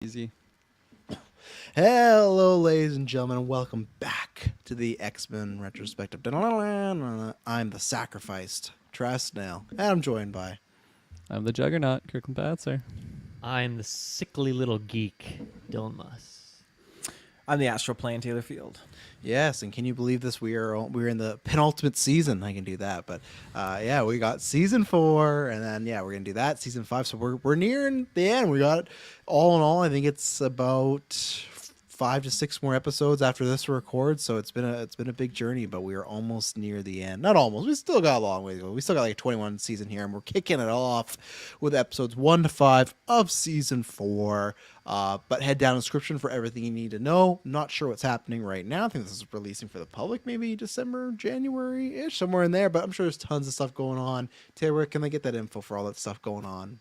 Easy. Hello, ladies and gentlemen, and welcome back to the X-Men Retrospective. I'm the sacrificed Trasnail, and I'm joined by... I'm the Juggernaut, Kirkland Batzer. I'm the sickly little geek, Dylan Muss. I'm the astral plane, Taylor Field. Yes, and can you believe this? We're in the penultimate season. I can do that, but yeah, we got season 4, and then we're gonna do that season 5. So we're nearing the end. We got all in all, I think it's about 5 to 6 more episodes after this record. So it's been a big journey, but we are almost near the end. Not almost. We still got a long way to go. We still got like a 21 season here, and we're kicking it off with episodes 1 to 5 of season 4. But head down in the description for everything you need to know. Not sure what's happening right now. I think this is releasing for the public maybe December, January-ish, somewhere in there. But I'm sure there's tons of stuff going on. Taylor, where can they get that info for all that stuff going on?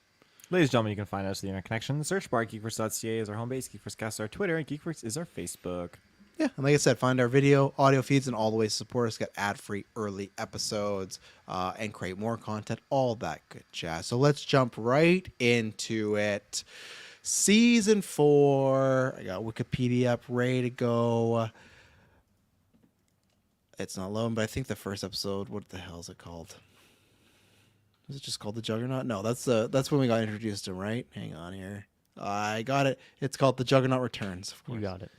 Ladies and gentlemen, you can find us at the Internet Connection. The search bar, GeekVerse.ca is our home base. GeekVerse is our Twitter, and GeekVerse is our Facebook. Yeah, and like I said, find our video, audio feeds, and all the ways to support us. Get ad-free early episodes and create more content, all that good jazz. So let's jump right into it. Season 4. I got Wikipedia up, ready to go. It's not loading, but I think the first episode, what the hell is it called? Is it just called The Juggernaut? No, that's when we got introduced to him, right? Hang on here. I got it. It's called The Juggernaut Returns, of course. You got it.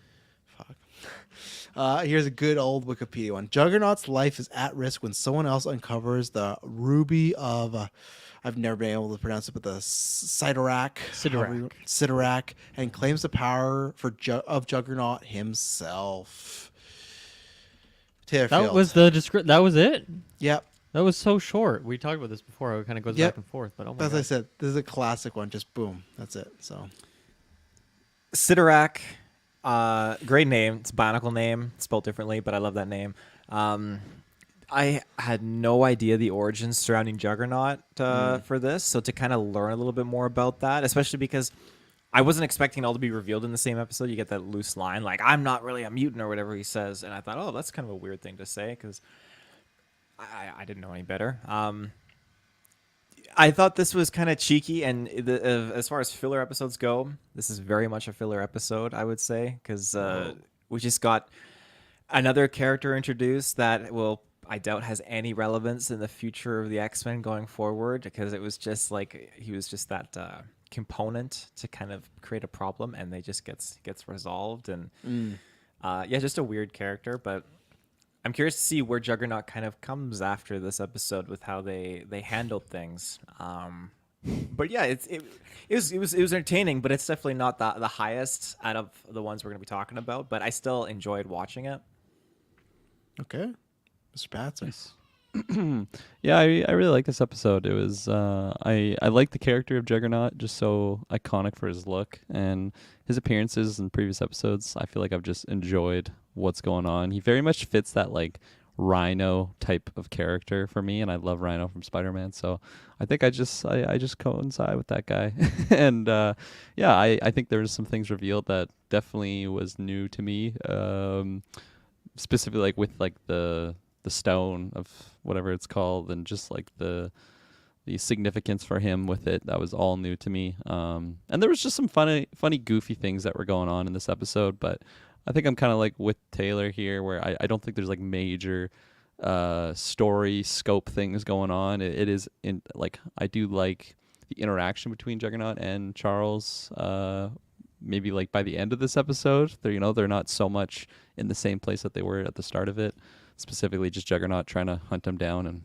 Fuck. Here's a good old Wikipedia one. Juggernaut's life is at risk when someone else uncovers the ruby of... I've never been able to pronounce it, but the Sidorak, and claims the power of Juggernaut himself. Taylor That Field. was the That was it. Yep. That was so short. We talked about this before. It kind of goes Yep. back and forth, but oh my As God. I said, this is a classic one. Just boom. That's it. So Sidorak, great name. It's a bionicle name. It's spelled differently, but I love that name. I had no idea the origins surrounding Juggernaut for this, so to kind of learn a little bit more about that, especially because I wasn't expecting it all to be revealed in the same episode. You get that loose line, like, I'm not really a mutant or whatever he says, and I thought, oh, that's kind of a weird thing to say, because I didn't know any better. I thought this was kind of cheeky, and as far as filler episodes go, this is very much a filler episode, I would say, because we just got another character introduced that I doubt has any relevance in the future of the X-Men going forward, because it was just like he was just that component to kind of create a problem, and they just gets resolved, and just a weird character, but I'm curious to see where Juggernaut kind of comes after this episode with how they handled things. But yeah, it was entertaining, but it's definitely not the highest out of the ones we're going to be talking about. But I still enjoyed watching it. okay, Mr. Patson. Yeah, I really like this episode. It was I like the character of Juggernaut, just so iconic for his look and his appearances in previous episodes. I feel like I've just enjoyed what's going on. He very much fits that like Rhino type of character for me, and I love Rhino from Spider-Man. So I think I just coincide with that guy. And I think there was some things revealed that definitely was new to me. Specifically, like with like the stone of whatever it's called, and just like the significance for him with it, that was all new to me. And there was just some funny goofy things that were going on in this episode, but I think I'm kind of like with Taylor here, where I don't think there's like major story scope things going on. It is in like, I do like the interaction between Juggernaut and Charles. Maybe like by the end of this episode, they're not so much in the same place that they were at the start of it. Specifically, just Juggernaut trying to hunt him down and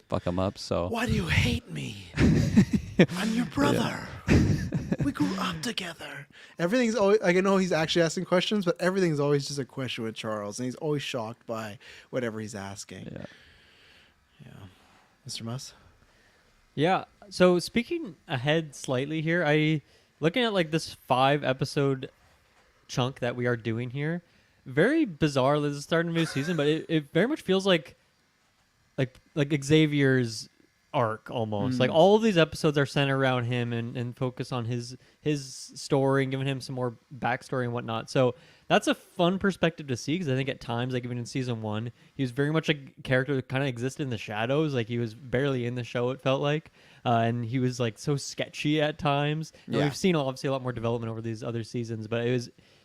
fuck him up. So Why do you hate me? I'm your brother. We grew up together. Everything's always, like, I know he's actually asking questions, but everything's always just a question with Charles, and he's always shocked by whatever he's asking. Yeah. Mr. Muss? Yeah. So speaking ahead slightly here, looking at like this 5-episode chunk that we are doing here, very bizarre. This is starting a new season, but it very much feels like Xavier's arc almost. Like all of these episodes are centered around him and focus on his story and giving him some more backstory and whatnot. So that's a fun perspective to see because I think at times, like even in season 1, he was very much a character that kind of existed in the shadows. Like he was barely in the show, it felt like, and he was like so sketchy at times. And Yeah. we've seen obviously a lot more development over these other seasons, but it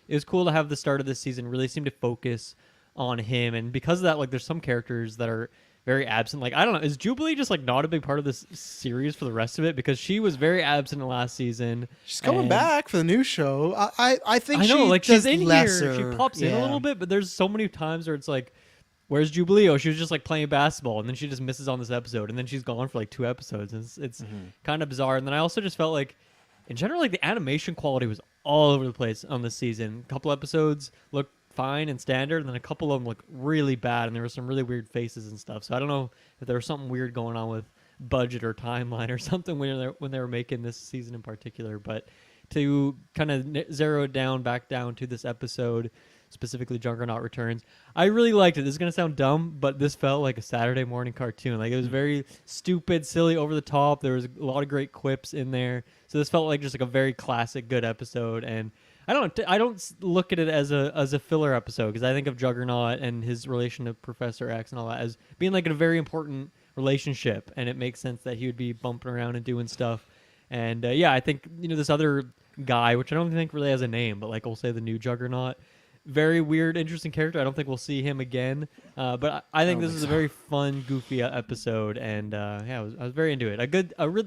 was cool to have the start of this season really seem to focus on him, and because of that, like there's some characters that are very absent. Like I don't know, is Jubilee just like not a big part of this series for the rest of it? Because she was very absent in last season. She's coming and back for the new show. I think I know, she like does she's in lesser. here, she pops in a Yeah. little bit, but there's so many times where it's like, where's Jubilee? Oh, she was just like playing basketball, and then she just misses on this episode, and then she's gone for like 2 episodes. And it's kind of bizarre. And then I also just felt like, in general, like the animation quality was all over the place on this season. A couple episodes looked fine and standard, and then a couple of them looked really bad, and there were some really weird faces and stuff. So I don't know if there was something weird going on with budget or timeline or something when they were making this season in particular. But to kind of zero it down back down to this episode, specifically Juggernaut Returns, I really liked it. This is going to sound dumb, but this felt like a Saturday morning cartoon. Like it was very stupid, silly, over the top. There was a lot of great quips in there. So this felt like just like a very classic good episode. And I don't look at it as a filler episode because I think of Juggernaut and his relation to Professor X and all that as being like a very important relationship, and it makes sense that he would be bumping around and doing stuff. And yeah, I think this other guy, which I don't think really has a name, but like we'll say the new Juggernaut, very weird, interesting character. I don't think we'll see him again, but I think this is a very fun, goofy episode, and yeah, I was very into it.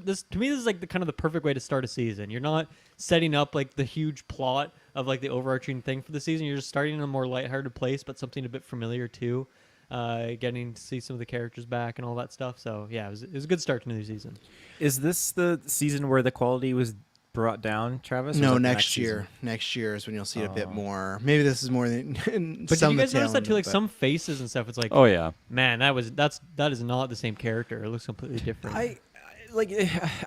This to me, this is like the kind of the perfect way to start a season. You're not setting up like the huge plot of like the overarching thing for the season. You're just starting in a more lighthearted place, but something a bit familiar too. Getting to see some of the characters back and all that stuff. So yeah, it was a good start to the new season. Is this the season where the quality was brought down, Travis? Or No, is it the next season? year. Next year is when you'll see it a bit more. Maybe this is more than. But some did you of guys the notice that tail too? Like end, some faces and stuff. It's like, Oh yeah. man, that is not the same character. It looks completely different.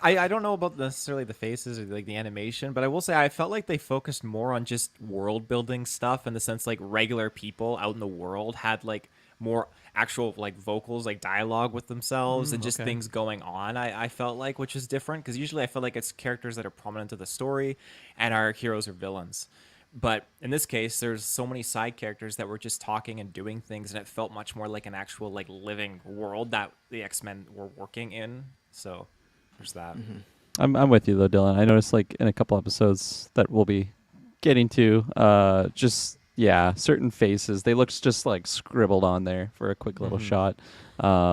I don't know about necessarily the faces or like the animation, but I will say I felt like they focused more on just world building stuff in the sense like regular people out in the world had like more actual like vocals, like dialogue with themselves and just okay. things going on. I felt like, which is different because usually I feel like it's characters that are prominent to the story and our heroes or villains. But in this case, there's so many side characters that were just talking and doing things, and it felt much more like an actual like living world that the X-Men were working in. So there's that. I'm with you though, Dylan. I noticed like in a couple episodes that we'll be getting to, just certain faces, they look just like scribbled on there for a quick little shot,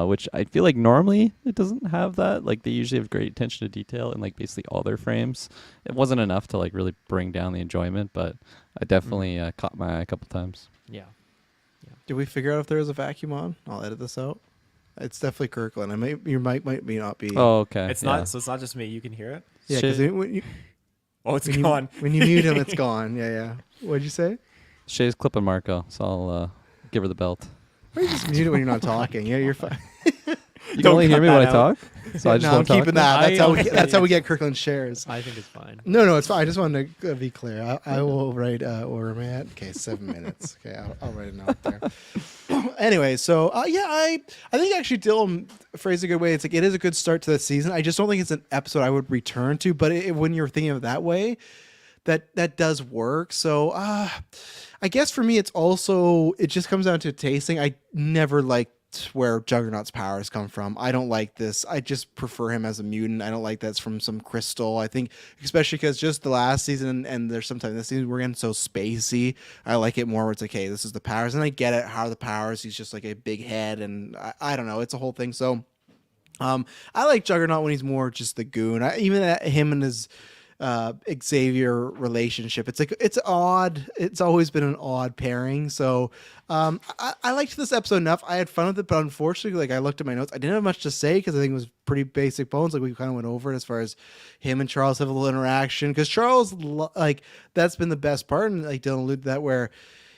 which I feel like normally it doesn't have that. Like they usually have great attention to detail in like basically all their frames. It wasn't enough to like really bring down the enjoyment, but I definitely caught my eye a couple times. yeah. Did we figure out if there was a vacuum on? I'll edit this out. It's definitely Kirkland. Your mic might not be. Oh, okay. It's not, so it's not just me. You can hear it. yeah, because when Oh, it's you, gone. when you mute him, it's gone. Yeah. What'd you say? Shay's clipping Marco, so I'll give her the belt. Why you just mute it when you're not talking? Yeah, you're fine. You can only hear cut me when I that talk, so I just no, I'm won't talk. keeping that. That's I how we honestly- that's how we get Kirkland shares. I think it's fine. No, it's fine. I just wanted to be clear. I will write where am I at? Okay, 7 minutes. Okay, I'll write a note there. Anyway, so I think actually Dylan phrased it a good way. It's like it is a good start to the season. I just don't think it's an episode I would return to. But when you're thinking of it that way, that does work. So I guess for me, it just comes down to tasting. I never liked where Juggernaut's powers come from. I don't like this. I just prefer him as a mutant. I don't like that's from some crystal. I think, especially because just the last season and there's sometimes this season we're getting so spacey. I like it more where it's like, hey, this is the powers, and I get it. How are the powers? He's just like a big head, and I don't know. It's a whole thing. So, I like Juggernaut when he's more just the goon. Even at him and his Xavier relationship, it's odd. It's always been an odd pairing. So I liked this episode enough. I had fun with it, but unfortunately, like I looked at my notes, I didn't have much to say because I think it was pretty basic bones. Like we kind of went over it as far as him and Charles have a little interaction, because Charles, like, that's been the best part, and like Dylan alluded to that, where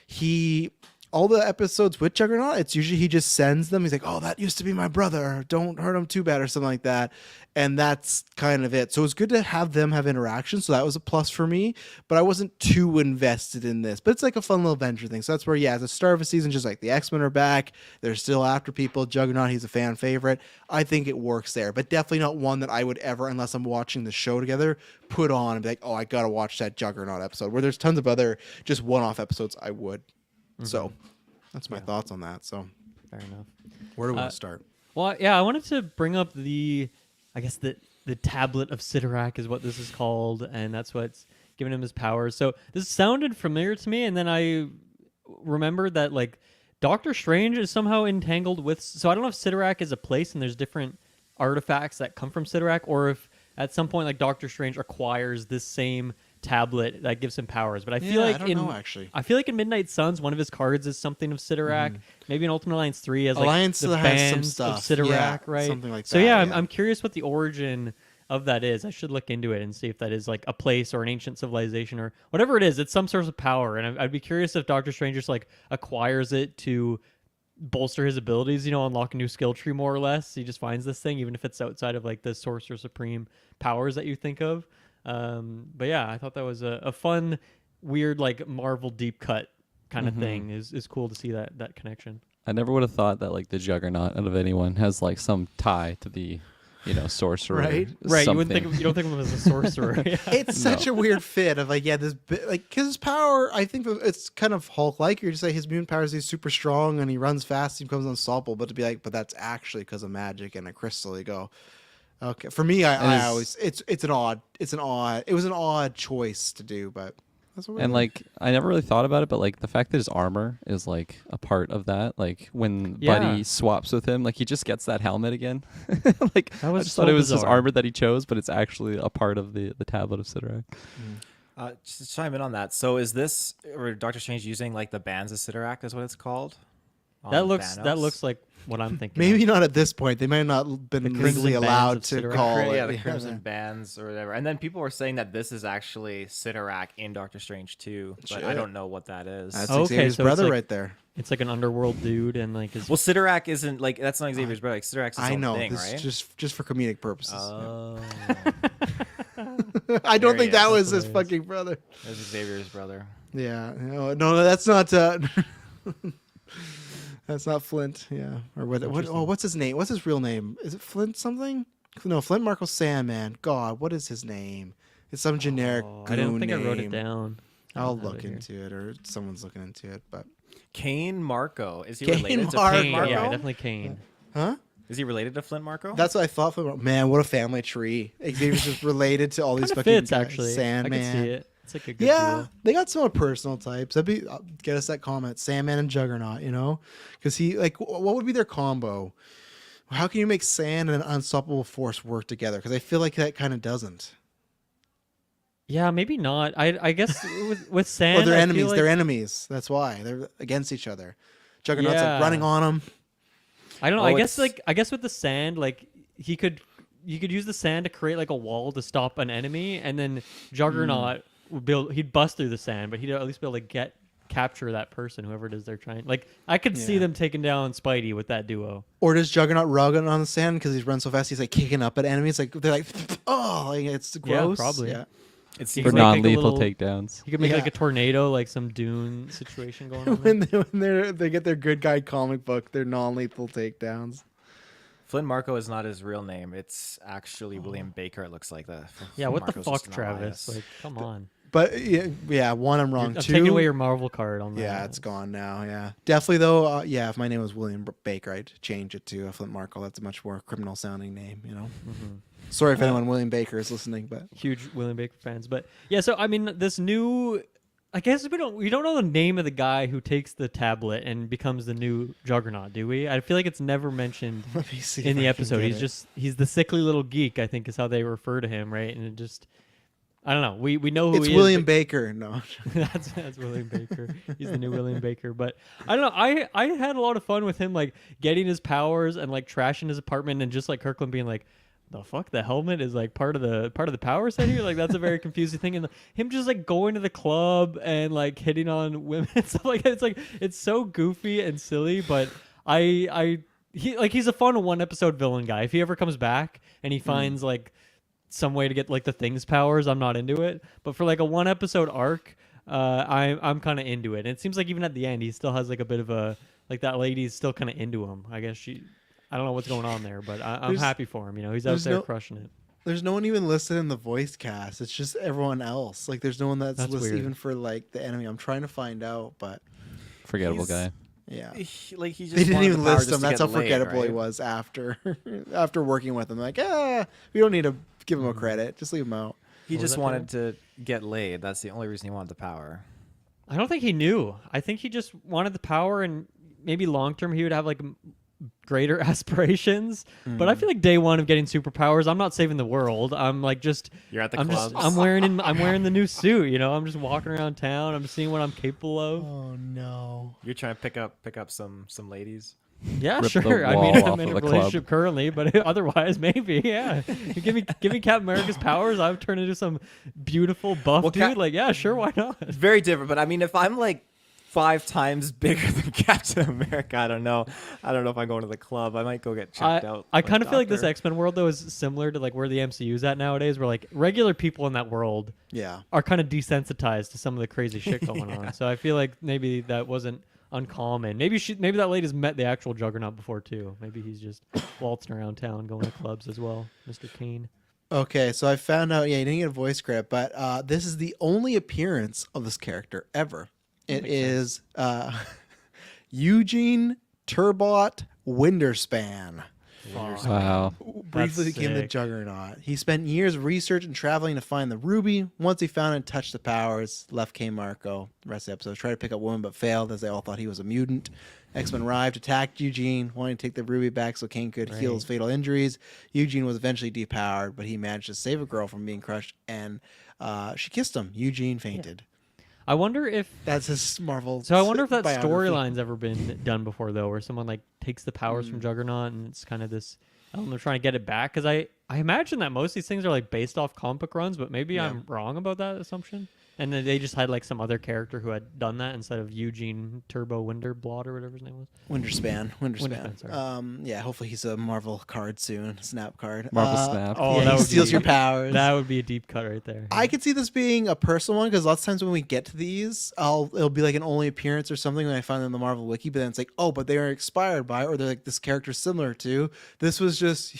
he all the episodes with Juggernaut, it's usually he just sends them. He's like, "Oh, that used to be my brother. Don't hurt him too bad," or something like that. And that's kind of it. So it's good to have them have interaction. So that was a plus for me. But I wasn't too invested in this. But it's like a fun little adventure thing. So that's where, at the start of a season, just like the X-Men are back. They're still after people. Juggernaut, he's a fan favorite. I think it works there. But definitely not one that I would ever, unless I'm watching the show together, put on and be like, "Oh, I got to watch that Juggernaut episode." Where there's tons of other just one-off episodes I would. So that's my thoughts on that. So Fair enough. where do we want to start? Well, yeah, I wanted to bring up the tablet of Sidorak is what this is called, and that's what's giving him his powers. So this sounded familiar to me, and then I remembered that like Doctor Strange is somehow entangled with. So I don't know if Sidorak is a place and there's different artifacts that come from Sidorak, or if at some point like Doctor Strange acquires this same tablet that gives him powers. But I feel like I don't know, actually. I feel like in Midnight Suns, one of his cards is something of Sidorak. Maybe in Ultimate Alliance 3 as like Alliance the has some bands stuff. of Sidorak, Yeah, right? something like so that, yeah, yeah. I'm curious what the origin of that is. I should look into it and see if that is like a place or an ancient civilization or whatever it is. It's some sort of power, and I'd be curious if Doctor Strange just like acquires it to bolster his abilities, unlock a new skill tree more or less. He just finds this thing, even if it's outside of like the Sorcerer Supreme powers that you think of. But yeah, I thought that was a fun, weird, like Marvel deep cut kind of thing. Is cool to see that connection. I never would have thought that like the Juggernaut out of anyone has like some tie to the, sorcerer. Right? Right. You something. don't think of him as a sorcerer. Yeah. It's such a weird fit of like, this like, because his power, I think it's kind of Hulk-like. You're just like, his mutant powers, he's super strong and he runs fast, he becomes unstoppable. But to be like, but that's actually because of magic and a crystal. You go, okay. For me, I always, it was an odd choice to do, but that's what we And did. like I never really thought about it, but like the fact that his armor is like a part of that, like when Yeah. Buddy swaps with him, like he just gets that helmet again. Like That was I just so thought it was his bizarre. armor that he chose, but it's actually a part of the tablet of Sidorak. Just to chime in on that. So is this or Doctor Strange using like the bands of Sidorak is what it's called? That On looks Thanos? like what I'm thinking. maybe of. not at this point. They might not have been The legally Crimson allowed Bands of to Sidorak. call it. Yeah, the Crimson Bands or whatever. And then people were saying that this is actually Sidorak in Doctor Strange 2, but I Shit. don't know what that is. That's Okay, Xavier's so it's brother like- right there. It's like an underworld dude, and like his. Well, Sidorak isn't like that's not Xavier's brother. Like, Sidorak's his I own know. thing, This right? is just for comedic purposes. Oh, I don't There think he that is. was That's his hilarious. fucking brother. there's Xavier's brother. Yeah. No, that's not. That's not Flint. Yeah. Or what? Oh, what's his name? What's his real name? Is it Flint something? No, Flint Marco Sandman. God, what is his name? It's some generic. I don't goon think I wrote it name. down. I I'll don't have look it here. into it, or someone's looking into it. But Kane Marco. Is he Kane related to Marco. Flint Kane, Marco? yeah, definitely Kane. huh? Is he related to Flint Marco? That's what I thought. Man, what a family tree. Xavier's just related to all these Kind of fucking fits guys. actually. Sandman. I can see it. It's like a good Yeah, duo. they got some personal types. That'd be get us that comment, Sandman and Juggernaut. Because he like, what would be their combo? How can you make sand and an unstoppable force work together? Because I feel like that kind of doesn't. Yeah, maybe not. I guess with Sand. Or they're I feel enemies. like- They're enemies. That's why they're against each other. Juggernaut's Yeah. like running on them. I don't know. Oh, I guess with the sand, like you could use the sand to create like a wall to stop an enemy, and then Juggernaut would build. He'd bust through the sand, but he'd at least be able to capture that person, whoever it is they're trying. Like I could see Yeah. them taking down Spidey with that duo. Or does Juggernaut rug on the sand because he's run so fast? He's like kicking up at enemies. Like they're like, oh, like, it's gross. probably. Yeah. It He seems could For make, like, a non-lethal little- takedowns. You could make like Yeah. a tornado, like some Dune situation going on. there. when they get their good guy comic book, they're non-lethal takedowns. Flint Marco is not his real name. It's actually William Baker. It looks like that. Yeah, what Marco's the just fuck, an Travis? alias. Like, come on. But yeah, one, I'm wrong. I'm Two, taking away your Marvel card on that. yeah, it's gone now. Yeah, definitely though. Yeah, if my name was William Baker, I'd change it to Flint Markle. That's a much more criminal sounding name. Sorry if anyone William Baker is listening, but Huge William Baker fans, but yeah. So I mean, this new. I guess we don't know the name of the guy who takes the tablet and becomes the new Juggernaut, do we? I feel like it's never mentioned let me see in if the I can episode. get He's the sickly little geek, I think is how they refer to him, right? And it just I don't know. We know who It's he William is. Baker. No, That's William Baker. He's the new William Baker. But I don't know. I had a lot of fun with him, like getting his powers and like trashing his apartment, and just like Kirkland being like, the fuck, the helmet is like part of the power set here. Like that's a very confusing thing, and him just like going to the club and like hitting on women and stuff like that. It's like it's so goofy and silly, but he's a fun one episode villain guy. If he ever comes back and he finds like some way to get like the thing's powers, I'm not into it. But for like a one episode arc, I'm kind of into it. And it seems like even at the end, he still has like a bit of a like that lady's still kind of into him. I guess I don't know what's going on there, but I'm happy for him. You know, he's out there crushing it. There's no one even listed in the voice cast. It's just everyone else. Like, there's no one that's listed weird. even for like the enemy. I'm trying to find out, but Forgettable guy. yeah, He just they didn't wanted even the power list just him. to That's how get laid, forgettable he right? was after after working with him. Like, we don't need to give him a credit. Just leave him out. He What was just that wanted to get laid. That's the only reason he wanted the power. I don't think he knew. I think he just wanted the power, and maybe long term he would have like greater aspirations. But I feel like day one of getting superpowers, I'm not saving the world. I'm like You're at the I'm clubs. I'm wearing the new suit. You know, I'm just walking around town. I'm seeing what I'm capable of. Oh no! You're trying to pick up some ladies. Yeah, Rip the sure. I wall mean, off I'm in of a the club. relationship currently, but otherwise, maybe, yeah. You give me Captain America's powers, I would turn into some beautiful buff Well, dude. Like, yeah, sure, why not? It's very different, but I mean, if I'm like 5 times bigger than Captain America, I don't know if I'm going to the club. I might go get checked out. I by kind a of feel like this doctor. X-Men world though is similar to like where the MCU's at nowadays, where like regular people in that world Yeah, are kind of desensitized to some of the crazy shit going on. So I feel like maybe that wasn't uncommon. Maybe that lady's met the actual Juggernaut before too. Maybe he's just waltzing around town, going to clubs as well, Mr. Kane. Okay, so I found out. Yeah, he didn't get a voice credit, but this is the only appearance of this character ever. It is Eugene Turbot Winderspan. Wow. Briefly That's became the sick. Juggernaut. He spent years researching and traveling to find the ruby. Once he found it and touched the powers, left Kane Marco. The rest of the episode tried to pick up women but failed as they all thought he was a mutant. X-Men arrived, attacked Eugene, wanting to take the ruby back so Kane could heal his fatal injuries. Eugene was eventually depowered, but he managed to save a girl from being crushed, and she kissed him. Eugene fainted. I wonder if That's his Marvel. So I wonder if that biography. storyline's ever been done before, though, where someone like takes the powers from Juggernaut and it's kind of this. I don't know, they're trying to get it back, because I imagine that most of these things are like based off comic book runs, but maybe I'm wrong about that assumption. And then they just had like some other character who had done that instead of Eugene Turbo Winterblot or whatever his name was. Winderspan. Winderspan, sorry. Yeah, hopefully he's a Marvel card soon. Snap card. Marvel Snap. Oh, Yeah, that he would steals be- your powers. That would be a deep cut right there. I could see this being a personal one because lots of times when we get to these, it'll be like an only appearance or something when I find them in the Marvel wiki. But then it's like, oh, but they are expired by, or they're like this character similar to. This was just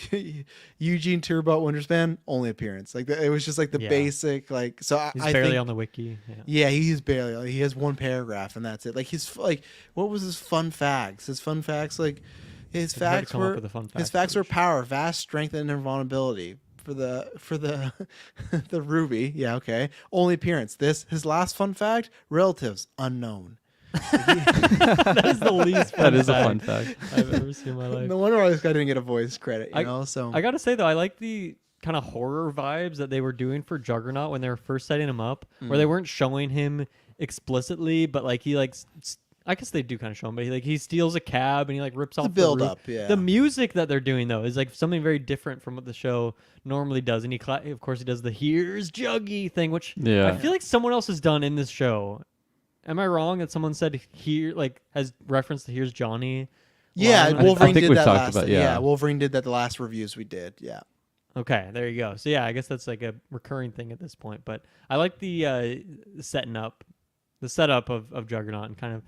Eugene Turbot Winderspan only appearance. Like it was just like the Yeah. basic like. So He's I barely think, on the wiki. Yeah. yeah, he's barely. He has one paragraph and that's it. Like his like, what was his fun facts? His fun facts like. His It's hard to facts come up were with a fun his fact facts were page. power, vast strength, and invulnerability. For the the ruby, yeah, okay. Only appearance. His last fun fact: relatives unknown. That is the least fun That is a fact fun fact. I've ever seen in my life. No wonder why this guy didn't get a voice credit. You know, so I gotta say though, I like the kind of horror vibes that they were doing for Juggernaut when they were first setting him up, where they weren't showing him explicitly, but like he like. I guess they do kind of show him, but he steals a cab and he like rips off the build roof. up, yeah. The music that they're doing though is like something very different from what the show normally does, and of course he does the "Here's Juggy" thing, which Yeah. I feel like someone else has done in this show. Am I wrong that someone said here like has referenced the "Here's Johnny"? yeah, line? Wolverine I think did we've that talked last. about- yeah. yeah. Wolverine did that the last reviews we did. Yeah, Okay, there you go. So yeah, I guess that's like a recurring thing at this point. But I like the setup of Juggernaut and kind of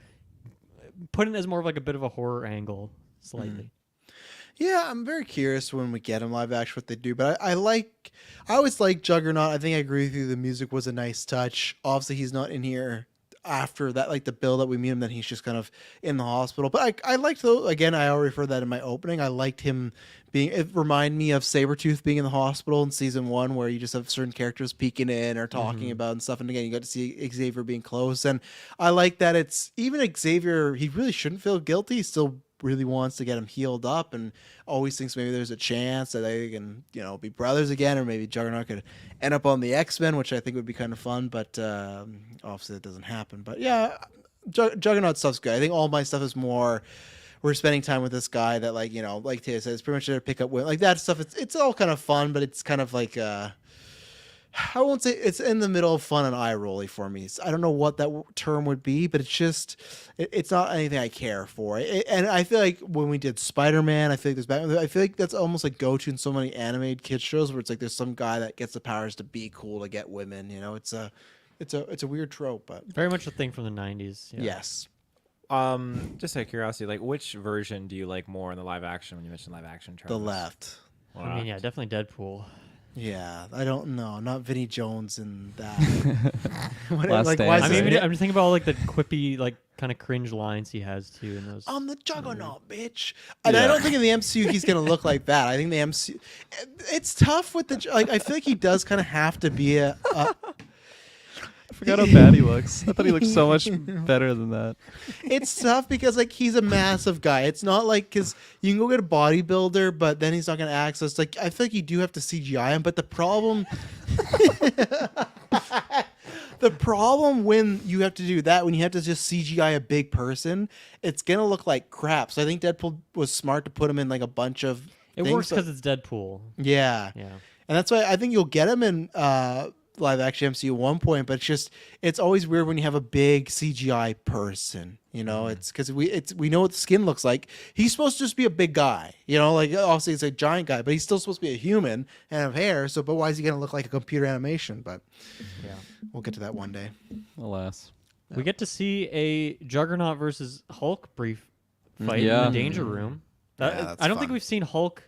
putting it as more of like a bit of a horror angle slightly. yeah. I'm very curious when we get him live action what they do, but I always like Juggernaut. I think I agree with you. The music was a nice touch. Obviously, he's not in here after that, like the build that we meet him, then he's just kind of in the hospital. But I liked though. Again, I already referred that in my opening. I liked him being. It reminded me of Sabretooth being in the hospital in season 1, where you just have certain characters peeking in or talking about and stuff. And again, you got to see Xavier being close, and I like that it's even Xavier. He really shouldn't feel guilty. He still really wants to get him healed up and always thinks maybe there's a chance that they can, be brothers again, or maybe Juggernaut could end up on the X-Men, which I think would be kind of fun, but obviously that doesn't happen. But yeah, Juggernaut stuff's good. I think all my stuff is more we're spending time with this guy that like like Taylor says, pretty much there to pick up women, like that stuff. It's all kind of fun, but it's kind of like I won't say it's in the middle of fun and eye rolly for me. I don't know what that term would be, but it's just it's not anything I care for. And I feel like when we did Spider-Man, I feel like there's Batman. I feel like that's almost like go to in so many animated kids shows where it's like there's some guy that gets the powers to be cool to get women. It's a weird trope, but Very much a thing from the 90s. Yeah. yes. Just out of curiosity, like which version do you like more in the live action? When you mentioned live action, The Travis? left. I mean, yeah, definitely Deadpool. Yeah, I don't know. Not Vinnie Jones and that. Last like, Stand. why is I this- mean, I'm just thinking about all, like the quippy, like kind of cringe lines he has too in those. I'm the Juggernaut, bitch. And I Yeah. don't think in the MCU he's gonna look like that. I think the MCU, it's tough with the like. I feel like he does kind of have to be a I forgot how bad he looks. I thought he looked so much better than that. it's tough because like he's a massive guy. It's not like because you can go get a bodybuilder, but then he's not gonna access. Like I feel like you do have to CGI him. But the problem, the problem when you have to do that, when you have to just CGI a big person, it's gonna look like crap. So I think Deadpool was smart to put him in like a bunch of. It things works that- because it's Deadpool. yeah. Yeah. And that's why I think you'll get him in live action MCU at one point, but it's always weird when you have a big CGI person. It's because we know what the skin looks like. He's supposed to just be a big guy. Like obviously it's a giant guy, but he's still supposed to be a human and have hair. So, but why is he gonna look like a computer animation? But Yeah. we'll get to that one day. Alas. We get to see a Juggernaut versus Hulk brief fight Yeah. in the Danger Room. Yeah, that's I don't think fun. we've seen Hulk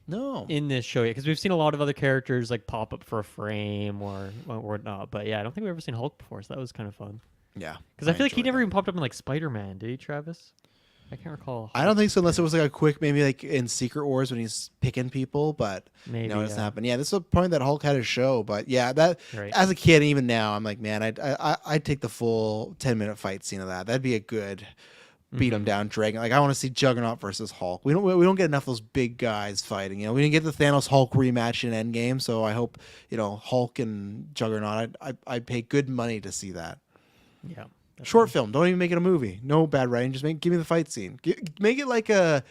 No. in this show yet because we've seen a lot of other characters like pop up for a frame or whatnot. But yeah, I don't think we've ever seen Hulk before, so that was kind of fun. Yeah. Because I feel like he enjoyed never that. even popped up in like Spider-Man, did he, Travis? I can't recall. I don't think so, unless it was like a quick, maybe like in Secret Wars when he's picking people, but Maybe, no, it doesn't yeah. happen. Yeah, this is the point that Hulk had a show, but yeah, that Right. as a kid, and even now, I'm like, man, I'd take the full 10-minute fight scene of that. That'd be a good beat him down, drag. Like I want to see Juggernaut versus Hulk. We don't get enough of those big guys fighting. We didn't get the Thanos Hulk rematch in Endgame, so I hope Hulk and Juggernaut. I'd pay good money to see that. Yeah. Short film. Don't even make it a movie. No bad writing. Just give me the fight scene. Make it like a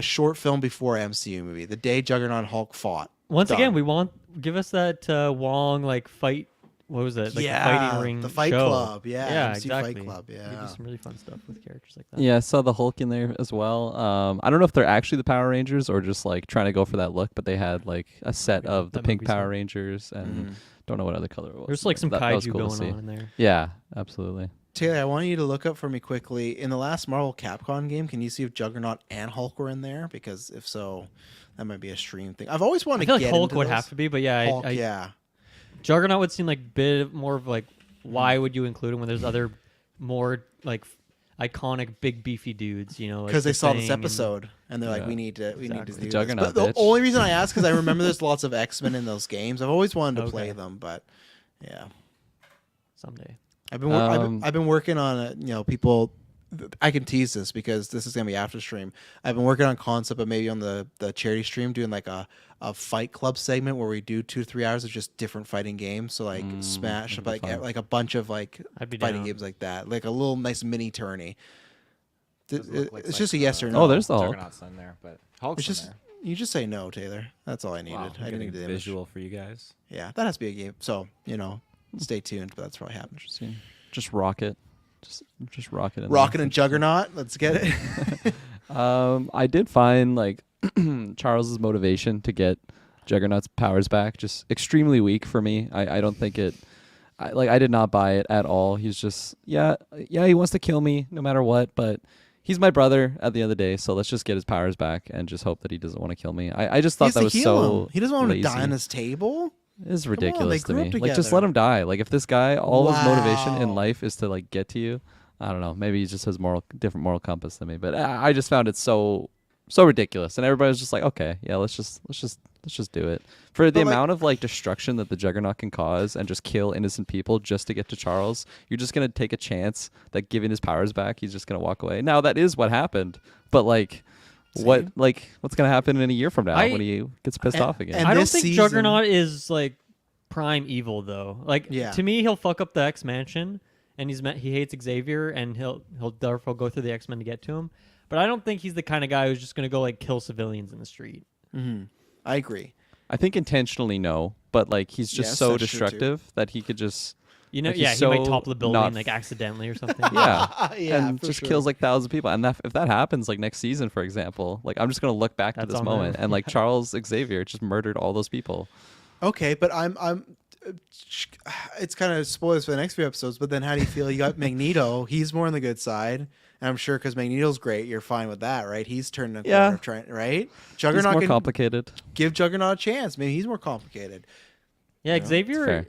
short film before MCU movie. The day Juggernaut and Hulk fought. Once Done. again, give us that Wong like fight. What was it? Like the fighting ring. the Fight show. Club. Yeah, Yeah, MCU exactly. Fight Club. We Yeah. do some really fun stuff with characters like that. Yeah, I saw the Hulk in there as well. I don't know if they're actually the Power Rangers or just like trying to go for that look, but they had like a set Maybe of the that pink might be Power so. Rangers and don't know what other color it was. There's like but some that was kaiju cool to going see. on in there. Yeah, absolutely. Taylor, I want you to look up for me quickly. In the last Marvel Capcom game, can you see if Juggernaut and Hulk were in there? Because if so, that might be a stream thing. I've always I wanted feel to like get Hulk into would those. have to be, but yeah, Hulk, I, yeah. Juggernaut would seem like a bit more of like why would you include him when there's other more like iconic big beefy dudes, like Because they the saw this Thing and- episode and they're like, Yeah. we need to Exactly. do this. Juggernaut, But the bitch. only reason I ask is I remember there's lots of X-Men in those games. I've always wanted to play Okay. them, but yeah. someday. I've been working on people. I can tease this because this is gonna be after stream. I've been working on concept of maybe on the charity stream doing like a fight club segment where we do 2 to 3 hours of just different fighting games. So like Smash, that'd be like fun. like a bunch of like I'd be fighting down. games like that, like a little nice mini tourney. Doesn't look like It's just a like, yes or no. Oh, there's the Hulk. Juggernaut's in there, but Hulk's It's just in there. you just say no, Taylor. That's all I needed. Wow, I I'm didn't getting need the image. visual for you guys. Yeah, that has to be a game. So stay tuned. But that's probably happening. Just rocket. Just rocket. in Rocket there. and Juggernaut. Let's get it. I did find like Charles's motivation to get Juggernaut's powers back just extremely weak for me. I don't think it. I did not buy it at all. He's just yeah he wants to kill me no matter what, but he's my brother at the end of the day. So let's just get his powers back and just hope that he doesn't want to kill me. I just He thought has that to was heal so him. He doesn't want him to die lazy. on his table. It's on, ridiculous they to grew me. up Like, just together. let him die. Like, if this guy, all his motivation in Wow. life is to like get to you, I don't know. Maybe he just has different moral compass than me. But I just found it so ridiculous, and everybody was just like, okay, yeah, let's just do it. For the But, like- amount of like destruction that the Juggernaut can cause and just kill innocent people just to get to Charles, you're just gonna take a chance that giving his powers back, he's just gonna walk away. Now that is what happened, but like. What's gonna happen in a year from now when he gets pissed And- off again? and I don't this think season- Juggernaut is like prime evil though. Like Yeah. to me, he'll fuck up the X Mansion, and he hates Xavier, and he'll therefore go through the X Men to get to him. but I don't think he's the kind of guy who's just going to go like kill civilians in the street. I agree. I think intentionally no, but like he's just Yes, so that's true, too. destructive that he could just You know, Like, he's yeah, he might so topple the building not- like accidentally or something. yeah, Yeah, and for just sure. kills like thousands of people. And that, if that happens like next season, for example, like I'm just gonna look back to That's this on moment them. and like Charles Xavier just murdered all those people. Okay, but it's kind of spoilers for the next few episodes. But then, how do you feel? You got Magneto. He's more on the good side, and I'm sure because Magneto's great, you're fine with that, right? He's turning the corner Yeah. of trying, right? He's Juggernaut more can complicated. give Juggernaut a chance. Maybe he's more complicated. Yeah, You know, Xavier. fair.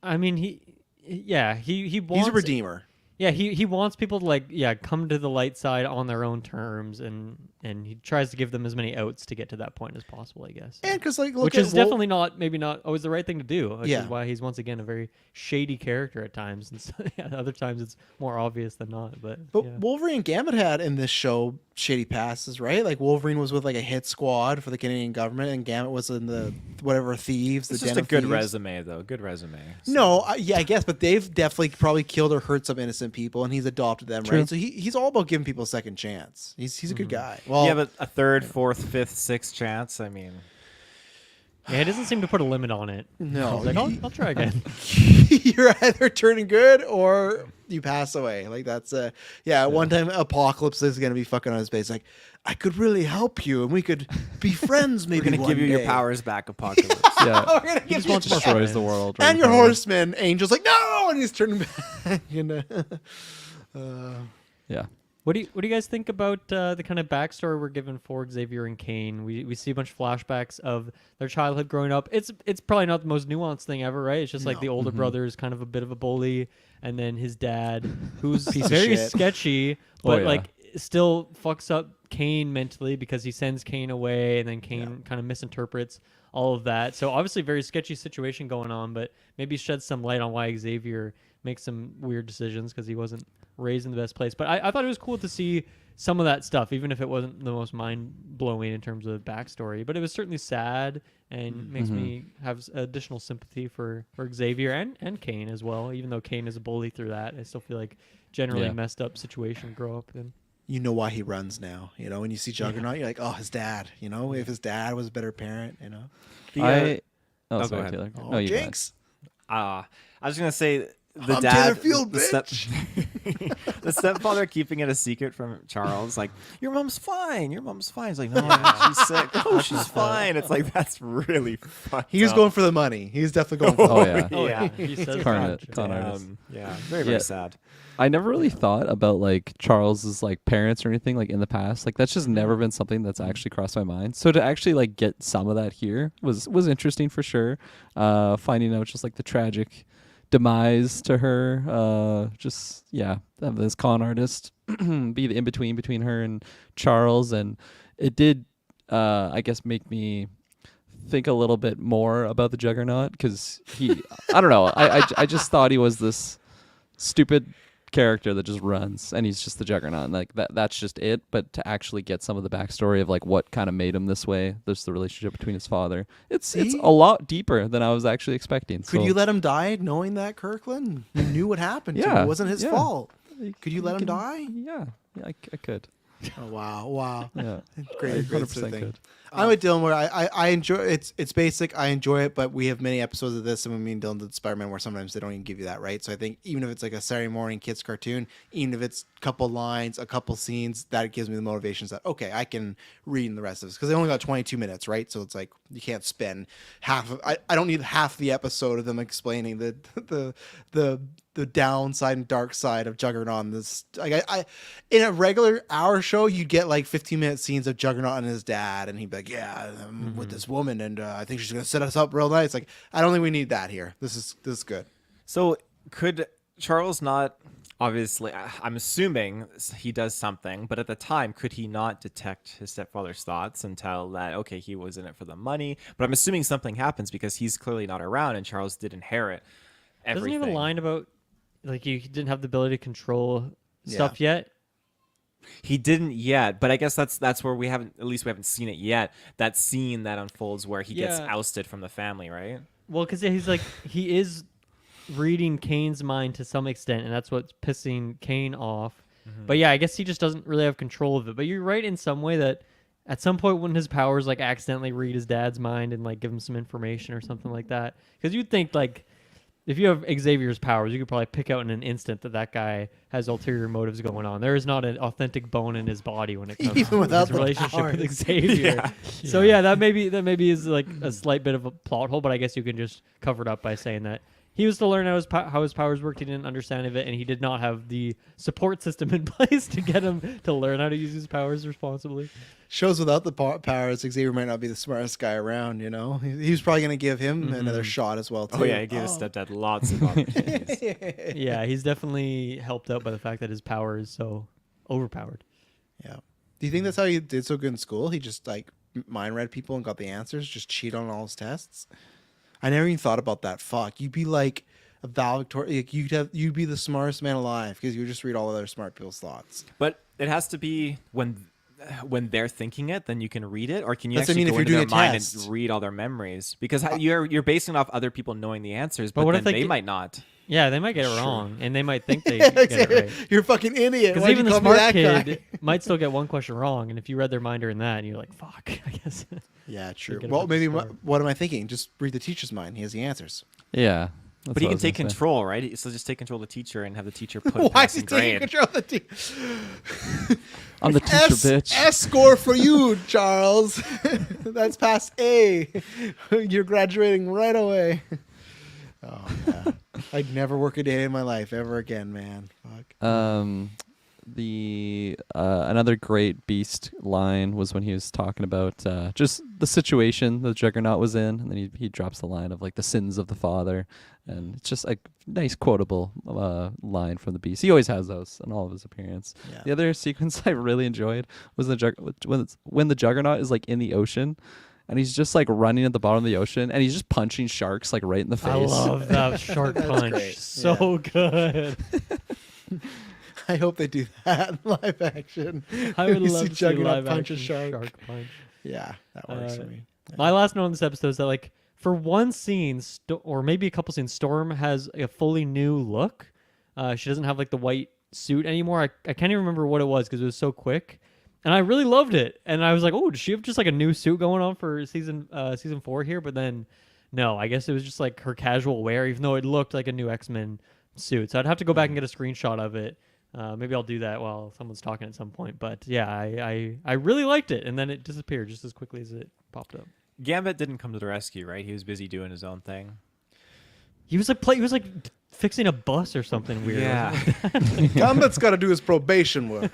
I mean, he wants. He's a redeemer. Yeah, he wants people to like come to the light side on their own terms, and he tries to give them as many outs to get to that point as possible, I guess. And because like look Which at is definitely maybe not always the right thing to do. Which Yeah. is why he's once again a very shady character at times, and so, other times it's more obvious than not. But yeah. Wolverine and Gambit had in this show shady passes, right? Like Wolverine was with like a hit squad for the Canadian government, and Gambit was in the whatever thieves. It's the just den a of good thieves. resume, though. Good resume. So- No, yeah, I guess, but they've definitely probably killed or hurt some innocent people, and he's adopted them, True. right? So he's all about giving people a second chance. He's a good guy. Well, yeah, but a third, fourth, fifth, sixth chance. I mean, Yeah, he doesn't seem to put a limit on it. No, He's like, I'll try again. you're either turning good or you pass away. Like that's yeah. One time, Apocalypse is gonna be fucking on his face. Like I could really help you, and we could be friends. Maybe we're gonna one give you your day." powers back, Apocalypse. Yeah, We're gonna he give just you wants your destroys the powers. world. right and your in front of him. horseman Angel's like no, and he's turning back. Yeah. What do you guys think about the kind of backstory we're given for Xavier and Kane? We see a bunch of flashbacks of their childhood growing up. It's probably not the most nuanced thing ever, right? It's just like No. the older brother is kind of a bit of a bully, and then his dad, who's Piece of very shit. sketchy, Oh, but yeah. like still fucks up Kane mentally because he sends Kane away, and then Kane kind of misinterprets all of that. So obviously, very sketchy situation going on, but maybe shed some light on why Xavier makes some weird decisions because he wasn't raised in the best place. But I thought it was cool to see some of that stuff, even if it wasn't the most mind-blowing in terms of backstory. But it was certainly sad and makes me have additional sympathy for Xavier and Kane as well, even though Kane is a bully through that. I still feel like generally Yeah. messed up situation to grow up in. You know why he runs now. You know when you see Juggernaut, you're like, oh, his dad. You know if his dad was a better parent. You know, Oh, go sorry, ahead. Taylor. oh, No, you go ahead. Jinx. I was gonna say the I'm dad, Taylor Field, the, the stepfather keeping it a secret from Charles. Like, your mom's fine. Your mom's fine. He's like, no, she's sick. Oh, she's fine. It's like that's really fucked He was up. going for the money. He was definitely going for the Oh money. yeah. Oh, Yeah. He says Con that. con artist. Yeah, very very Yeah. sad. I never really thought about like Charles's like parents or anything like in the past. Like that's just never been something that's actually crossed my mind. So to actually like get some of that here was interesting for sure. Finding out just like the tragic demise to her. Just yeah, have this con artist be the in between her and Charles, and it did I guess make me think a little bit more about the Juggernaut because he I don't know I just thought he was this stupid character that just runs and he's just the Juggernaut and like that's just it. But to actually get some of the backstory of like what kind of made him this way, there's the relationship between his father, it's See? a lot deeper than I was actually expecting. Could So you let him die knowing that Kirkland? You knew what happened to him. Yeah, It wasn't his yeah. fault. Could you let him can- die? yeah I could. Oh, wow. Yeah. Great, I great 100% sort of thing. could. I'm with Dylan where I enjoy it's basic. I enjoy it, but we have many episodes of this, and when me and Dylan did Spider-Man, where sometimes they don't even give you that, right? So I think even if it's like a Saturday morning kids cartoon, even if it's a couple lines, a couple scenes, that gives me the motivations that okay, I can read in the rest of this because they only got 22 minutes, right? So it's like you can't spend half of. I don't need half the episode of them explaining the downside and dark side of Juggernaut. And this, like, I in a regular hour show, you'd get like 15-minute scenes of Juggernaut and his dad, and he'd be like, "Yeah, I'm with this woman, and I think she's gonna set us up real nice." Like, I don't think we need that here. This is good. So could Charles not? Obviously, I'm assuming he does something, but at the time, could he not detect his stepfather's thoughts and tell that, okay, he was in it for the money? But I'm assuming something happens because he's clearly not around and Charles did inherit everything. Doesn't he have a line about like you didn't have the ability to control stuff yet? He didn't yet, but I guess that's where we haven't seen it yet. That scene that unfolds where he gets Yeah. ousted from the family, right? Well, because he's like he is reading Kane's mind to some extent, and that's what's pissing Kane off. But yeah, I guess he just doesn't really have control of it. But you're right in some way that at some point when his powers like accidentally read his dad's mind and like give him some information or something like that, because you'd think like if you have Xavier's powers, you could probably pick out in an instant that that guy has ulterior motives going on. There is not an authentic bone in his body when it comes Even to without his the relationship with powers. Xavier. So yeah, that maybe is like a slight bit of a plot hole, but I guess you can just cover it up by saying that he was to learn how his powers worked. He didn't understand of it, and he did not have the support system in place to get him to learn how to use his powers responsibly. Shows without the powers, Xavier might not be the smartest guy around. You know, he was probably going to give him another shot as well. Too. Oh yeah, he gave his stepdad lots of opportunities. Yeah, he's definitely helped out by the fact that his power is so overpowered. Yeah. Do you think that's how he did so good in school? He just like mind read people and got the answers, just cheat on all his tests. I never even thought about that. Fuck, you'd be like a valedictorian. Like you'd be the smartest man alive because you would just read all other smart people's thoughts. But it has to be when they're thinking it, then you can read it, or can you That's what I actually mean, go if into you're their doing a mind test. and read all their memories? Because you're basing it off other people knowing the answers, but what then if they they get- might not. Yeah, they might get it wrong, and they might think they get it right. You're a fucking idiot. Because Why'd even you the call me smart that guy? kid might still get one question wrong, and if you read their mind during that, and you're like, "Fuck," I guess. Yeah, true. get a Well, bunch maybe of score. what am I thinking? Just read the teacher's mind. He has the answers. Yeah. But he can take control, right? So just take control of the teacher and have the teacher put Why is he passing taking grade. control of the team? I'm the teacher, bitch. S score for you, Charles. That's past A. You're graduating right away. Oh yeah. I'd never work a day in my life ever again, man. Fuck. The another great Beast line was when he was talking about just the situation the Juggernaut was in, and then he drops the line of like the sins of the father, and it's just a nice quotable line from the Beast. He always has those in all of his appearances. Yeah. The other sequence I really enjoyed was when the Juggernaut is like in the ocean. And he's just like running at the bottom of the ocetion, and he's just punching sharks like right in the face. I love that shark punch. great. So good. I hope they do that in live action. I would You love see to see Juggernaut live punch a action shark. punch. Yeah, that works for me. My last note on this episode is that, like, for one scene, or maybe a couple scenes, Storm has a fully new look. She doesn't have like the white suit anymore. I can't even remember what it was because it was so quick, and I really loved it. And I was like, oh, does she have just like a new suit going on for season 4 here? But then, no, I guess it was just like her casual wear, even though it looked like a new X-Men suit. So I'd have to go back and get a screenshot of it. Maybe I'll do that while someone's talking at some point. But yeah, I really liked it, and then it disappeared just as quickly as it popped up. Gambit didn't come to the rescue, right? He was busy doing his own thing. He was like fixing a bus or something weird. wasn't it? Gambit's got to do his probation work.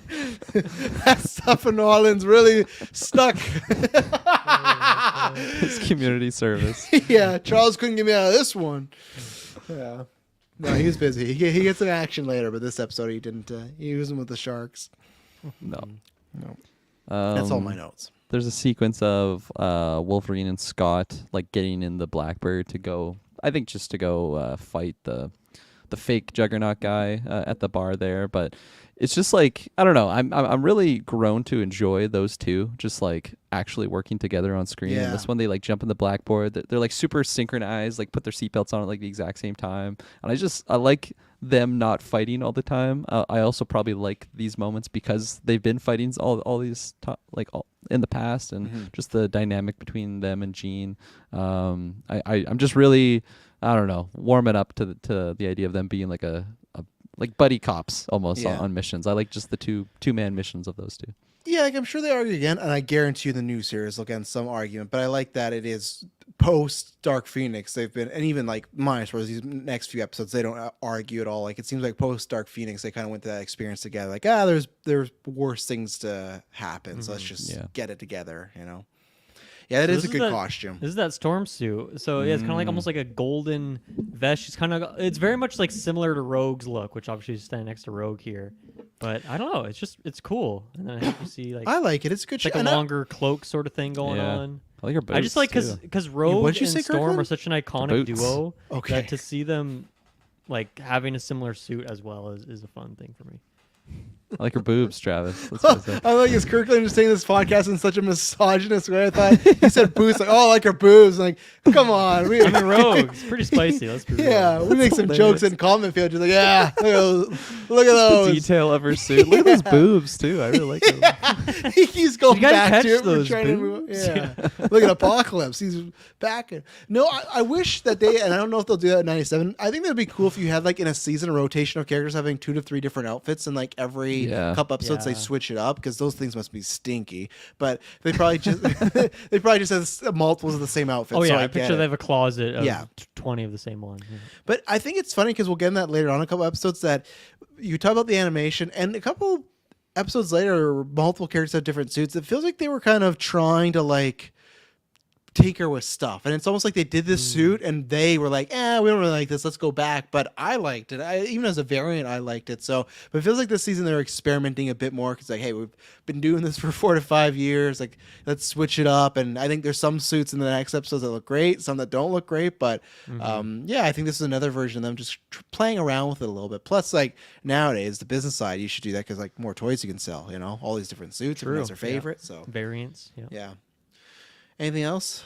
That stuff in New Orleans really stuck. His community service. Yeah, Charles couldn't get me out of this one. Yeah. No, he was busy. He gets an action later, but this episode he didn't. He wasn't with the sharks. No. No. That's all my Um, notes. There's a sequence of Wolverine and Scott like getting in the Blackbird to go. I think just to go fight the fake Juggernaut guy at the bar there. But it's just like I don't know. I'm really grown to enjoy those two just like actually working together on screen. Yeah. And this one they like jump in the Blackboard. They're like super synchronized. Like put their seatbelts on at like the exact same time. And I like them not fighting all the time. I also probably like these moments because they've been fighting all these in the past, and just the dynamic between them and Jean. I'm just really I don't know warming up to the idea of them being like a like buddy cops almost Yeah. on missions. I like just the two-man missions of those two. Yeah, like I'm sure they argue again, and I guarantee you the new series will get in some argument. But I like that it is post Dark Phoenix. They've been, and even like minus whereas these next few episodes they don't argue at all. Like it seems like post Dark Phoenix they kind of went through that experience together. Like there's worse things to happen, so let's just Yeah. get it together. You know. Yeah, that So is a this good that- costume. This is that storm suit. So yeah, it's kind of like almost like a golden vest. She's kind of. It's very much like similar to Rogue's look, which obviously is standing next to Rogue here. But I don't know. It's cool. And then I have to see like I like it. It's a good. it's like show. a And I- longer cloak sort of thing going Yeah. on. I like her boots I just like too. because Rogue what'd you and say, Storm Kirkland? are such an iconic boots. duo. Okay. That to see them like having a similar suit as well is a fun thing for me. I like her boobs, Travis. That's what I said. I like his Kirkland just saying this podcast in such a misogynist way. I thought he said boobs, like, oh, I like her boobs. Like, come on. I'm in Rogue. It's pretty spicy. Let's be real. Yeah, we make some jokes in comment field. Just like, yeah, look at The those. detail of her suit. Look at those boobs too. I really like them. He keeps going You guys back catch to it. We're those trying to move. Yeah. Look at Apocalypse. He's back. No, I wish that they, and I don't know if they'll do that in 97. I think that'd be cool if you had like in a season a rotation of characters having 2 to 3 different outfits, and like every Yeah. couple episodes they Yeah. switch it up, because those things must be stinky. But they probably just they probably just have multiples of the same outfit. Oh yeah, so I get picture it. they have a closet of Yeah. 20 of the same one. Yeah. But I think it's funny because we'll get in that later on in a couple episodes, that you talk about the animation, and a couple episodes later, multiple characters have different suits. It feels like they were kind of trying to like tinker with stuff, and it's almost like they did this suit and they were like, we don't really like this, let's go back. But I liked it. Even as a variant, I liked it. So, but it feels like this season they're experimenting a bit more, because like, hey, we've been doing this for 4 to 5 years, like let's switch it up. And I think there's some suits in the next episodes that look great, some that don't look great, but yeah, I think this is another version of them just playing around with it a little bit. Plus, like nowadays the business side, you should do that, because like more toys you can sell, all these different suits, and that's their Yeah. favorite. So Variants. Yeah. yeah. Anything else?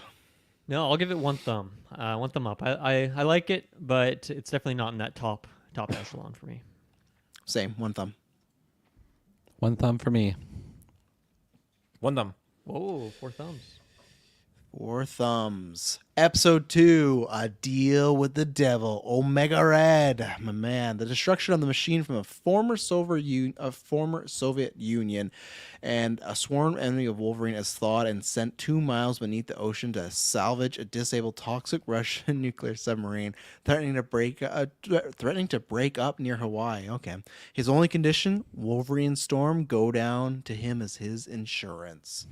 No, I'll give it one thumb. One thumb up. I like it, but it's definitely not in that top echelon for me. Same, one thumb. One thumb for me. One thumb. Whoa, 4 thumbs. 4 thumbs. Episode 2, A Deal with the Devil. Omega Red. My man. The destruction of the machine from a former Soviet Union, and a sworn enemy of Wolverine is thawed and sent 2 miles beneath the ocean to salvage a disabled toxic Russian nuclear submarine, threatening to break up near Hawaii. Okay. His only condition, Wolverine Storm go down to him as his insurance.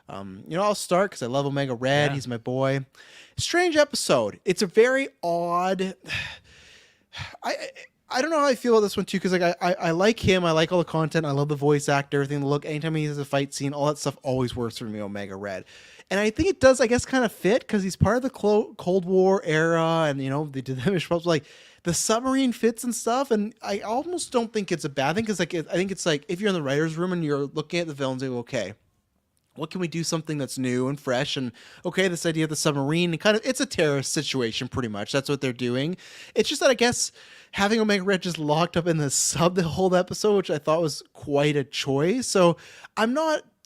I'll start because I love Omega Red. Yeah. He's my boy. Strange episode. It's a very odd. I don't know how I feel about this one too, because like I like him. I like all the content. I love the voice actor, everything. The look. Anytime he has a fight scene, all that stuff always works for me. Omega Red, and I think it does. I guess kind of fit because he's part of the Cold War era, and they did the like the submarine fits and stuff. And I almost don't think it's a bad thing, because like I think it's like if you're in the writers' room and you're looking at the villains, you go, okay, what can we do something that's new and fresh? And okay, this idea of the submarine, and kind of, it's a terrorist situation pretty much. That's what they're doing. It's just that I guess having Omega Red just locked up in the sub the whole episode, which I thought was quite a choice. So I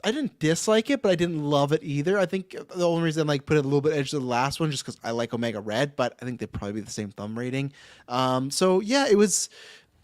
didn't dislike it, but I didn't love it either. I think the only reason I like put it a little bit edge to the last one, just because I like Omega Red, but I think they'd probably be the same thumb rating. So yeah,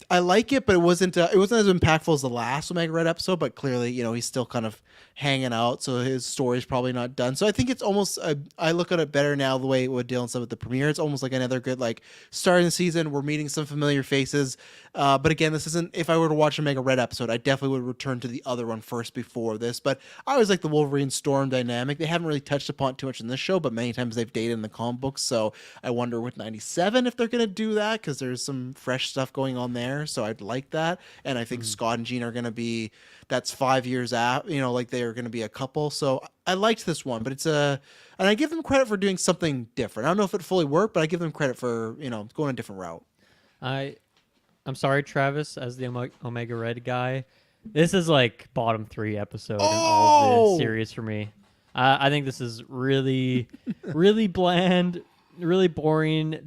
I like it, but it wasn't as impactful as the last Omega Red episode. But clearly, he's still kind of hanging out, so his story's probably not done. So I think it's almost I look at it better now the way what Dylan said with the premiere. It's almost like another good like starting the season. We're meeting some familiar faces, but again, this isn't. If I were to watch a Omega Red episode, I definitely would return to the other one first before this. But I always like the Wolverine Storm dynamic. They haven't really touched upon it too much in this show, but many times they've dated in the comic books. So I wonder with 97 if they're gonna do that, because there's some fresh stuff going on there. So I'd like that, and I think Scott and Jean are gonna be. That's 5 years out, like they are going to be a couple. So I liked this one, but and I give them credit for doing something different. I don't know if it fully worked, but I give them credit for, going a different route. I'm sorry, Travis, as the Omega Red guy. This is like bottom 3 episode in all of the series for me. I think this is really, really bland, really boring.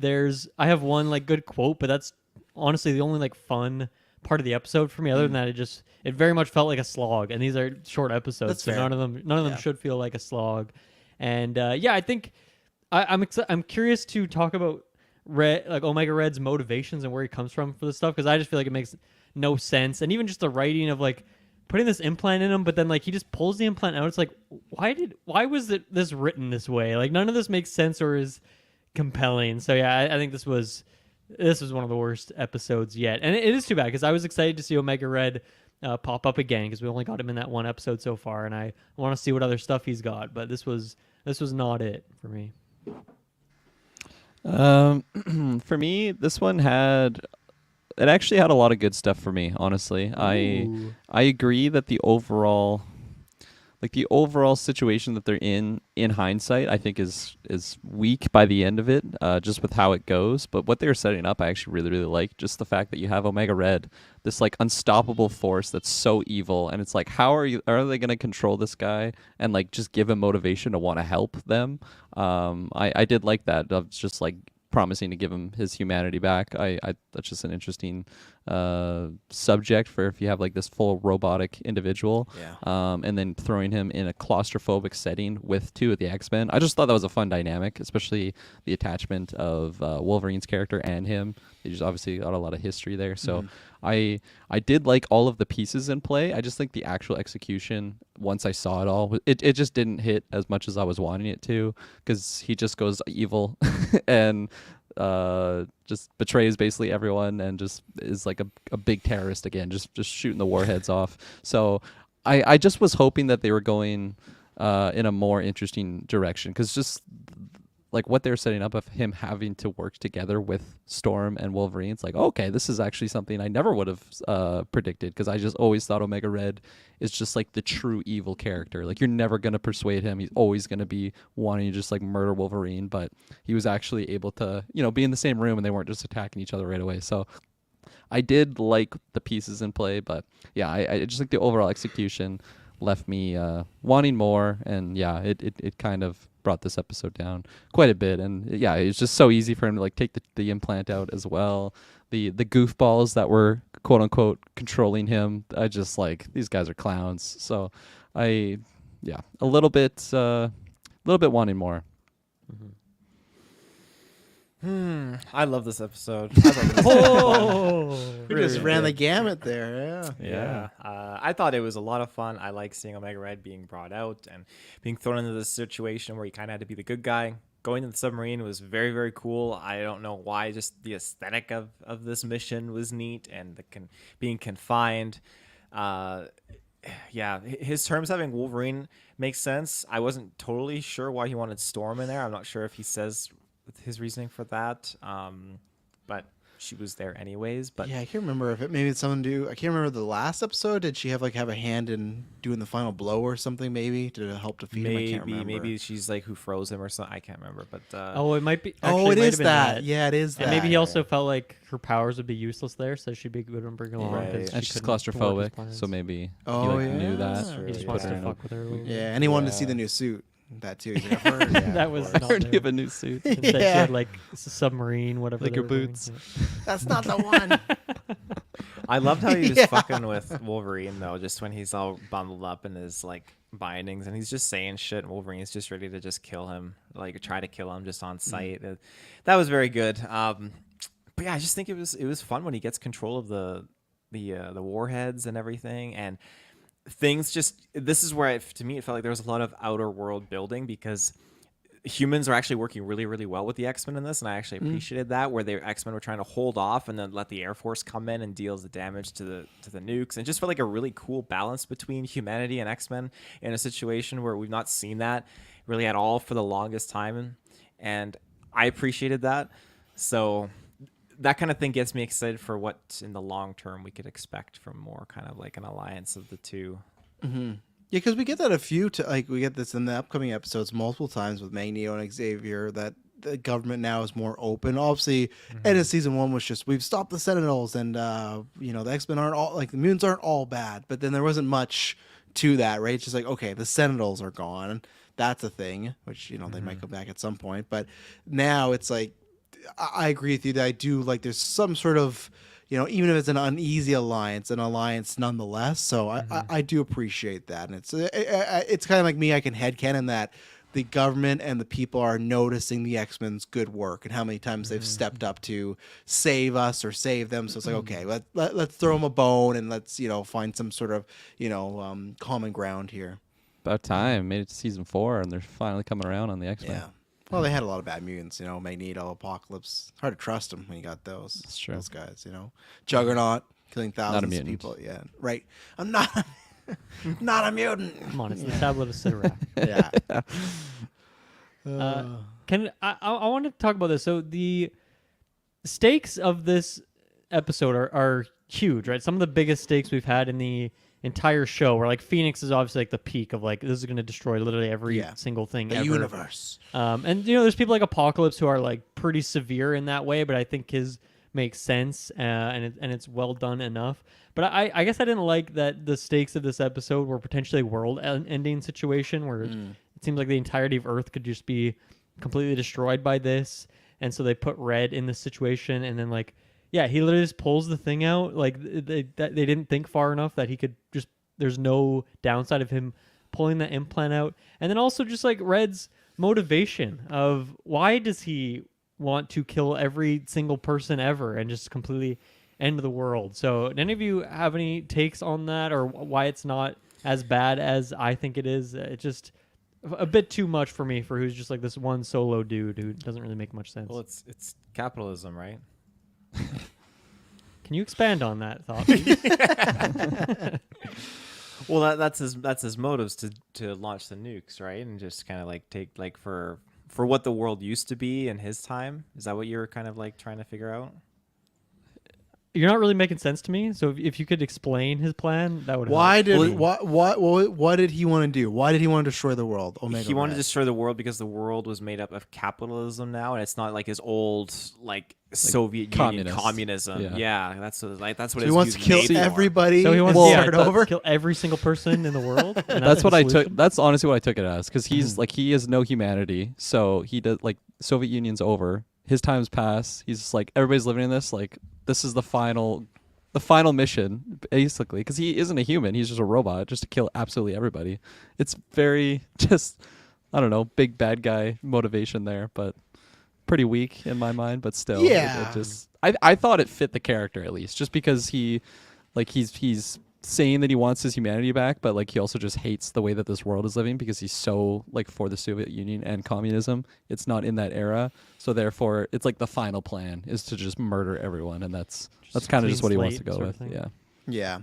I have one like good quote, but that's honestly the only like fun part of the episode for me. Other than that, it very much felt like a slog, and these are short episodes, That's so fair. none of them should feel like a slog. And I think I'm curious to talk about Omega Red's motivations and where he comes from for this stuff, because I just feel like it makes no sense. And even just the writing of like putting this implant in him, but then like he just pulls the implant out. It's like, why was this written this way? Like none of this makes sense or is compelling. So yeah, I think this was one of the worst episodes yet, and it is too bad, because I was excited to see Omega Red pop up again, because we only got him in that one episode so far, and I want to see what other stuff he's got. But this was not it for me. For me, this one actually had a lot of good stuff for me. Honestly, Ooh. I agree that the overall like the overall situation that they're in hindsight, I think is weak by the end of it, just with how it goes. But what they were setting up, I actually really really like. Just the fact that you have Omega Red, this like unstoppable force that's so evil, and it's like, how are they going to control this guy and like just give him motivation to want to help them? I did like that. Of just like promising to give him his humanity back. I that's just an interesting subject for if you have like this full robotic individual, Yeah. and then throwing him in a claustrophobic setting with two of the X-Men. I just thought that was a fun dynamic, especially the attachment of Wolverine's character and him. They just obviously got a lot of history there, so I did like all of the pieces in play. I just think the actual execution, once I saw it all, it just didn't hit as much as I was wanting it to, because he just goes evil and just betrays basically everyone and just is like a big terrorist again, just shooting the warheads off. So I just was hoping that they were going in a more interesting direction, because just like what they're setting up of him having to work together with Storm and Wolverine, it's like, okay, this is actually something I never would have predicted, because I just always thought Omega Red is just like the true evil character. Like, you're never going to persuade him. He's always going to be wanting to just like murder Wolverine, but he was actually able to, be in the same room and they weren't just attacking each other right away. So I did like the pieces in play, but yeah, I just think the overall execution left me wanting more, and yeah, it kind of brought this episode down quite a bit. And yeah, it's just so easy for him to like take the implant out as well. The goofballs that were quote unquote controlling him, I just like, these guys are clowns. So a little bit wanting more. I love this episode. I love this We just ran the gamut there. Yeah. I thought it was a lot of fun. I like seeing Omega Red being brought out and being thrown into this situation where he kind of had to be the good guy. Going to the submarine was very, very cool. I don't know why, just the aesthetic of this mission was neat, and being confined. His terms having Wolverine makes sense. I wasn't totally sure why he wanted Storm in there. I'm not sure if he says his reasoning for that, but she was there anyways. But Yeah, I can't remember if maybe it's something to do. I can't remember the last episode. Did she have a hand in doing the final blow or something? Maybe to help defeat him. I can't remember. Maybe she's like who froze him or something. I can't rember. But it might be. Oh, it might is have been that. Yeah, it is that. And maybe he also felt like her powers would be useless there, so she'd be good and bring along. Right. 'cause And she she's couldn't work his claustrophobic, plans. so maybe he Oh, knew that. yeah. He just Yeah. wants Put her to in fuck with her. A little bit. Yeah, and he wanted to see the new suit. That too. He's like, I've heard, yeah, That of was course. I not heard there. you have a new suit. That she had like a submarine, whatever. Like they your were doing. boots. Yeah. That's not the one. I loved how he was Yeah. fucking with Wolverine though, just when he's all bundled up in his like bindings and he's just saying shit, and Wolverine's just ready to just kill him, like try to kill him just on sight. That was very good. But yeah, I just think it was fun when he gets control of the warheads and everything, and things just, this is where to me it felt like there was a lot of outer world building, because humans are actually working really, really well with the X-Men in this, and I actually appreciated that, where the X-Men were trying to hold off and then let the Air Force come in and deal the damage to the nukes, and it just felt like a really cool balance between humanity and X-Men in a situation where we've not seen that really at all for the longest time, and I appreciated that. So that kind of thing gets me excited for what in the long term we could expect from more kind of like an alliance of the two. Yeah, because we get that we get this in the upcoming episodes multiple times with Magneto and Xavier, that the government now is more open. Obviously, end of season 1 was just, we've stopped the Sentinels, and the X-Men aren't all, like, the mutants aren't all bad, but then there wasn't much to that, right? It's just like, okay, the Sentinels are gone. That's a thing, which, they might come back at some point. But now it's like, I agree with you that I do like there's some sort of, even if it's an uneasy alliance, an alliance nonetheless. So I do appreciate that. And it's kind of like me, I can headcanon that the government and the people are noticing the X-Men's good work and how many times they've stepped up to save us or save them. So it's like, okay, let's throw them a bone and let's, find some sort of, common ground here. About time. Made it to season 4, and they're finally coming around on the X-Men. Yeah. Well, they had a lot of bad mutants, Magneto, Apocalypse. Hard to trust them when you got those. That's true. Those guys, Juggernaut, killing thousands of mutant. people. Yeah, right. I'm not, not a mutant. Come on, it's the tablet of Sidorak. Yeah. I want to talk about this. So the stakes of this episode are huge, right? Some of the biggest stakes we've had in the entire show. Where like Phoenix is obviously like the peak of like this is going to destroy literally every Yeah. single thing The ever. universe. And there's people like Apocalypse who are like pretty severe in that way, but I think his makes sense and it's well done enough. But I guess I didn't like that the stakes of this episode were potentially world-ending situation where it seems like the entirety of Earth could just be completely destroyed by this, and so they put Red in this situation, and then like yeah, he literally just pulls the thing out. Like they didn't think far enough that he could just. There's no downside of him pulling that implant out, and then also just like Red's motivation of why does he want to kill every single person ever and just completely end the world. So, do any of you have any takes on that, or why it's not as bad as I think it is? It's just a bit too much for me for who's just like this one solo dude who doesn't really make much sense. Well, it's capitalism, right? Can you expand on that thought, please? Well, that's his motives to launch the nukes, right? And just kind of like take like for what the world used to be in his time. Is that what you were kind of like trying to figure out? You're not really making sense to me. So if you could explain his plan, that would Why help. did what did he want to do? Why did he want to destroy the world? Omega He wanted to Red. destroy the world because the world was made up of capitalism now, and it's not like his old like Soviet Union communist. communism. Yeah. Yeah, that's what So his he wants to kill made for. everybody. So he wants and to start over. kill every single person in the world. And That's what the I took. solution? That's honestly what I took it as, because he's like he has no humanity. So he does like Soviet Union's over. His time's passed. He's just like everybody's living in this. Like this is the final mission, basically, because he isn't a human. He's just a robot, just to kill absolutely everybody. It's very just I don't know, big bad guy motivation there, but pretty weak in my mind. But still, Yeah. it just I thought it fit the character at least, just because he like he's saying that he wants his humanity back, but like he also just hates the way that this world is living because he's so like for the Soviet Union and communism. It's not in that era, so therefore it's like the final plan is to just murder everyone, and that's kind of clean just what he wants to slate go sort with. of thing. Yeah. Yeah,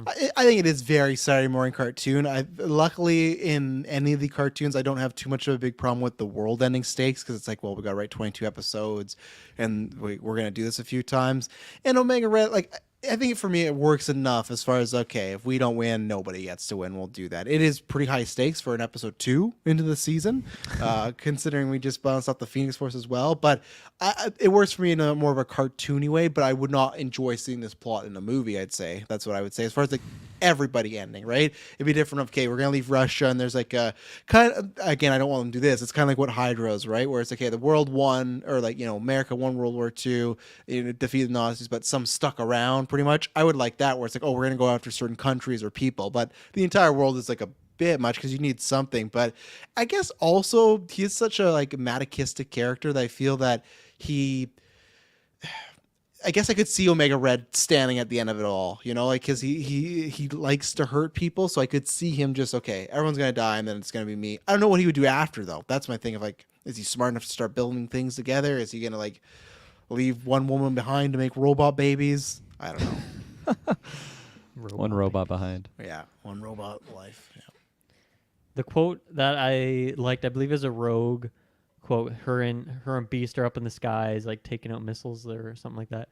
I think it is very Saturday morning cartoon. Luckily in any of the cartoons, I don't have too much of a big problem with the world-ending stakes because it's like, well, we got to write 22 episodes, and we're gonna do this a few times. And Omega Red, like I think for me, it works enough as far as okay, if we don't win, nobody gets to win. We'll do that. It is pretty high stakes for an episode 2 into the season, considering we just bounced off the Phoenix Force as well. But it works for me in a more of a cartoony way. But I would not enjoy seeing this plot in a movie. I'd say that's what I would say as far as like everybody ending. Right? It'd be different. Okay, we're gonna leave Russia, and there's like a kind of again, I don't want them to do this. It's kind of like what Hydra's, right? Where it's okay, the world won, or like America won World War II, defeated the Nazis, but some stuck around. Pretty much, I would like that where it's like, oh, we're gonna go after certain countries or people, but the entire world is like a bit much because you need something. But I guess also he is such a like masochistic character that I feel that I guess I could see Omega Red standing at the end of it all, like because he likes to hurt people, so I could see him just okay, everyone's gonna die, and then it's gonna be me. I don't know what he would do after though. That's my thing of like, is he smart enough to start building things together? Is he gonna like leave one woman behind to make robot babies? I don't know. One robot behind. Yeah, one robot life. Yeah. The quote that I liked, I believe, is a Rogue quote. Her and Beast are up in the skies, like taking out missiles or something like that.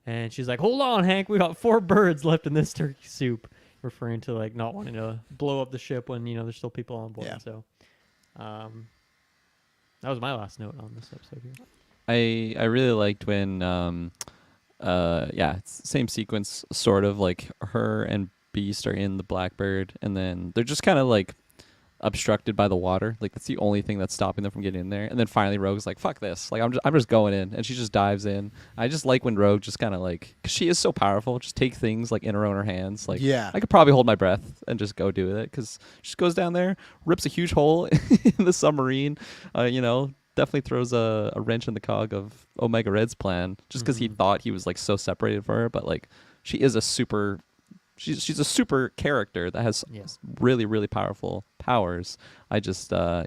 And she's like, "Hold on, Hank, we got 4 birds left in this turkey soup," referring to like not wanting to blow up the ship when there's still people on board. Yeah. So, that was my last note on this episode here. I really liked when it's the same sequence, sort of like her and Beast are in the Blackbird, and then they're just kind of like obstructed by the water. Like that's the only thing that's stopping them from getting in there. And then finally Rogue's like, "Fuck this! Like I'm just going in," and she just dives in. I just like when Rogue just kind of like, cause she is so powerful, just take things like in her own hands. Like Yeah. I could probably hold my breath and just go do it, cause she just goes down there, rips a huge hole in the submarine. Definitely throws a wrench in the cog of Omega Red's plan, just because he thought he was like so separated from her. But like she is a super. She's a super character that has Yes. really, really powerful powers. I just, I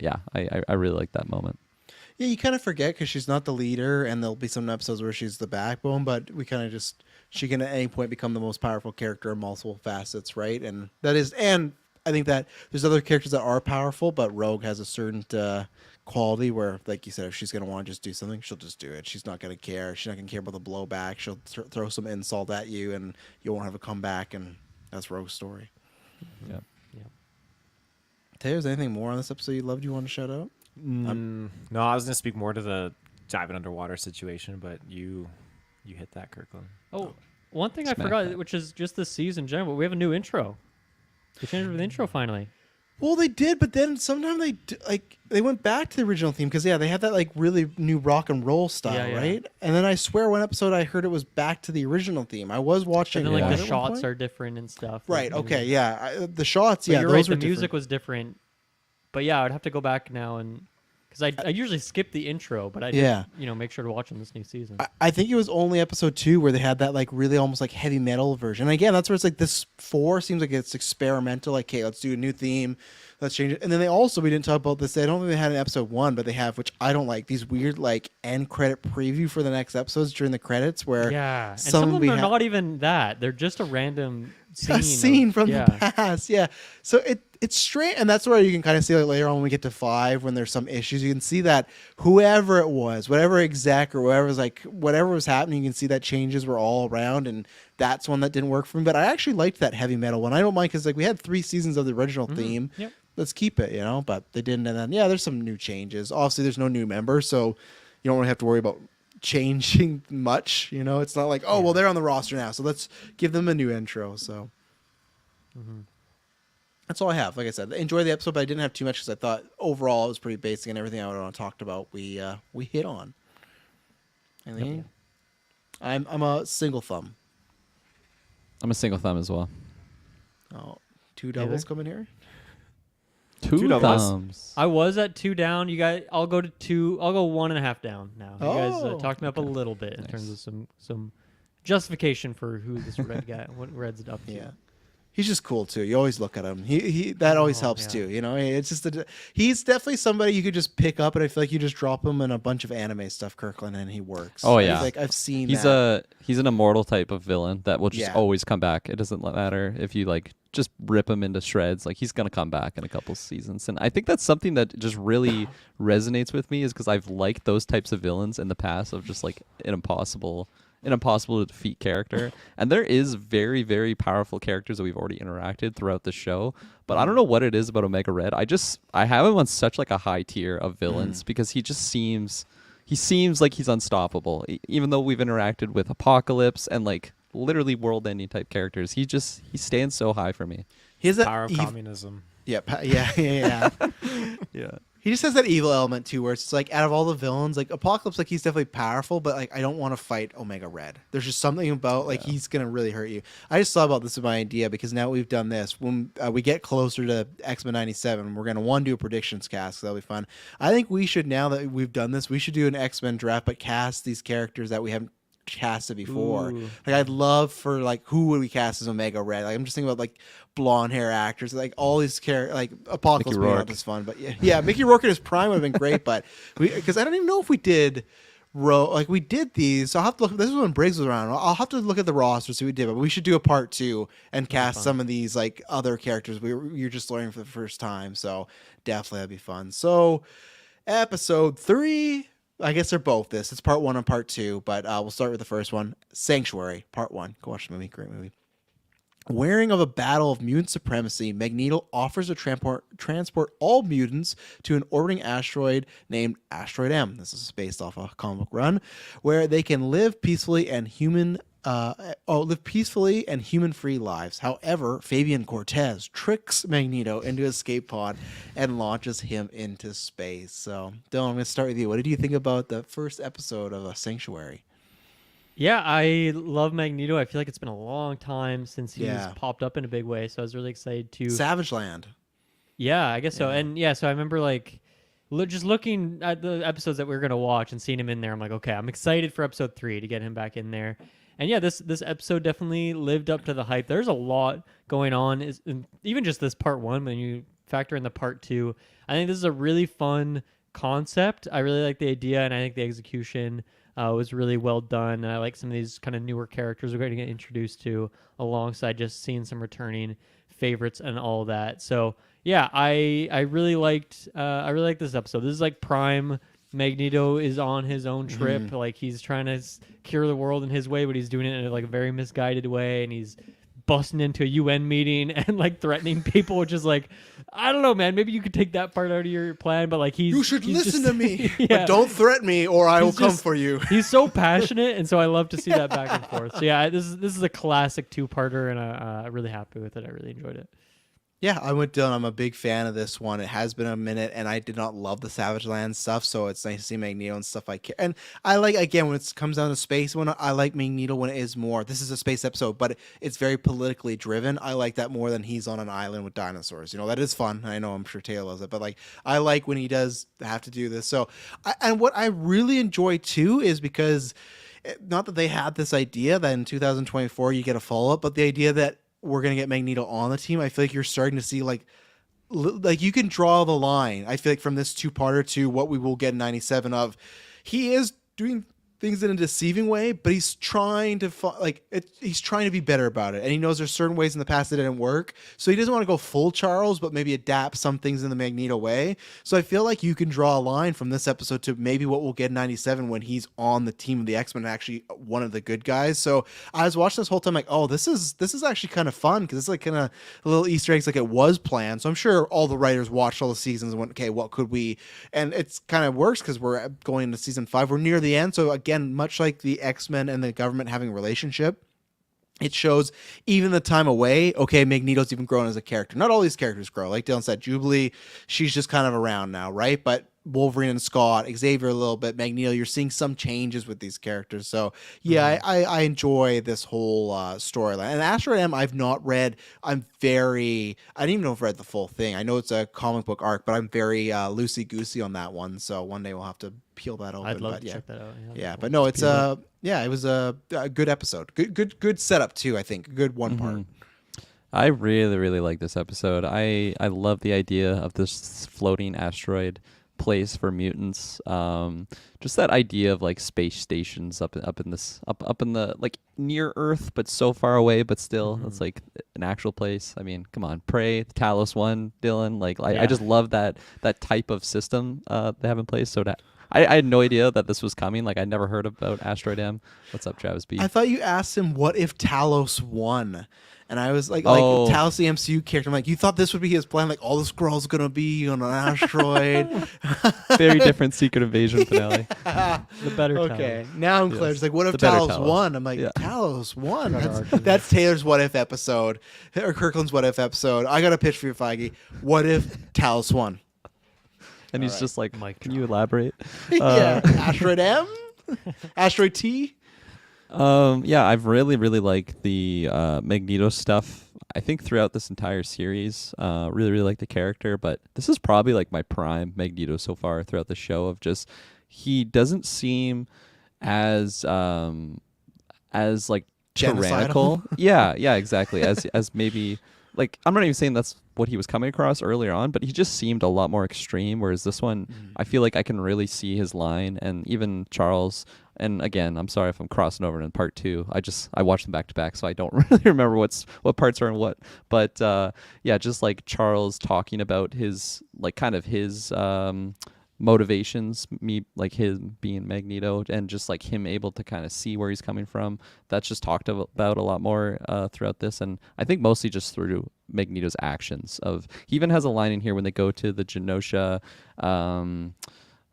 really like that moment. Yeah, you kind of forget because she's not the leader, and there'll be some episodes where she's the backbone, but we kind of she can at any point become the most powerful character in multiple facets, right? And I think that there's other characters that are powerful, but Rogue has a certain quality where, like you said, if she's going to want to just do something, she'll just do it. She's not going to care. She's not going to care about the blowback. She'll throw some insult at you, and you won't have a comeback, and that's Rogue's story. Yeah. Taylor, is there anything more on this episode you loved you want to shout out? No, I was gonna speak more to the diving underwater situation, but you hit that, Kirkland. Oh, one thing I Smack forgot, that. which is just this season in general, we have a new intro. They changed the intro finally. Well, they did, but then sometime they went back to the original theme because they had that like really new rock and roll style, Yeah, yeah. right? And then I swear one episode I heard it was back to the original theme. I was watching. And then like it the at one shots point. are different and stuff. Right. like, Okay. Yeah. The shots. But Yeah. you're those right. were The music different. was different. But yeah, I'd have to go back now and because I usually skip the intro, but I did, Yeah. make sure to watch on this new season. I think it was only episode 2 where they had that like really almost like heavy metal version. And again, that's where it's like this 4 seems like it's experimental. Like, okay, let's do a new theme, let's change it. And then we didn't talk about this. I don't think they had an episode 1, but they have, which I don't like, these weird like end credit preview for the next episodes during the credits where Yeah, and some some of we them are ha- not even that. They're just a random scene. a scene from yeah. the past. Yeah. So it's strange, and that's where you can kind of see like later on when we get to 5 when there's some issues. You can see that whoever it was, whatever exec or whatever was happening, you can see that changes were all around, and that's one that didn't work for me. But I actually liked that heavy metal one. I don't mind because like we had 3 seasons of the original theme. Yep. Let's keep it, but they didn't. And then there's some new changes. Obviously, there's no new member, so you don't really have to worry about changing much. It's not like well they're on the roster now, so let's give them a new intro. So. That's all I have. Like I said, enjoy the episode, but I didn't have too much because I thought overall it was pretty basic and everything I would have talked about we hit on. Anything? I'm a single thumb. I'm a single thumb as well. Oh, 2 doubles coming here. Two doubles. thumbs. I was at 2 down. You guys, I'll go to 2. I'll go 1.5 down now. You guys Oh, talked me up a little bit in Nice. terms of some justification for who this red guy, what Red's up to. Yeah. He's just cool too. You always look at him. He that always Oh, helps yeah. too. It's just he's definitely somebody you could just pick up, and I feel like you just drop him in a bunch of anime stuff, Kirkland, and he works. Oh, yeah. Like I've seen. He's that. he's an immortal type of villain that will just Yeah. always come back. It doesn't matter if you like just rip him into shreds. Like he's gonna come back in a couple seasons, and I think that's something that just really resonates with me is because I've liked those types of villains in the past of just like an impossible to defeat character. And there is very, very powerful characters that we've already interacted throughout the show. But I don't know what it is about Omega Red. I have him on such like a high tier of villains because he seems like he's unstoppable. Even though we've interacted with Apocalypse and like literally world-ending type characters, he stands so high for me. He has that Power of communism. Yeah. Yeah. Yeah. He just has that evil element too, where it's like out of all the villains, like Apocalypse, like he's definitely powerful, but like I don't want to fight Omega Red. There's just something about like he's gonna really hurt you. I just thought about this with my idea because now we've done this. When we get closer to X-Men '97, we're gonna do a predictions cast. So that'll be fun. I think we should, now that we've done this, we should do an X-Men draft, but cast these characters that we haven't casted before. Ooh. Like I'd love for like who would we cast as Omega Red? Like I'm just thinking about like blonde hair actors, like all these characters, like Apocalypse Mickey being Rourke. not as fun, but yeah, Mickey Rourke in his prime would have been great, but because I don't even know if we did we did these. So I'll have to look. This is when Briggs was around. I'll have to look at the roster, see what we did, but we should do a part 2 and cast some of these like other characters you're just learning for the first time. So definitely that'd be fun. So episode 3. I guess they're both this. It's part 1 and part 2, but we'll start with the first one. Sanctuary, part 1. Go watch the movie. Great movie. Wearing of a battle of mutant supremacy, Magneto offers to transport all mutants to an orbiting asteroid named Asteroid M. This is based off a comic book run, where they can live peacefully and human-free lives. However, Fabian Cortez tricks Magneto into his escape pod and launches him into space. So, Dylan, I'm going to start with you. What did you think about the first episode of Sanctuary? Yeah, I love Magneto. I feel like it's been a long time since he's Yeah. popped up in a big way, so I was really excited to. Savage Land. Yeah, I guess so. Yeah. And yeah, so I remember like just looking at the episodes that we were gonna watch and seeing him in there. I'm like, okay, I'm excited for episode 3 to get him back in there. And yeah, this episode definitely lived up to the hype. There's a lot going on, even just this part 1. When you factor in the part 2, I think this is a really fun concept. I really like the idea, and I think the execution was really well done. And I like some of these kind of newer characters we're going to get introduced to, alongside just seeing some returning favorites and all that. So yeah, I really liked this episode. This is like prime Magneto is on his own trip. Like he's trying to cure the world in his way, but he's doing it in like a very misguided way, and he's busting into a UN meeting and like threatening people, which is like, I don't know, man. Maybe you could take that part out of your plan, but like You should he's listen just- to me, Yeah. but don't threaten me, or I will He's come just- for you. He's so passionate, and so I love to see that back and forth. So yeah, this is a classic 2-parter, and I'm really happy with it. I really enjoyed it. Yeah, I'm with Dylan. I'm a big fan of this one. It has been a minute, and I did not love the Savage Land stuff, so it's nice to see Magneto and stuff I care. And I like, again, when it comes down to space, when I like Magneto when it is more. This is a space episode, but it's very politically driven. I like that more than he's on an island with dinosaurs. You know, that is fun. I know, I'm sure Taylor loves it, but like, I like when he does have to do this. So, and what I really enjoy too is because, not that they had this idea that in 2024 you get a follow up, but the idea that we're gonna get Magneto on the team. I feel like you're starting to see like you can draw the line. I feel like from this 2-parter to what we will get in 97 of, he is doing things in a deceiving way, but he's trying to he's trying to be better about it, and he knows there's certain ways in the past that didn't work, so he doesn't want to go full Charles, but maybe adapt some things in the Magneto way. So I feel like you can draw a line from this episode to maybe what we'll get in 97 when he's on the team of the X-Men, actually one of the good guys. So I was watching this whole time like, oh, this is actually kind of fun, because it's like kind of little Easter eggs, like it was planned. So I'm sure all the writers watched all the seasons and went, okay, what could we, and it's kind of works because we're going into season 5, we're near the end. So again, much like the X-Men and the government having a relationship, it shows even the time away, okay, Magneto's even grown as a character. Not all these characters grow. Like Dylan said, Jubilee, she's just kind of around now, right? But Wolverine and Scott, Xavier a little bit, Magneto, you're seeing some changes with these characters. So yeah, I enjoy this whole storyline. And Asteroid M, I've not read. I didn't even know if I've read the full thing. I know it's a comic book arc, but I'm very loosey-goosey on that one. So one day we'll have to peel that open. I'd love but to yeah. check that out. Yeah, but no, it's it was a good episode. Good setup too, I think. Good one part. I really, really like this episode. I love the idea of this floating asteroid place for mutants. Just that idea of like space stations up in the like near Earth, but so far away, but still it's like an actual place. I mean, come on, Prey, Talos 1, Dylan. Like I just love that type of system they have in place. So that I had no idea that this was coming. Like I never heard about Asteroid M. What's up, Travis B? I thought you asked him what if Talos won. And I was like Talos, the MCU character. I'm like, you thought this would be his plan? Like, all the Skrulls gonna be on an asteroid. Very different Secret Invasion finale. The better Okay, now I'm clear. It's like, what if The better Talos Talos. won? I'm like, Yeah. Talos won. Better That's, argument. that's Taylor's what if episode, or Kirkland's what if episode. I got a pitch for you, Feige. What if Talos won? And he's Alright. just like, Mic can you elaborate? Yeah, Asteroid M, Asteroid T. Yeah, I've really, really liked the Magneto stuff. I think throughout this entire series, really, really like the character. But this is probably like my prime Magneto so far throughout the show. Of just he doesn't seem as like tyrannical. yeah, exactly. As maybe like I'm not even saying that's what he was coming across earlier on, but he just seemed a lot more extreme. Whereas this one, I feel like I can really see his line, and even Charles. And again, I'm sorry if I'm crossing over in part 2. I watched them back to back, so I don't really remember what parts are in what. But yeah, just like Charles talking about his like kind of his motivations, me like him being Magneto, and just like him able to kind of see where he's coming from. That's just talked about a lot more throughout this, and I think mostly just through Magneto's actions. He even has a line in here when they go to the Genosha.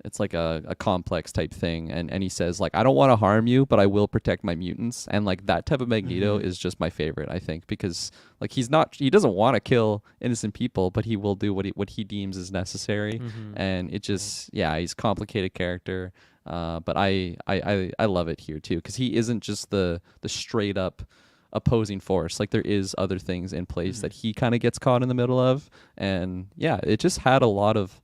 It's like a complex type thing, and he says like, I don't want to harm you, but I will protect my mutants. And like that type of Magneto is just my favorite, I think, because like he doesn't want to kill innocent people, but he will do what he deems is necessary. And it just he's a complicated character, but I love it here too, because he isn't just the straight up opposing force. Like there is other things in place that he kind of gets caught in the middle of, and yeah, it just had a lot of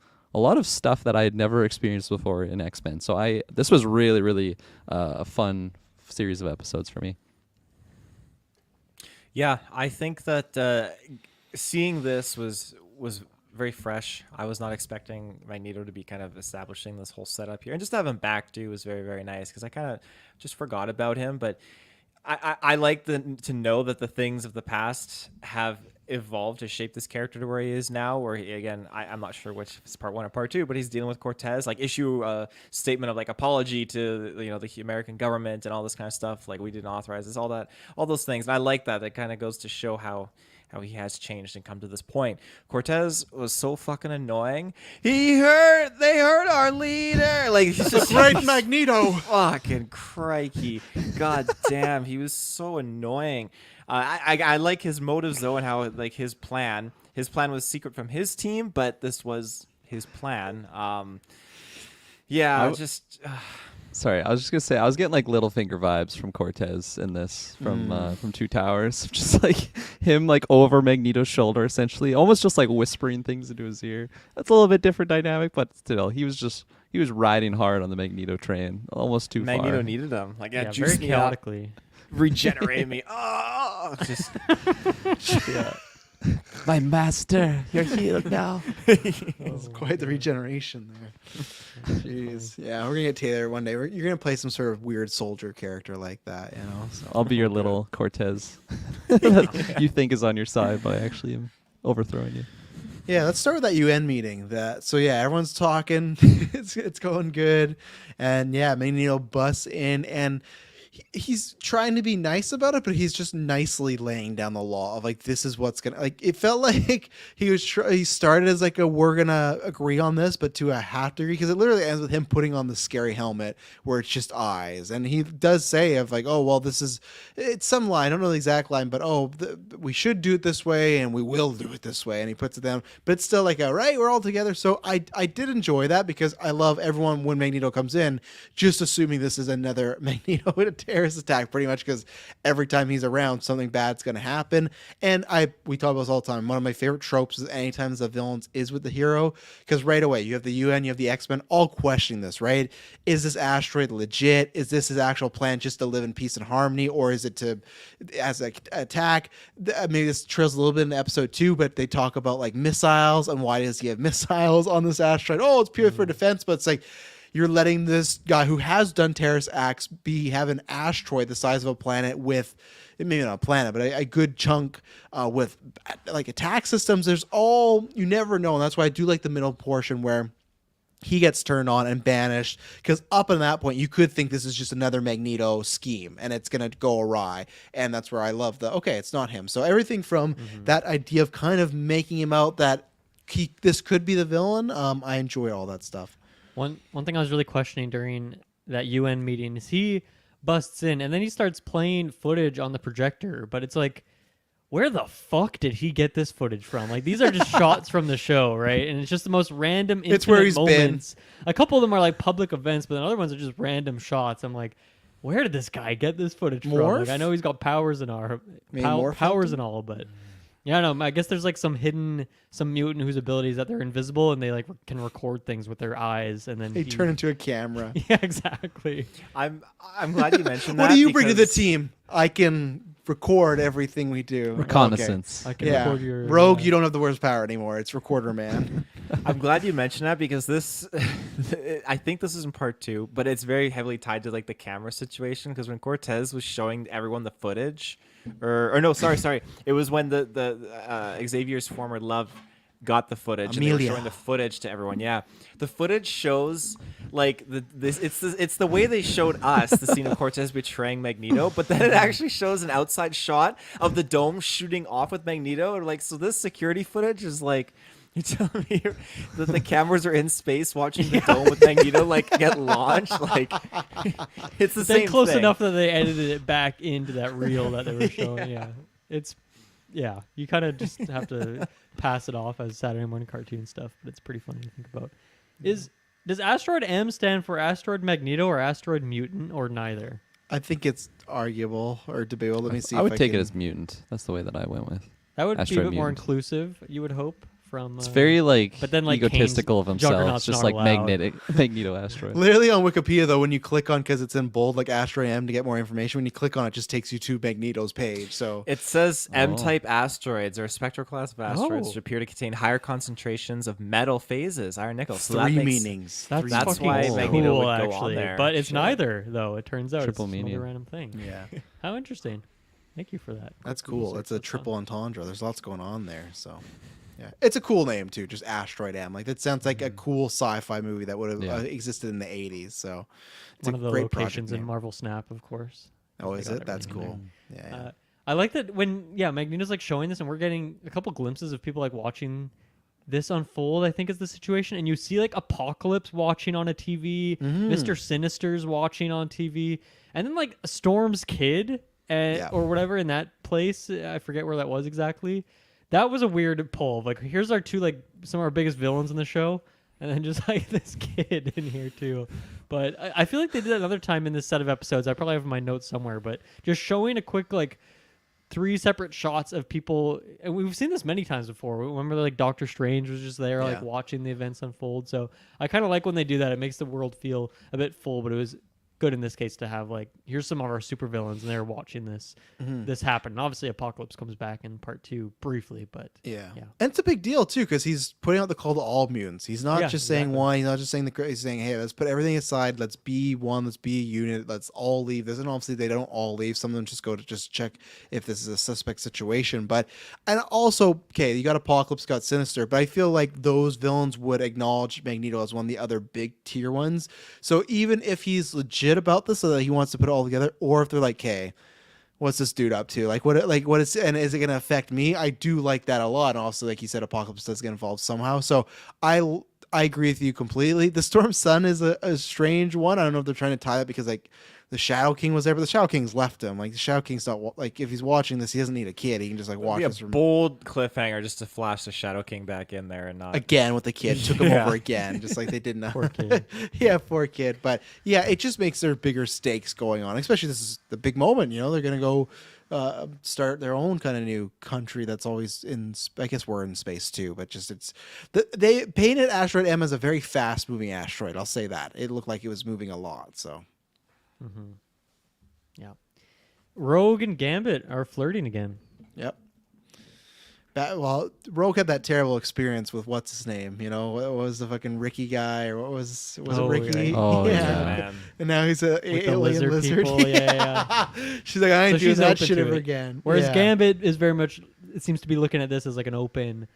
stuff that I had never experienced before in X-Men. So this was really, really a fun series of episodes for me. Yeah, I think that seeing this was very fresh. I was not expecting Magneto to be kind of establishing this whole setup here, and just to have him back too was very, very nice, because I kind of just forgot about him. But I like to know that the things of the past have evolved to shape this character to where he is now, where he, again, I'm not sure which is part 1 or part 2, but he's dealing with Cortez, like issue a statement of like apology to the American government and all this kind of stuff, like we didn't authorize this, all those things. And I like that kind of goes to show how he has changed and come to this point. Cortez was so fucking annoying. They hurt our leader. Like, he's just Great Magneto. fucking crikey. God damn, he was so annoying. I like his motives though, and how like his plan was secret from his team, but this was his plan. Sorry, I was just gonna say I was getting like Littlefinger vibes from Cortez in this from Two Towers, just like him like over Magneto's shoulder, essentially, almost just like whispering things into his ear. That's a little bit different dynamic, but still, he was riding hard on the Magneto train, almost too far. Magneto needed him, like very juice me up, chaotically. regenerated me. Oh, just Yeah. My master, you're healed now. It's quite the regeneration there. Jeez. Yeah, we're gonna get Taylor one day. You're gonna play some sort of weird soldier character like that, you know. So. I'll be your little Cortez. that you think is on your side, but I actually am overthrowing you. Yeah, let's start with that UN meeting. Everyone's talking. it's going good, and yeah, Magneto busts in and. He's trying to be nice about it, but he's just nicely laying down the law of like, this is what's gonna, like, it felt like he started as like we're gonna agree on this, but to a half degree, because it literally ends with him putting on the scary helmet where it's just eyes, and he does say of like, oh well, it's some line, I don't know the exact line, but we should do it this way and we will do it this way, and he puts it down, but it's still like, all right, we're all together. So I did enjoy that, because I love everyone when Magneto comes in just assuming this is another Magneto terrorist attack, pretty much, because every time he's around, something bad's going to happen. And we talk about this all the time. One of my favorite tropes is anytime the villains is with the hero, because right away you have the UN, you have the X-Men all questioning this, right? Is this asteroid legit? Is this his actual plan just to live in peace and harmony, or is it as an attack? Maybe this trails a little bit in episode 2, but they talk about like missiles, and why does he have missiles on this asteroid? Oh, it's pure for defense, but it's like, you're letting this guy who has done terrorist acts have an asteroid the size of a planet with, maybe not a planet, but a good chunk with like attack systems. You never know. And that's why I do like the middle portion where he gets turned on and banished, because up until that point, you could think this is just another Magneto scheme and it's going to go awry. And that's where I love it's not him. So everything from that idea of kind of making him out that this could be the villain, I enjoy all that stuff. One thing I was really questioning during that UN meeting is he busts in and then he starts playing footage on the projector, but it's like, where the fuck did he get this footage from? Like, these are just shots from the show, right? And it's just the most random intimate it's where he's moments. A couple of them are like public events, but then other ones are just random shots. I'm like, where did this guy get this footage from? Like, I know he's got powers and powers and all, but yeah, no, I guess there's like some mutant whose abilities that they're invisible and they like can record things with their eyes, and then they turn into a camera. Yeah, exactly. I'm glad you mentioned that. What do you bring to the team? I can record everything we do. Reconnaissance. I can record your Rogue. You don't have the worst power anymore. It's Recorder Man. I'm glad you mentioned that, because I think this is in part 2, but it's very heavily tied to like the camera situation. Because when Cortez was showing everyone the footage, or no, sorry, it was when the Xavier's former love got the footage and they were showing the footage to everyone. Yeah, the footage shows like it's the way they showed us the scene of Cortez betraying Magneto, but then it actually shows an outside shot of the dome shooting off with Magneto, and like, so this security footage is like, you're telling me that the cameras are in space watching the dome with Magneto like get launched? Like, it's the same close thing. enough that they edited it back into that reel that they were showing. Yeah, you kind of just have to pass it off as Saturday morning cartoon stuff, but it's pretty funny to think about. Does Asteroid M stand for Asteroid Magneto or Asteroid Mutant, or neither? I think it's arguable or debatable. Let me see. I would take it as mutant. That's the way that I went with. That would Asteroid be a bit more Mutant. inclusive, you would hope. It's very but then, like, egotistical of Kane's himself. Juggernaut's It's just not like allowed. Magneto asteroid. Literally on Wikipedia, though, when you click on, because it's in bold, like Asteroid M to get more information, when you click on it, just takes you to Magneto's page. So It says M-type asteroids, or a spectral class of asteroids, Oh. which appear to contain higher concentrations of metal phases, iron, nickel. So that three makes, meanings. That's That's fucking why cool, Magneto would go on actually. there. But it's Sure. neither, though. It turns out Triple it's meaning. another random thing. Yeah. How interesting. Thank you for that. That's Google cool. search, It's a that's triple fun. entendre. There's lots going on there. So, yeah, it's a cool name too. Just Asteroid M. Like that sounds like a cool sci-fi movie that would have Yeah. existed in the '80s. So, it's One a of the great project locations in name. Marvel Snap, of course. Oh, They is got it? That's everything cool. there. Yeah. I like that when Magneto's like showing this, and we're getting a couple glimpses of people like watching this unfold. I think is the situation, and you see like Apocalypse watching on a TV, Mm-hmm. Mister Sinister's watching on TV, and then like Storm's kid Yeah. or whatever in that place. I forget where that was exactly. That was a weird pull. Like here's our two like some of our biggest villains in the show, and then just like this kid in here too. But I feel like they did that another time in this set of episodes. I probably have my notes somewhere, but just showing a quick like 3 separate shots of people, and we've seen this many times before. Remember, like Doctor Strange was just there, like Yeah. watching the events unfold. So I kind of like when they do that. It makes the world feel a bit full, but it was good in this case to have like here's some of our supervillains, and they're watching this happen. And obviously, Apocalypse comes back in part 2 briefly, but Yeah. Yeah. And it's a big deal too because he's putting out the call to all mutants. He's not Yeah, just saying exactly. one. He's not just saying he's saying, hey, let's put everything aside. Let's be one. Let's be a unit. Let's all leave this. And obviously they don't all leave. Some of them just go to just check if this is a suspect situation. But and also, okay, you got Apocalypse, got Sinister, but I feel like those villains would acknowledge Magneto as one of the other big tier ones. So even if he's legit about this, so that he wants to put it all together, or if they're like, okay, what's this dude up to? Like what is and is it going to affect me? I do like that a lot. And also, like you said, Apocalypse does get involved somehow. So I agree with you completely. The Storm Sun is a strange one. I don't know if they're trying to tie that because like the Shadow King was there, but the Shadow King's left him. Like the Shadow King's not like if he's watching this, he doesn't need a kid. He can just like watch Be a this from bold cliffhanger just to flash the Shadow King back in there and not. again with the kid. Took him Yeah. over again, just like they did not. Poor kid. Yeah, poor kid. But yeah, it just makes there bigger stakes going on. Especially this is the big moment. You know, they're gonna go start their own kind of new country that's always in. I guess we're in space too, but just they painted Asteroid M as a very fast moving asteroid. I'll say that it looked like it was moving a lot. So yeah. Rogue and Gambit are flirting again. yep. Well, Rogue had that terrible experience with what's his name, you know, what was the fucking Ricky guy, or what was it Oh, Ricky? yeah. Oh, Yeah, yeah. man. And now he's a With the alien lizard people, yeah. She's like, I ain't So doing she's that open shit to ever it. again. Whereas Yeah. Gambit is very much, it seems to be looking at this as like an open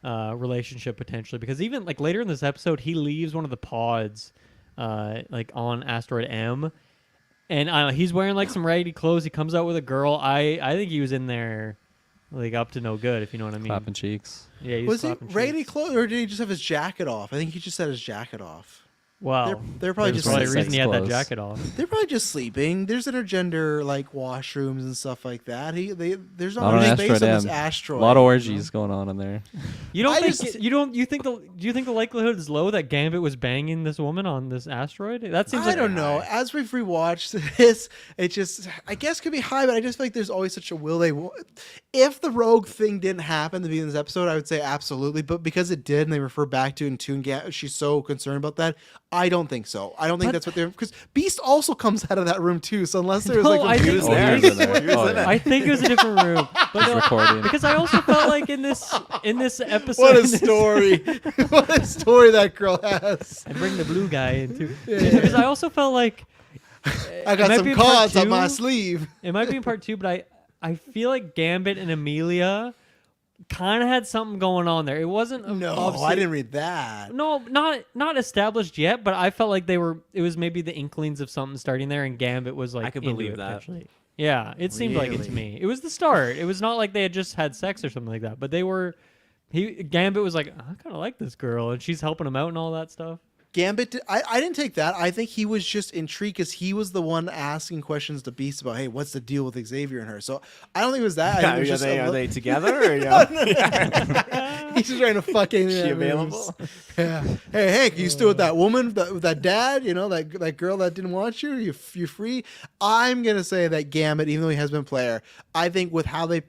relationship potentially, because even like later in this episode, he leaves one of the pods like on Asteroid M, and he's wearing like some raggedy clothes. He comes out with a girl. I think he was in there like up to no good, if you know what I mean. Clapping cheeks. Yeah, he Was he clapping raggedy cheeks. clothes, or did he just have his jacket off? I think he just had his jacket off. Wow. They're probably There's just probably a sex reason he had that clothes. jacket off. They're probably just sleeping. There's intergender like washrooms and stuff like that. There's not Not on much space Asteroid on this M. asteroid. A lot of you orgies know? going on in there. You don't I think just- do you think the likelihood is low that Gambit was banging this woman on this asteroid? That seems I like don't know. As we've rewatched this, it just I guess could be high, but I just feel like there's always such a will they. If the Rogue thing didn't happen at the beginning of this episode, I would say absolutely. But because it did, and they refer back to it in Toon she's so concerned about that. I don't think so. I don't think But- that's what they're because Beast also comes out of that room too. So unless there's No, like I a think- was Oh, there. he was in there. He was Oh, in yeah. I think it was a different room. But He's no, recording. because I also felt like in this episode, what a in this- story! What a story that girl has. and bring the blue guy in too. Because I also felt like I got might some be in part cards on two. my sleeve. it might be in part 2, but I feel like Gambit and Amelia kind of had something going on there. It wasn't No, obviously- I didn't read that. No, not established yet, but I felt like it was maybe the inklings of something starting there, and Gambit was like I could into believe it that. potentially. Yeah, it seemed like it to Really? me. It was the start. It was not like they had just had sex or something like that, but they were. Gambit was like, I kind of like this girl, and she's helping him out and all that stuff. Gambit, I didn't take that. I think he was just intrigued because he was the one asking questions to Beast about, hey, what's the deal with Xavier and her? So I don't think it was that. I think it was just are a they together? Or, yeah? He's just trying to fuck anything. Is she that moves. available? Yeah. Hey, Hank, you still with that woman, that dad? You know, that girl that didn't want you? You free? I'm gonna say that Gambit, even though he has been player, I think with how they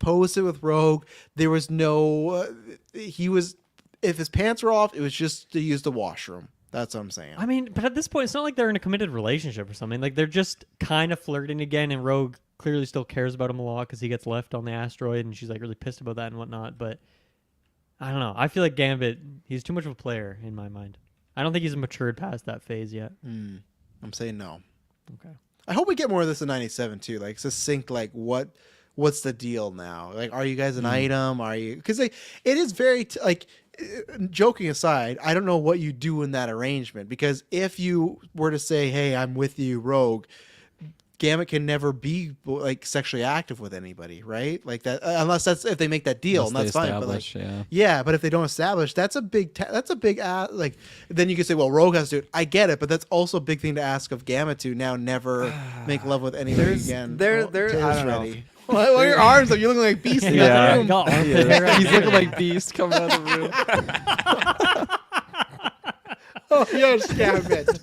posed it with Rogue, there was no. He was. If his pants were off, it was just to use the washroom. That's what I'm saying. I mean, but at this point, it's not like they're in a committed relationship or something. Like they're just kind of flirting again, and Rogue clearly still cares about him a lot because he gets left on the asteroid, and she's like really pissed about that and whatnot. But I don't know. I feel like Gambit, he's too much of a player in my mind. I don't think he's matured past that phase yet. I'm saying no. Okay. I hope we get more of this in 97 too. Like succinct, like what's the deal now? Like, are you guys an item? Are you? Because like it is very joking aside, I don't know what you do in that arrangement, because if you were to say, "Hey, I'm with you, Rogue," Gambit can never be like sexually active with anybody, right? Like that, unless that's if they make that deal, and that's fine. But like, yeah, but if they don't establish, that's a big, like. Then you could say, well, Rogue has to do it. I get it, but that's also a big thing to ask of Gambit to now never make love with anybody again. There, I don't know. Why are your arms up? You're looking like Beast in that room. Got armpit hair out He's there. looking like Beast coming out of the room. Oh, yes, Gambit.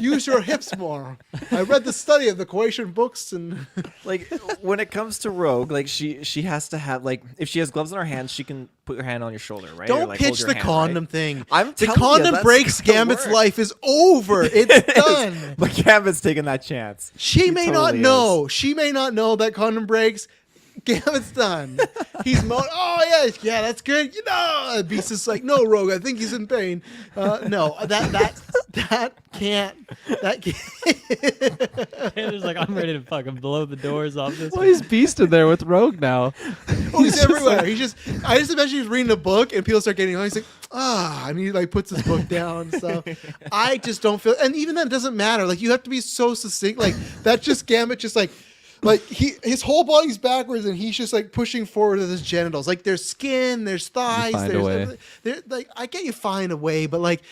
Use your hips more. I read the study of the Croatian books, and Like when it comes to Rogue, like she has to have, like, if she has gloves on her hands, she can put your hand on your shoulder, right? don't Or, like, hold pitch your the hand, condom right? thing. I'm the telling you, condom that's breaks gonna Gambit's work. life is over. It's done. But Gambit's taking that chance. She may not totally know. She may not know that condom breaks. Gambit's done. He's oh yeah, that's good. You know, Beast is like, no, Rogue, I think he's in pain. No, that can't. Taylor's like, I'm ready to fucking blow the doors off this. Well, he's Beast in there with Rogue now. Oh, he's everywhere. I just imagine he's reading a book and people start getting on. He's like, and he like puts his book down. So I just don't feel, and even then it doesn't matter. Like, you have to be so succinct. Like, that's just Gambit, just like his whole body's backwards and he's just like pushing forward with his genitals. Like, there's skin, there's thighs, find a way. there's like, I get you find a way, but like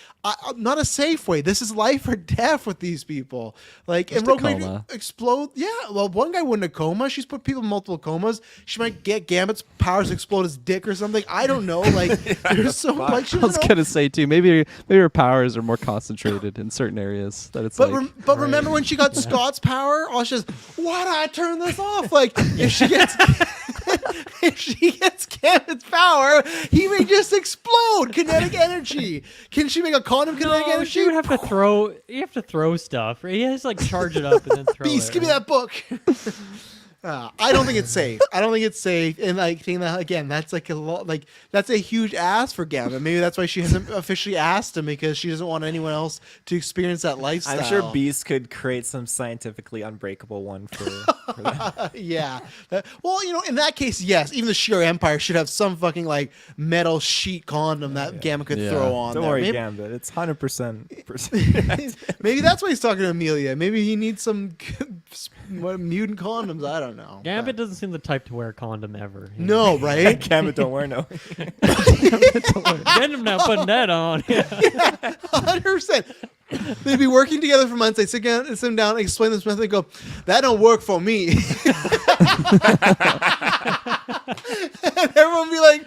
not a safe way. This is life or death with these people. Like, Just and a Rogue might coma. explode. Yeah, well, one guy went in a coma. She's put people in multiple comas. She might get Gambit's powers to explode his dick or something. I don't know. Like, there's so much. I was gonna say too. Maybe her powers are more concentrated in certain areas. That it's But like, but remember when she got Scott's power? All she says, "Why did I turn this off?" Like, if she gets Gambit's power, he may just explode kinetic energy. Can she make a condom kinetic No, energy? she would have to throw. You have to throw stuff. Right? He has to like charge it up and then throw Beast, it. give me that book. I don't think it's safe. I don't think it's safe. And like, think that again, that's like a lot. Like, that's a huge ask for Gambit. Maybe that's why she hasn't officially asked him, because she doesn't want anyone else to experience that lifestyle. I'm sure Beast could create some scientifically unbreakable one for that. Yeah. Well, in that case, yes. Even the Sheer Empire should have some fucking like metal sheet condom that Gambit could Yeah. throw on. Don't there. worry, Maybe, Gambit. It's 100%. maybe that's why he's talking to Amelia. Maybe he needs some mutant condoms. I don't know. Gambit doesn't seem the type to wear a condom ever. No, right? Gambit don't wear no. Get him now putting that on. Yeah. 100%. They'd be working together for months. They sit them down, explain this method, and go, "That don't work for me." And everyone be like,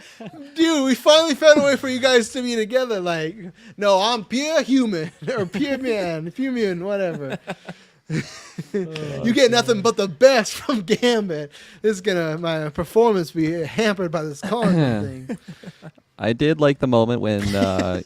"Dude, we finally found a way for you guys to be together." Like, no, I'm pure human or pure man, whatever. You get nothing but the best from Gambit. This is my performance be hampered by this condom thing. I did like the moment when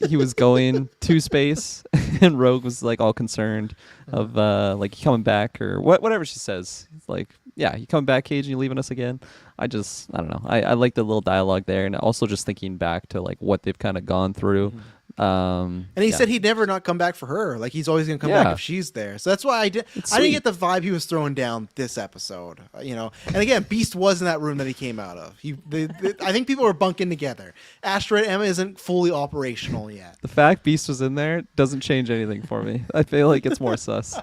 he was going to space and Rogue was like all concerned of like coming back or whatever she says. It's like, yeah, you coming back, Cage, and you leaving us again? I don't know. I like the little dialogue there, and also just thinking back to like what they've kind of gone through. And he said he'd never not come back for her. Like, he's always gonna come back if she's there. So that's why I didn't get the vibe he was throwing down this episode. And again, Beast was in that room that he came out of. I think people were bunking together. Asteroid Emma isn't fully operational yet. The fact Beast was in there doesn't change anything for me. I feel like it's more sus.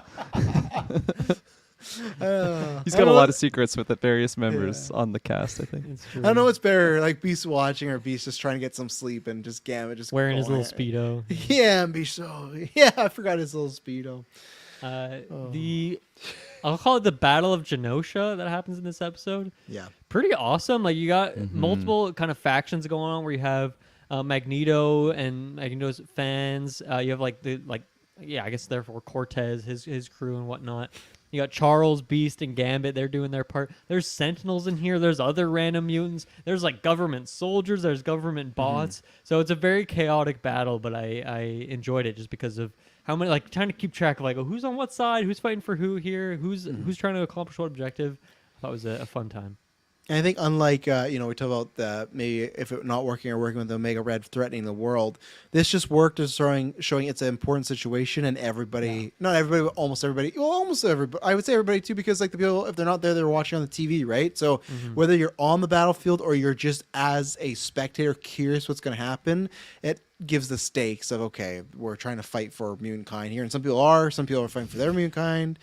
He's got a lot of secrets with the various members on the cast, I think. It's true. I don't know what's better, like Beast watching or Beast just trying to get some sleep and just Gambit just Wearing his going little at speedo. it. Yeah, and Beast. I forgot his little speedo. I'll call it the Battle of Genosha that happens in this episode. Yeah. Pretty awesome. Like, you got multiple kind of factions going on where you have Magneto and Magneto's fans. You have I guess therefore Cortez, his crew and whatnot. You got Charles, Beast, and Gambit. They're doing their part. There's Sentinels in here. There's other random mutants. There's like government soldiers. There's government bots. So it's a very chaotic battle, but I enjoyed it just because of how many, like, trying to keep track of like who's on what side, who's fighting for who here, who's trying to accomplish what objective. I thought it was a fun time. And I think unlike we talk about maybe if it not working or working with the Omega Red threatening the world, this just worked as showing it's an important situation and everybody, not everybody, but almost everybody. Well, almost everybody. I would say everybody too, because like the people, if they're not there, they're watching on the TV, right? So whether you're on the battlefield or you're just as a spectator curious what's going to happen, it gives the stakes of okay, we're trying to fight for mutant kind here, and some people are fighting for their mutant kind.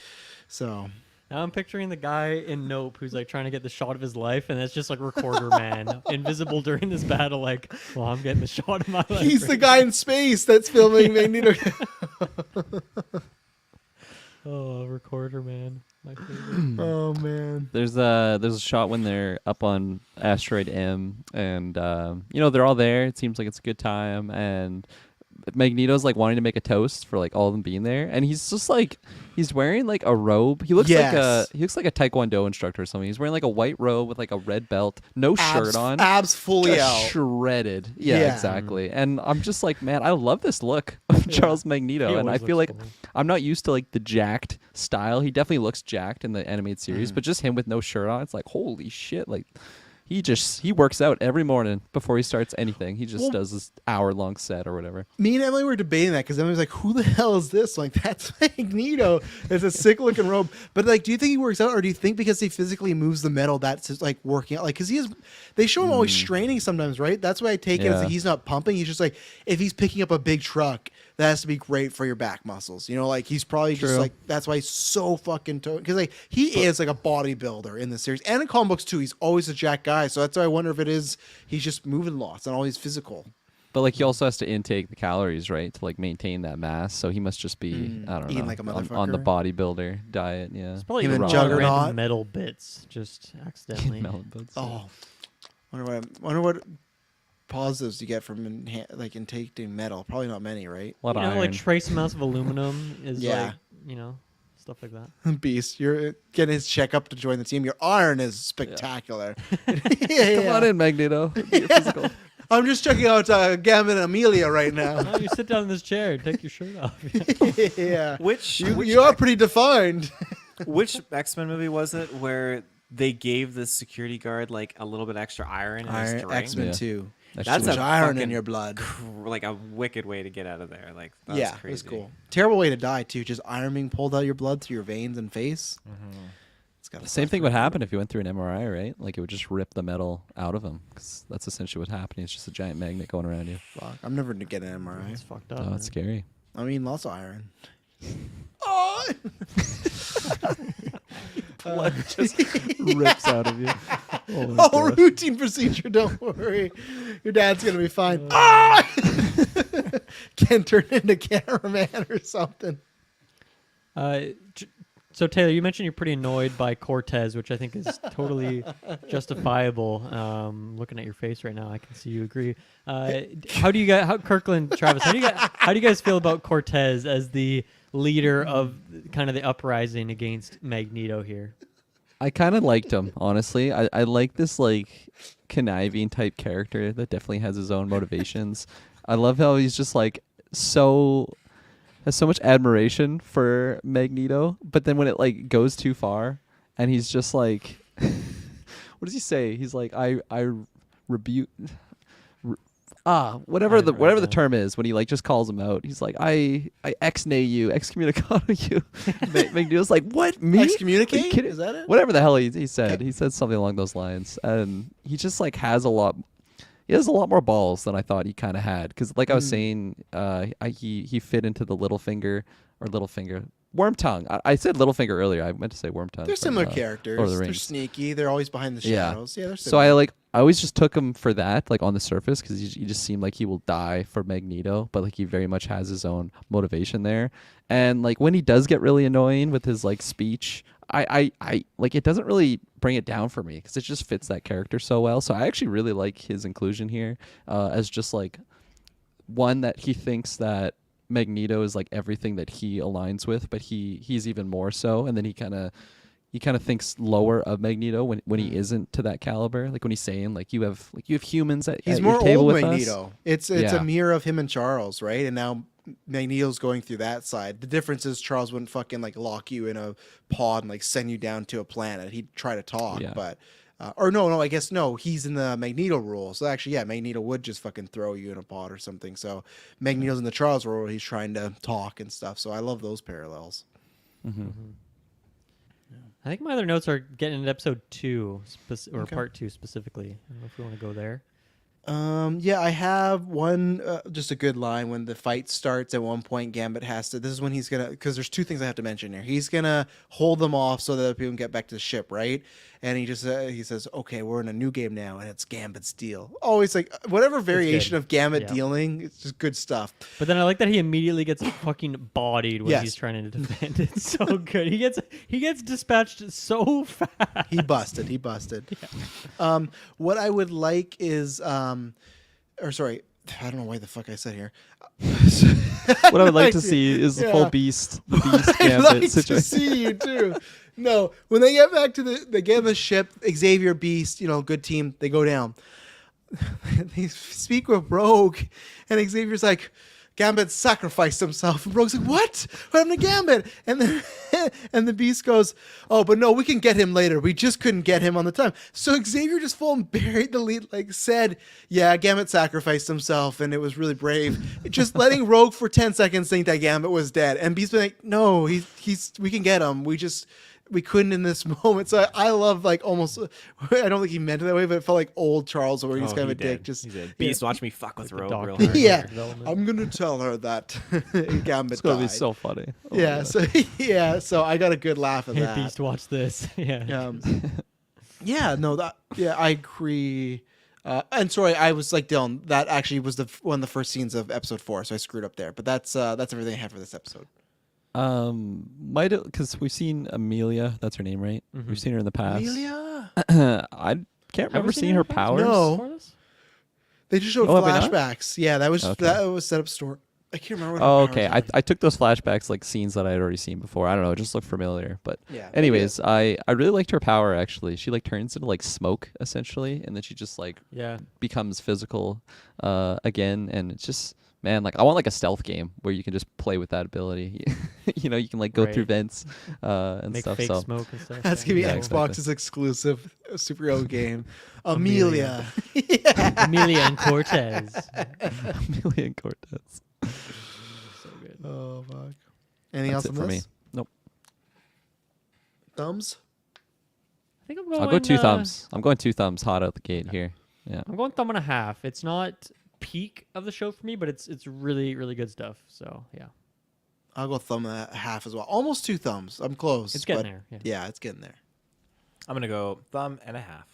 So. Now I'm picturing the guy in Nope who's like trying to get the shot of his life, and it's just like Recorder Man, invisible during this battle. Like, well, I'm getting the shot of my life. He's the guy in space that's filming Magneto. Oh, Recorder Man, my favorite. Oh man. There's a shot when they're up on asteroid M, and they're all there. It seems like it's a good time, and Magneto's like wanting to make a toast for like all of them being there, and he's just like he's wearing like a robe. He looks like a Taekwondo instructor or something. He's wearing like a white robe with like a red belt, no shirt on, abs fully just out, shredded. Yeah, exactly. And I'm just like, man, I love this look of Charles Magneto, and I feel like I'm not used to like the jacked style. He definitely looks jacked in the animated series, but just him with no shirt on, it's like holy shit, like. He works out every morning before he starts anything. He just does this hour-long set or whatever. Me and Emily were debating that because Emily was like, who the hell is this? I'm like, that's Magneto. It's a sick-looking robe. But like, do you think he works out, or do you think because he physically moves the metal that's like working out? Like, because they show him always straining sometimes, right? That's why I take it as like he's not pumping. He's just like, if he's picking up a big truck, that has to be great for your back muscles. Like he's probably just like, that's why he's so fucking because like he is like a bodybuilder in the series and in comic books too. He's always a jack guy. So that's why I wonder if it is he's just moving lots and always physical. But like he also has to intake the calories, right, to like maintain that mass. So he must just be I don't know, like a motherfucker. on the bodybuilder diet. Yeah, It's probably Him and raw Juggernaut. random metal bits, just accidentally. Oh, wonder what positives you get from intaking metal. Probably not many, right? A lot of iron. Like trace amounts of aluminum is Yeah. like, stuff like that. Beast, you're getting his checkup to join the team. Your iron is spectacular. Come on in, Magneto. Be physical. I'm just checking out Gambit and Amelia right now. Oh, you sit down in this chair and take your shirt off. Yeah, Which you are pretty defined. which X-Men movie was it where they gave the security guard like a little bit extra iron in his drink? X-Men 2. That's Too much a iron in fucking your blood. like a wicked way to get out of there. Like that's Yeah, crazy. it was cool. Terrible way to die too. Just iron being pulled out of your blood through your veins and face. It's got The same thing would happen if you went through an MRI, right? Like it would just rip the metal out of him, because that's essentially what's happening. It's just a giant magnet going around you. Fuck, I'm never gonna get an MRI. It's fucked up. Oh, man. it's scary. I mean, lots of iron. Oh! Blood just rips out of you. Oh, routine procedure. Don't worry, your dad's gonna be fine. Ah! Can't turn into cameraman or something. So Taylor, you mentioned you're pretty annoyed by Cortez, which I think is totally justifiable. Looking at your face right now, I can see you agree. Kirkland, Travis, how do you guys feel about Cortez as the leader of kind of the uprising against Magneto here? I kind of liked him, honestly. I like this like conniving type character that definitely has his own motivations. I love how he's just like has so much admiration for Magneto, but then when it like goes too far and he's just like what does he say? He's like I rebuke whatever the term is when he like just calls him out. He's like I ex-nay you, excommunicado you. Magneto's like, what, me? Excommunicate? Are you kidding? Is that it? Whatever the hell he said. Okay. He said something along those lines, and he just like has a lot more balls than I thought he kind of had. Because like I was saying, he fit into the Littlefinger Wormtongue. I said Littlefinger earlier. I meant to say Wormtongue. They're similar characters. They're sneaky. They're always behind the shadows. Yeah, they're similar. So I always just took him for that, like on the surface, because he just seemed like he will die for Magneto, but like he very much has his own motivation there. And like when he does get really annoying with his like speech, I like it doesn't really bring it down for me because it just fits that character so well. So I actually really like his inclusion here as just like one that he thinks that Magneto is like everything that he aligns with, but he's even more so. And then he kind of thinks lower of Magneto when he isn't to that caliber. Like when he's saying like you have humans at he's your more table old with Magneto. us. It's a mirror of him and Charles, right? And now Magneto's going through that side. The difference is Charles wouldn't fucking like lock you in a pod and like send you down to a planet. He'd try to talk, Yeah. but or no, I guess no. He's in the Magneto rule, so actually, yeah, Magneto would just fucking throw you in a pod or something. So Magneto's in the Charles rule. He's trying to talk and stuff. So I love those parallels. I think my other notes are getting into episode 2 or Okay. part 2 specifically. I don't know if we want to go there. Yeah, I have one, just a good line when the fight starts. At one point, Gambit has to. This is when he's gonna, because there's two things I have to mention here. He's gonna hold them off so that people can get back to the ship, right? And he just he says, "Okay, we're in a new game now, and it's Gambit's deal." Always like whatever variation of Gambit Yeah. dealing, it's just good stuff. But then I like that he immediately gets fucking bodied when Yes. he's trying to defend. It's so good. He gets dispatched so fast. He busted. What I would like is, or sorry, I don't know why the fuck I said here. What I would like to see is the full beast I'd Gambit like to situation. see you too. No, when they get back to they get on the ship, Xavier, Beast, good team, they go down. They speak with Rogue, and Xavier's like, Gambit sacrificed himself. And Rogue's like, what? What happened to Gambit? And then and the Beast goes, oh, but no, we can get him later. We just couldn't get him on the time. So Xavier just full and buried the lead, like said, yeah, Gambit sacrificed himself, and it was really brave. Just letting Rogue for 10 seconds think that Gambit was dead. And Beast been like, no, he's we can get him. We couldn't in this moment. So I love like almost, I don't think he meant it that way, but it felt like old Charles where he's kind of a dick. Just he did. Beast, watch me fuck with Rogue Doc real Brown. hard. yeah, development. I'm gonna tell her that Gambit It's gonna be died. so funny. Oh my Yeah, God. so so I got a good laugh at Hey, that. Beast, watch this. Yeah. I agree. And sorry, I was like Dylan. That actually was one of the first scenes of episode 4, so I screwed up there. But that's everything I have for this episode. Might because we've seen Amelia. That's her name, right? Mhm. We've seen her in the past. Amelia? I can't remember seeing her powers. No. before this? They just showed Oh, have we not? flashbacks. Yeah, that was Okay. set up store. I can't remember. What Oh, her okay. powers I took those flashbacks like scenes that I had already seen before. I don't know. It just looked familiar. But were. Yeah. anyways, I really liked her power actually. She like turns into like smoke essentially, and then she just like Yeah. becomes physical again, and it's just. Man, like I want like a stealth game where you can just play with that ability. You can like go through Right. vents and Make stuff. fake So smoke and stuff. That's gonna be Yeah, Xbox's exclusive superhero game, Amelia. Amelia and Cortez. Amelia and Cortez. So good. Oh fuck. Anything That's else it on for this? me. Nope. Thumbs. I think I'm going. I'll go 2 thumbs. I'm going 2 thumbs hot out the gate here. Yeah. I'm going thumb and a half. It's not peak of the show for me, but it's really really good stuff. So yeah, I'll go thumb and a half as well. Almost 2 thumbs. I'm close. it's getting but there. Yeah. Yeah, it's getting there. I'm gonna go thumb and a half.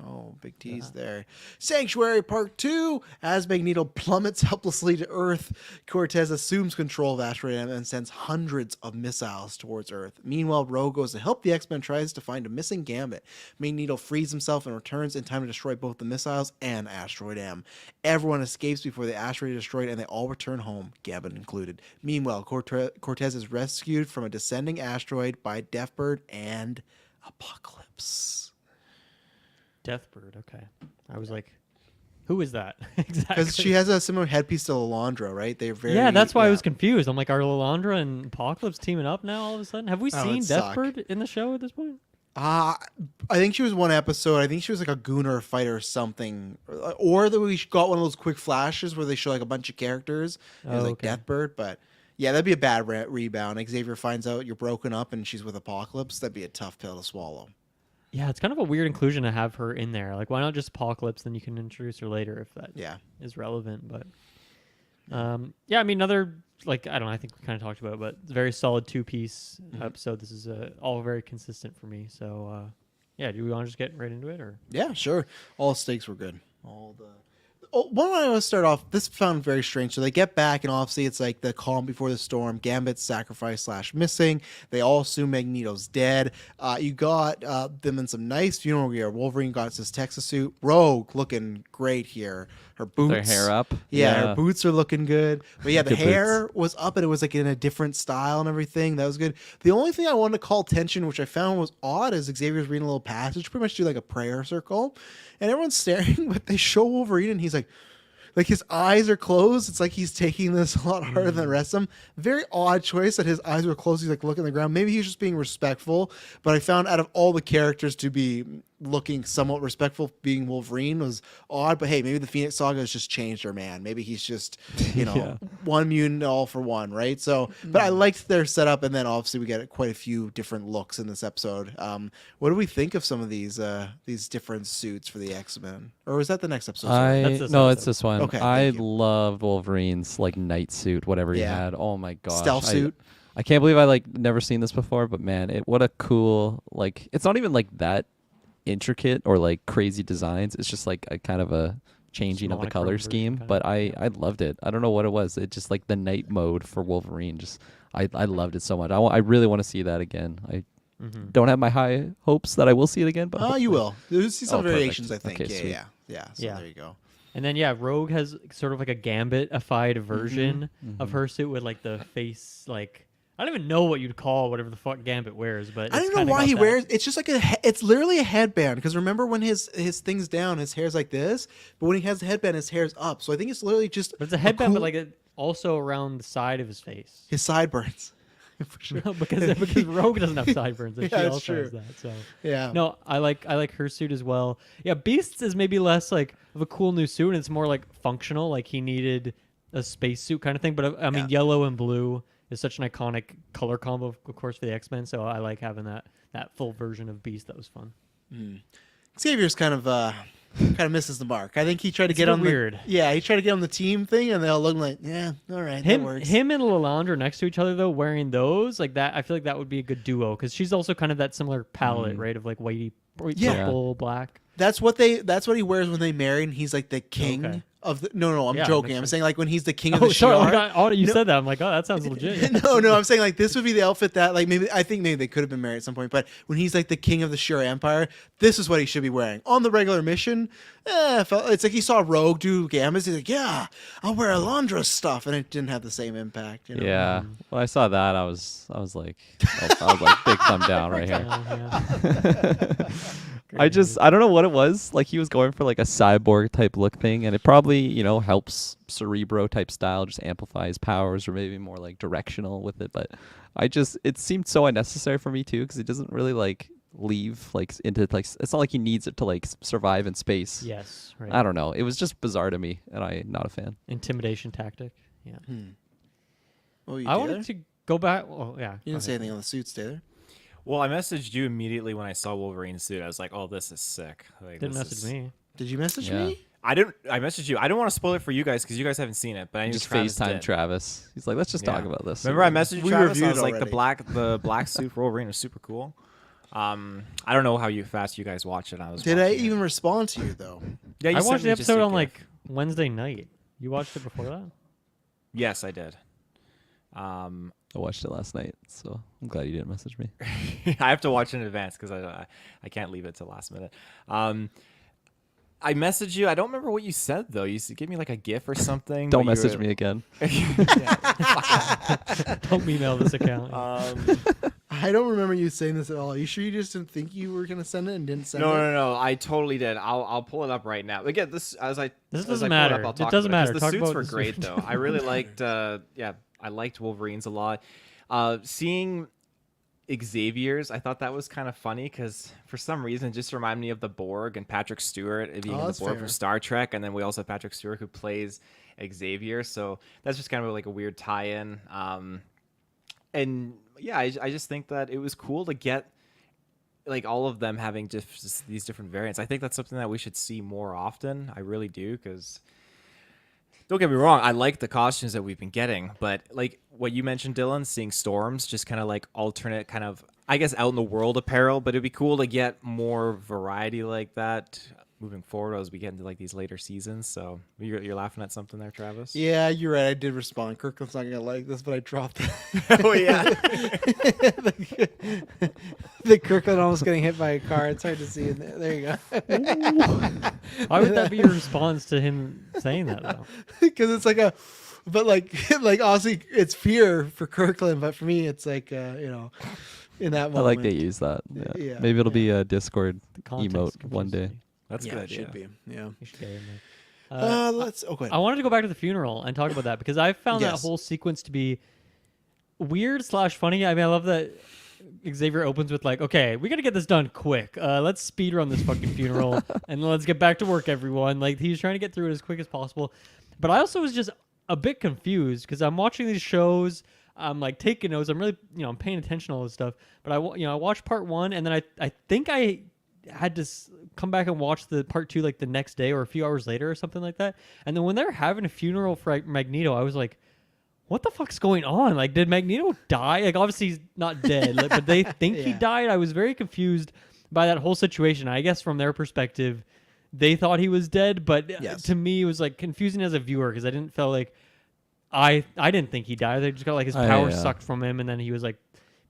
Oh, big tease there. Sanctuary Part 2. As Magneto plummets helplessly to Earth, Cortez assumes control of Asteroid M and sends hundreds of missiles towards Earth. Meanwhile, Rogue goes to help the X-Men, tries to find a missing Gambit. Magneto frees himself and returns in time to destroy both the missiles and Asteroid M. Everyone escapes before the asteroid is destroyed, and they all return home, Gambit included. Meanwhile, Cortez is rescued from a descending asteroid by Deathbird and Apocalypse. Deathbird. Okay. I was like, who is that exactly? Because she has a similar headpiece to Lalandra, right? They're very. Yeah, that's why I was confused. I'm like, are Lilandra and Apocalypse teaming up now all of a sudden? Have we Oh, seen it'd suck. Deathbird in the show at this point? I think she was one episode. I think she was like a goon or a fighter or something. Or that we got one of those quick flashes where they show like a bunch of characters. It was Oh, like okay. Deathbird, but yeah, that'd be a bad rebound. Xavier finds out you're broken up and she's with Apocalypse. That'd be a tough pill to swallow. Yeah, it's kind of a weird inclusion to have her in there. Like, why not just Apocalypse? Then you can introduce her later if that Yeah. is relevant. But yeah, I mean, another like I don't know. I think we kind of talked about it, but it's a very solid 2-piece episode. This is all very consistent for me. So yeah, do we want to just get right into it or? Yeah, sure. All the stakes were good. One I want to start off. This found very strange. So they get back, and obviously it's like the calm before the storm. Gambit's sacrifice / missing. They all assume Magneto's dead. You got them in some nice funeral gear. Wolverine got his Texas suit. Rogue looking great here. Her boots, Their hair up. Yeah, her boots are looking good. But yeah, the Good hair was up and it was like in a different style and everything. That was good. The only thing I wanted to call attention, which I found was odd, is Xavier's reading a little passage, pretty much do like a prayer circle, and everyone's staring, but they show Wolverine and he's like, like his eyes are closed. It's like he's taking this a lot harder than the rest of them. Very odd choice that his eyes were closed. He's like looking at the ground. Maybe he's just being respectful. But I found out of all the characters to be looking somewhat respectful, being Wolverine was odd. But hey, maybe the Phoenix Saga has just changed her, man. Maybe he's just, Yeah. one mutant all for one, right? So, but I liked their setup, and then obviously we get quite a few different looks in this episode. What do we think of some of these different suits for the X-Men? Or was that the next episode? Sorry. That's this No, episode. it's this one. Okay, I thank you. loved Wolverine's like night suit, whatever he Yeah. had. Oh my gosh, Stealth suit. I can't believe I like never seen this before, but man, what a cool like. It's not even like that intricate or like crazy designs. It's just like a kind of a changing of the Monochrome color version, scheme. kinda. But I loved it. I don't know what it was. It just like the night mode for Wolverine. Just I loved it so much. I really want to see that again. I Mm-hmm. don't have my high hopes that I will see it again, but You will. You'll see some Oh, perfect. variations, I think. Okay, yeah, sweet. yeah. So Yeah. there you go. And then Rogue has sort of like a Gambit-ified version of her suit with like the face, like I don't even know what you'd call whatever the fuck Gambit wears, but I it's don't know kinda why got he that. wears. It's just like it's literally a headband. Because remember when his thing's down, his hair's like this, but when he has the headband, his hair's up. So I think it's literally just. But it's a headband, cool- but like also around the side of his face. his sideburns. For sure. No, because Rogue doesn't have sideburns, and Yeah, she that's also has true. that. So Yeah. no, I like her suit as well. Yeah, Beast's is maybe less like of a cool new suit, and it's more like functional. Like he needed a space suit kind of thing. But I mean, Yeah. yellow and blue is such an iconic color combo, of course, for the X-Men. So I like having that full version of Beast. That was fun. Xavier's kind of misses the mark. I think he tried to It's get a on bit weird. he tried to get on the team thing, and they all look like, yeah, all right, that works. Him and Lalandra next to each other though, wearing those like that, I feel like that would be a good duo because she's also kind of that similar palette, right? Of like whitey, Yeah. purple, black. That's what he wears when they marry, and he's like the king Okay. of the. No, I'm Yeah, joking. makes I'm sense. saying like when he's the king of Oh, the sorry, Shi'ar. like, you No. said that. I'm like, oh, that sounds legit. No, I'm saying like this would be the outfit that like I think maybe they could have been married at some point, but when he's like the king of the Shi'ar Empire, this is what he should be wearing on the regular mission. It's like he saw Rogue do Gambits. He's like, yeah, I'll wear Alondra's stuff, and it didn't have the same impact. yeah. When I saw that, I was like, I was like big thumb down right here. Yeah. I don't know what it was. Like he was going for like a cyborg type look thing, and it probably helps Cerebro type style, just amplify his powers, or maybe more like directional with it. But it seemed so unnecessary for me too, because it doesn't really like leave like into like it's not like he needs it to like survive in space. Yes, right. I don't know. It was just bizarre to me, and I'm not a fan. Intimidation tactic. Yeah. Oh, you I did wanted to go back. Oh, yeah. You didn't say anything on the suits, Taylor. Well, I messaged you immediately when I saw Wolverine's suit. I was like, "Oh, this is sick." Like, Didn't this message is- me. Did you message Yeah. me? I didn't. I messaged you. I don't want to spoil it for you guys because you guys haven't seen it. But I knew Just Travis FaceTime did. Travis. He's like, let's just talk Yeah. about this. Remember, I messaged We Travis. I reviewed was like, already. the black suit for Wolverine is super cool. I don't know how fast you guys watch it. I was. Did I watching it. even respond to you though? Yeah, you I sent watched me the just a episode on GIF. like Wednesday night. You watched it before that? Yes, I did. I watched it last night, so I'm glad you didn't message me. I have to watch in advance because I can't leave it till last minute. I messaged you. I don't remember what you said though. You gave me like a GIF or something. Don't but you message were- me again. Don't email this account. I don't remember you saying this at all. Are you sure you just didn't think you were gonna send it and didn't send it? No. I totally did. I'll pull it up right now. Again, this This as doesn't I pull matter. It, up, I'll It talk doesn't about 'cause matter. The Talk suits about were the great suit. though. I really liked. I liked Wolverines a lot. Seeing Xavier's, I thought that was kind of funny because for some reason it just reminded me of the Borg and Patrick Stewart being in the that's Borg fair. from Star Trek, and then we also have Patrick Stewart who plays Xavier. So that's just kind of like a weird tie-in. And yeah, I just think that it was cool to get like all of them having just these different variants. I think that's something that we should see more often. I really do, because don't get me wrong, I like the costumes that we've been getting, but like what you mentioned, Dylan, seeing Storms, just kind of like alternate kind of, I guess, out in the world apparel, but it'd be cool to get more variety like that moving forward as we get into like these later seasons. So you're laughing at something there, Travis? Yeah, you're right. I did respond. Kirkland's not gonna like this, but I dropped it. Oh yeah. The Kirkland almost getting hit by a car. It's hard to see in there. There you go. Why would that be your response to him saying that though? Because it's like like honestly, it's fear for Kirkland, but for me, it's like in that moment. I like they use that. Yeah. Yeah, Maybe it'll be a Discord The context emote confuses one day. me. That's a Yeah, good it idea. should be. Yeah. You should get it in there. Let's. Oh, go ahead. I wanted to go back to the funeral and talk about that because I found that Yes. whole sequence to be weird / funny. I mean, I love that Xavier opens with like, "Okay, we got to get this done quick. Let's speed run this fucking funeral and let's get back to work, everyone." Like he's trying to get through it as quick as possible. But I also was just a bit confused because I'm watching these shows. I'm like taking notes. I'm really, I'm paying attention to all this stuff. But I watched part 1 and then I think I had to come back and watch the part 2 like the next day or a few hours later or something like that. And then when they're having a funeral for Magneto, I was like, what the fuck's going on? Like, did Magneto die? Like, obviously he's not dead, like, but they think he Yeah. died. I was very confused by that whole situation. I guess from their perspective, they thought he was dead, but Yes. to me, it was like confusing as a viewer because I didn't feel like I didn't think he died. They just got like his power yeah. sucked from him, and then he was like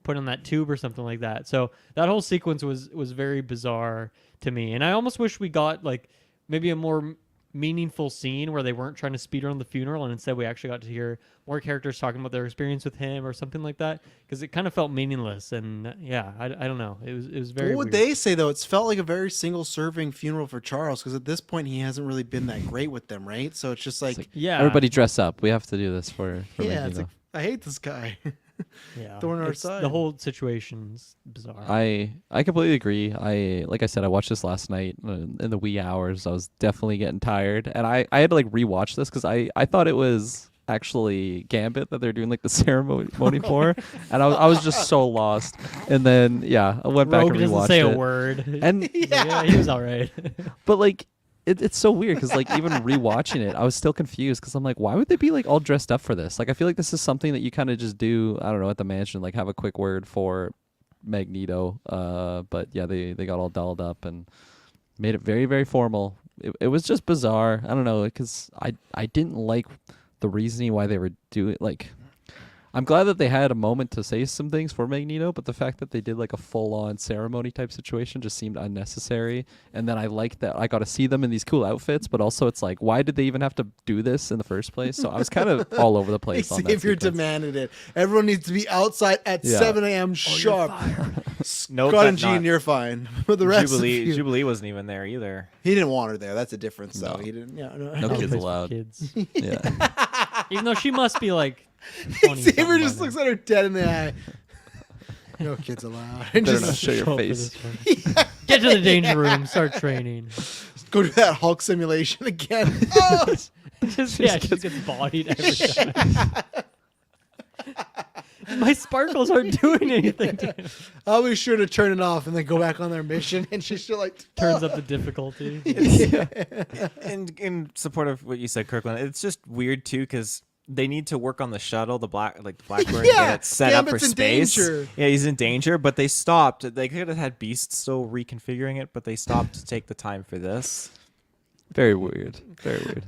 put on that tube or something like that. So that whole sequence was very bizarre to me, and I almost wish we got like maybe a more meaningful scene where they weren't trying to speed run the funeral and instead we actually got to hear more characters talking about their experience with him or something like that because it kind of felt meaningless and I don't know, it was very What would weird. they say though? It's felt like a very single-serving funeral for Charles because at this point he hasn't really been that great with them, right? So it's just like, It's like, Yeah, everybody dress up. We have to do this for yeah, Magneto. it's like I hate this guy. yeah, thorn in our it's- side. the whole situation's bizarre. I completely agree. Like I said, I watched this last night in the wee hours. I was definitely getting tired, and I had to like rewatch this because I thought it was actually Gambit that they're doing like the ceremony for, and I was just so lost. And then I went back Rogue and doesn't rewatched say it. a word. And yeah, he was all right. but like it's so weird because like even rewatching it, I was still confused because I'm like, why would they be like all dressed up for this? Like I feel like this is something that you kind of just do. I don't know, at the mansion, like have a quick word for Magneto. But yeah, they got all dolled up and made it very very formal. It was just bizarre. I don't know because I didn't like the reasoning why they were doing like. I'm glad that they had a moment to say some things for Magneto, but the fact that they did like a full-on ceremony type situation just seemed unnecessary. And then I like that I got to see them in these cool outfits, but also it's like, why did they even have to do this in the first place? So I was kind of all over the place on that Xavier sequence. demanded it. Everyone needs to be outside at Yeah. 7 a.m. sharp. Note Scott that and Jean, not- you're fine. But the rest Jubilee, of you, Jubilee wasn't even there either. he didn't want her there. That's a difference, though. No. He didn't. Yeah, No Place kids for allowed. kids. Yeah. Even though she must be like 20 Xavier something just by looks now. at her dead in the eye. No kids allowed. And Better not just show your Show up for face. this one. Get to the danger room. Start training. go to that Hulk simulation again. Oh! Just, yeah, she gets bodied every time. My sparkles aren't doing anything to him. I'll be sure to turn it off and then go back on their mission. And she's still like, Turns up the difficulty. In support of what you said, Kirkland, it's just weird too because they need to work on the shuttle, the Blackbird, Yeah, get it set up for Gambit's in space. danger. Yeah, he's in danger, but they stopped. They could have had Beast still reconfiguring it, but they stopped to take the time for this. Very weird. Very weird.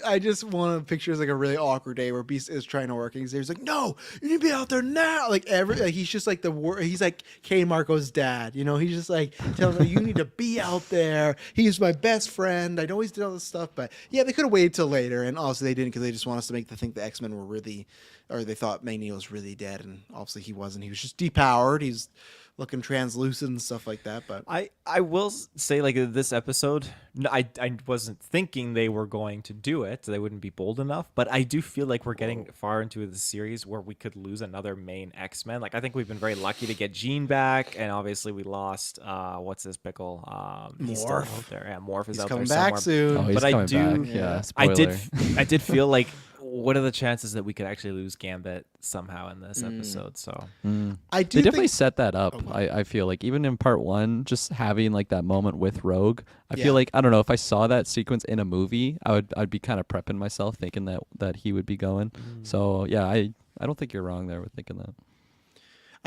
I just want to picture like a really awkward day where Beast is trying to work and Xavier's like, no, you need to be out there now. Like he's just like he's like Kane Marco's dad, you know. He's just like telling him, you need to be out there. He's my best friend. I know he's did all this stuff, but yeah, they could have waited till later, and obviously they didn't because they just want us to make the think the X-Men were really, or they thought Magneto was really dead, and obviously he wasn't. He was just depowered. He's looking translucent and stuff like that. But I will say, like, this episode, I wasn't thinking they were going to do it. They wouldn't be bold enough. But I do feel like we're getting far into the series where we could lose another main X-Men. Like, I think we've been very lucky to get Jean back. And obviously we lost, what's his pickle? He's still Morph. out there. Yeah, Morph is he's out coming there back somewhere. soon. Oh, he's But I coming do- back. Yeah. I Spoiler. did feel like, what are the chances that we could actually lose Gambit somehow in this episode? So I do They definitely think set that up. Oh, I feel like even in part 1, just having like that moment with Rogue, I Yeah. feel like I don't know if I saw that sequence in a movie, I'd be kind of prepping myself thinking that he would be going. So yeah, I don't think you're wrong there with thinking that.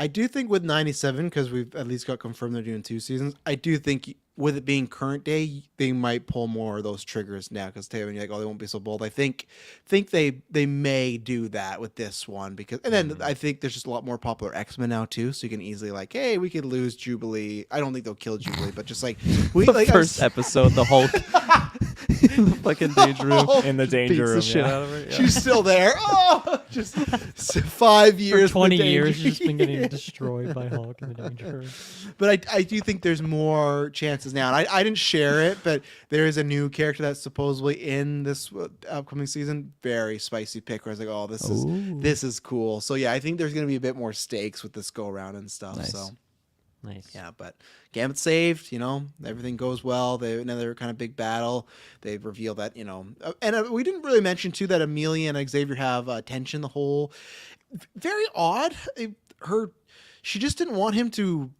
I do think with 97, because we've at least got confirmed they're doing 2 seasons, I do think with it being current day, they might pull more of those triggers now. Because Taylor, you're like, oh, they won't be so bold. I think they may do that with this one because, and then I think there's just a lot more popular X-Men now too, so you can easily like, hey, we could lose Jubilee. I don't think they'll kill Jubilee, but just like we The like first episode, the Hulk in the fucking danger room. In the danger Beats room, the shit yeah. out of her. Yeah. She's still there. Oh, just 5 For years. 20 in the years, danger- she's just been getting destroyed by Hulk in the danger room. But I do think there's more chances now. And I didn't share it, but there is a new character that's supposedly in this upcoming season. Very spicy pick. Where I was like, oh, this is cool. So yeah, I think there's gonna be a bit more stakes with this go around and stuff. Nice. So Nice. yeah, but Gambit saved. Everything goes well. They another kind of big battle. They reveal that and we didn't really mention too that Amelia and Xavier have tension. The whole very odd. She just didn't want him to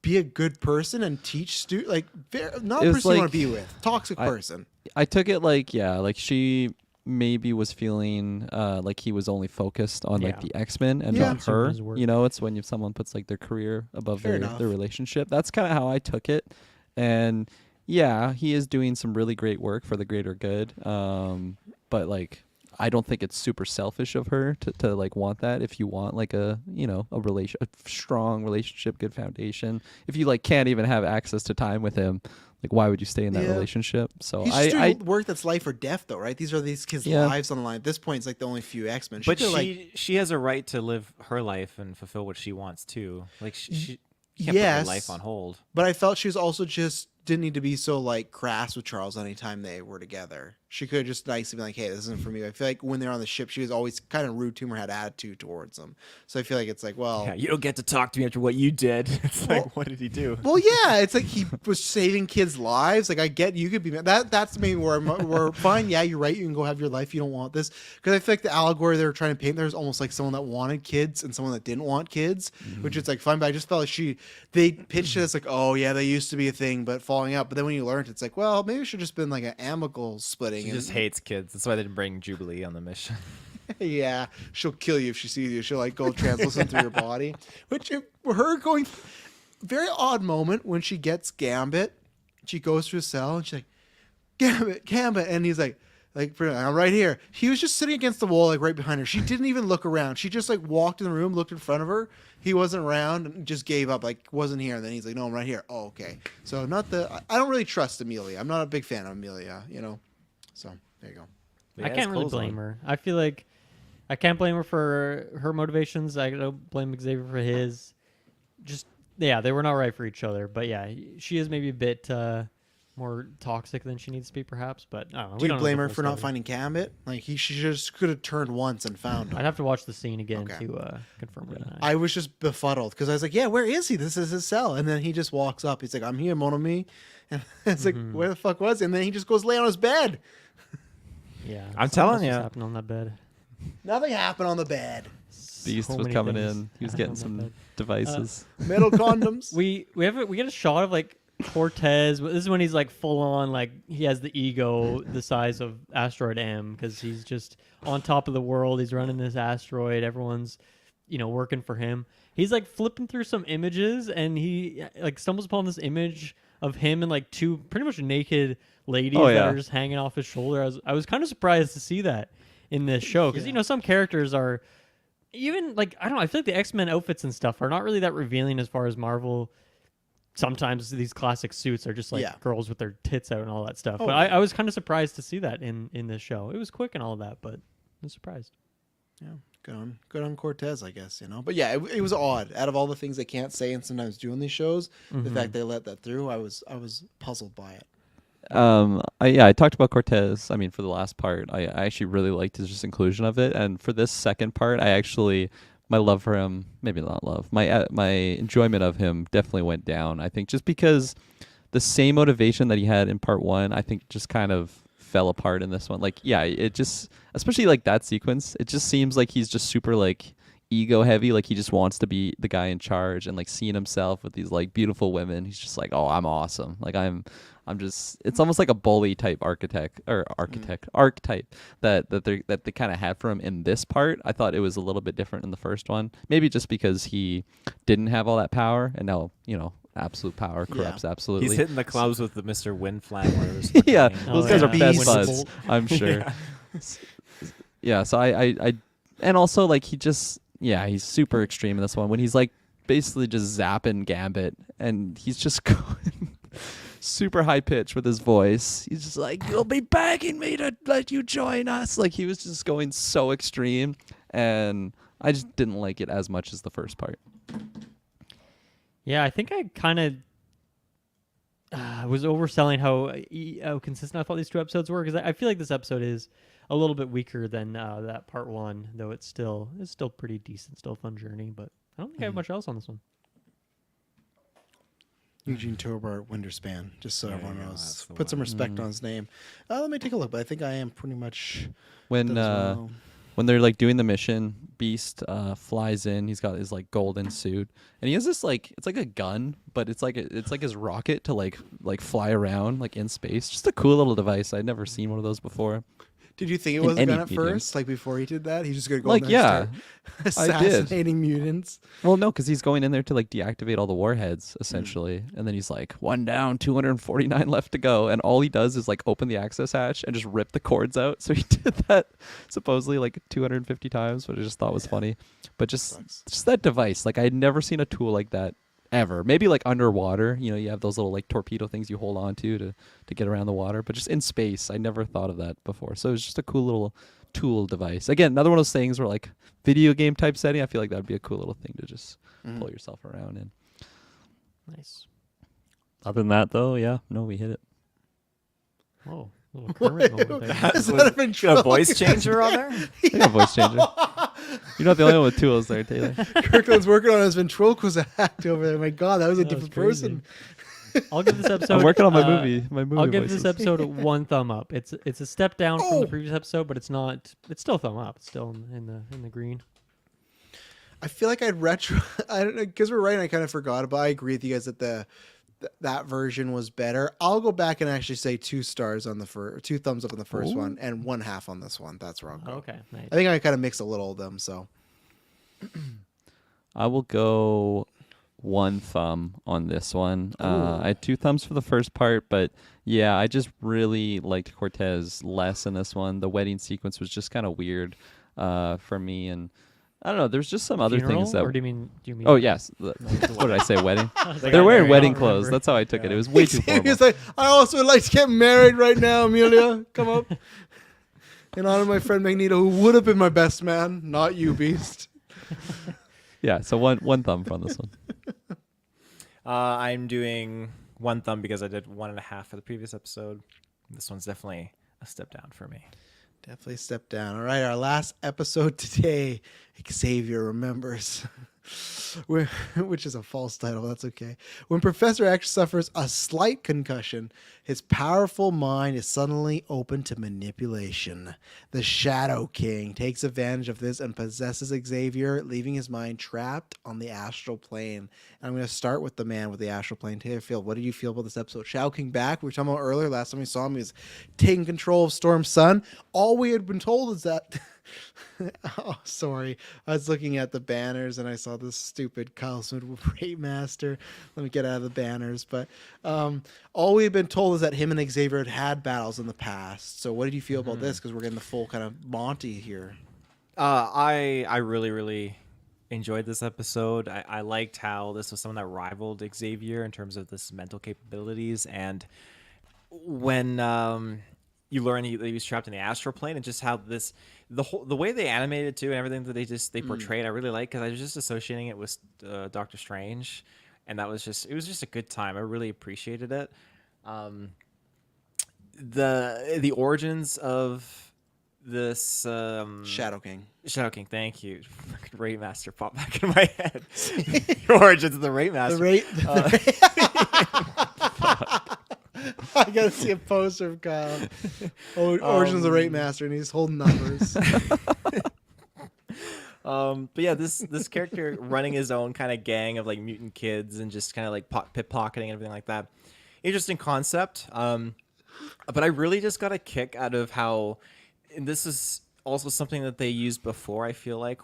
be a good person and teach not a It was person you want like- to be with. Toxic person. I took it like she maybe was feeling like he was only focused on like Yeah. the X-Men and Yeah. not Consuming her. his work. It's when someone puts like their career above Fair their enough. relationship. That's kind of how I took it. And yeah, he is doing some really great work for the greater good. But like I don't think it's super selfish of her to like want that. If you want like a strong relationship, good foundation. If you like can't even have access to time with him, like why would you stay in that Yeah. relationship? So He's just I doing work that's life or death, though, right? These are these kids' Yeah. lives on the line. At this point, it's like the only few X-Men. But could've, she has a right to live her life and fulfill what she wants too. Like she can't put Yes. her life on hold. But I felt she was also just didn't need to be so like crass with Charles anytime they were together. She could have just nicely been like, "Hey, this isn't for me." I feel like when they're on the ship, she was always kind of rude to him or had attitude towards him. So I feel like it's like, well, Yeah, you don't get to talk to me after what you did. It's Well- like, what did he do? well, yeah, it's like he was saving kids' lives. Like I get you could be mad. That's maybe where we're fine. Yeah, you're right. You can go have your life. You don't want this because I feel like the allegory they were trying to paint there's almost like someone that wanted kids and someone that didn't want kids, which is like fine. But I just felt like they pitched it as like, oh yeah, they used to be a thing, but falling out. But then when you learned, it's like, well, maybe it should just been like an amicable splitting. She and- just hates kids. That's why they didn't bring Jubilee on the mission. Yeah, she'll kill you if she sees you. She'll like go translucent through your body. Which her going very odd moment when she gets Gambit. She goes to his cell and she's like, Gambit, and he's like I'm right here. He was just sitting against the wall, like right behind her. She didn't even look around. She just like walked in the room, looked in front of her. He wasn't around and just gave up, like wasn't here. And then he's like, no, I'm right here. Oh, okay. So I don't really trust Amelia. I'm not a big fan of Amelia. So there you go. But I yeah, can't it's really clothes on. blame her. I feel like I can't blame her for her motivations. I don't blame Xavier for his. Just yeah, they were not right for each other. But yeah, she is maybe a bit more toxic than she needs to be, perhaps. But I don't know. Do We you don't know blame the her full for not story. finding Gambit? Like she just could have turned once and found him. I'd have to watch the scene again Okay. to confirm or deny. I was just befuddled because I was like, "Yeah, where is he? This is his cell." And then he just walks up. He's like, "I'm here, mon ami." And it's like, "Where the fuck was he?" And then he just goes lay on his bed. Yeah, I'm something telling must have ya. happened on that bed. Nothing happened on the bed. Beast So was many coming things in. He was happened getting on that some bed. devices. Metal condoms. We get a shot of like Cortez. This is when he's like full on, like he has the ego the size of Asteroid M because he's just on top of the world. He's running this asteroid. Everyone's working for him. He's like flipping through some images and he like stumbles upon this image of him and like two pretty much naked ladies Oh, that yeah. are just hanging off his shoulder. I was kind of surprised to see that in this show because some characters are even like I don't know. I feel like the X-Men outfits and stuff are not really that revealing as far as Marvel. Sometimes these classic suits are just like Yeah. girls with their tits out and all that stuff. Oh, But yeah. I was kind of surprised to see that in this show. It was quick and all of that, but I was surprised. Yeah, good on Cortez, I guess. But yeah, it was odd. Out of all the things they can't say and sometimes do in these shows, the fact they let that through, I was puzzled by it. I talked about Cortez. I mean, for the last part, I actually really liked his just inclusion of it, and for this second part, my love for him, maybe not love, my enjoyment of him definitely went down. I think just because the same motivation that he had in part one, I think just kind of fell apart in this one. Like, yeah, it just, especially like that sequence, it just seems like he's just super like ego heavy. Like he just wants to be the guy in charge and like seeing himself with these like beautiful women. He's just like, oh, I'm awesome. Like I'm just, it's almost like a bully type archetype that they kind of had for him in this part. I thought it was a little bit different in the first one. Maybe just because he didn't have all that power, and now absolute power corrupts absolutely. He's hitting the clubs with the Mr. Windflowers. Yeah, Oh, those guys yeah. are best Beast. buds, I'm sure. Yeah, so I and also like he's super extreme in this one when he's like basically just zapping Gambit and he's just going super high pitched with his voice. He's just like, "You'll be begging me to let you join us." Like he was just going so extreme, and I just didn't like it as much as the first part. Yeah, I think I kind of was overselling how consistent I thought these 2 episodes were, because I feel like this episode is a little bit weaker than that part 1, though it's still pretty decent, still a fun journey. But I don't think I have much else on this one. Eugene Tobart Winterspan, just so everyone yeah, knows. that's the Put some one. respect on his name. Let me take a look, but I think I am pretty much When done as well. when they're like doing the mission, Beast flies in. He's got his like golden suit, and he has this like, it's like a gun, but it's like his rocket to like fly around like in space. Just a cool little device. I'd never seen one of those before. Did you think it in was a any gun at medium. first? Like before he did that? He's just going to go Like, in there yeah, and start I did. assassinating mutants? Well, no, because he's going in there to like deactivate all the warheads essentially, and then he's like, 1 down, 249 left to go, and all he does is like open the access hatch and just rip the cords out. So he did that supposedly like 250 times, which I just thought was funny. But just that device, like I had never seen a tool like that ever. Maybe like underwater, you have those little like torpedo things you hold on to get around the water, but just in space, I never thought of that before. So it was just a cool little tool device. Again, another one of those things where like video game type setting, I feel like that'd be a cool little thing to just pull yourself around in. Nice. Other than that though, yeah, no, we hit it. Whoa, little Kermit moment there. Is that a A ventriloquist? voice changer on there? I got a voice changer. You're not the only one with tools there, Taylor. Kirkland's working on his ventriloquist act over there. My God, that was a That was different crazy. person. I'll give this episode. I'm working on my movie. My movie I'll give voices. this episode 1 thumb up. It's a step down from Oh. the previous episode, but it's not. It's still a thumb up. It's still in the green. I feel like I'd retro. I don't know, because we're right. I kind of forgot, but I agree with you guys that that version was better. I'll go back and actually say 2 stars on the first, 2 thumbs up on the first one, and 1/2 on this one. That's where I'll go. Okay, nice. I think I kind of mixed a little of them. So I will go 1 thumb on this one. I had 2 thumbs for the first part, but yeah, I just really liked Cortez less in this one. The wedding sequence was just kind of weird for me, and I don't know. There's just some other Funeral? things that. Or do you mean? Oh yes, what did I say? Wedding. They're wearing wedding clothes. That's how I took it. It was way too formal. Xavier's like, I also would like to get married right now, Amelia. Come up. In honor of my friend Magneto, who would have been my best man, not you, Beast. Yeah, so one thumb on this one. I'm doing 1 thumb because I did 1.5 for the previous episode. This one's definitely a step down for me. Definitely step down. All right, our last episode today, Xavier Remembers, which is a false title. That's okay. When Professor X suffers a slight concussion, his powerful mind is suddenly open to manipulation. The Shadow King takes advantage of this and possesses Xavier, leaving his mind trapped on the astral plane. And I'm going to start with the man with the astral plane. Taylor Field, what did you feel about this episode? Shadow King back. We were talking about earlier. Last time we saw him, he was taking control of Storm's son. All we had been told is that... Oh, sorry. I was looking at the banners and I saw this stupid Kyle Smith Rape Master. Let me get out of the banners. But all we've been told is that him and Xavier had battles in the past. So what did you feel about this? Because we're getting the full kind of Monty here. I really, really enjoyed this episode. I liked how this was someone that rivaled Xavier in terms of this mental capabilities. And when you learn that he was trapped in the astral plane, and just how the way they animated too, and everything that they portrayed, I really like, because I was just associating it with Doctor Strange, and it was just a good time. I really appreciated it. The origins of this Shadow King. Shadow King, thank you. Fucking Raid Master popped back in my head. The origins of the Raid Master. I gotta see a poster of Kyle. Origins of the Rape Master, and he's holding numbers. But yeah, this character running his own kind of gang of like mutant kids and just kind of like pickpocketing and everything like that. Interesting concept. But I really just got a kick out of how, and this is also something that they used before, I feel like,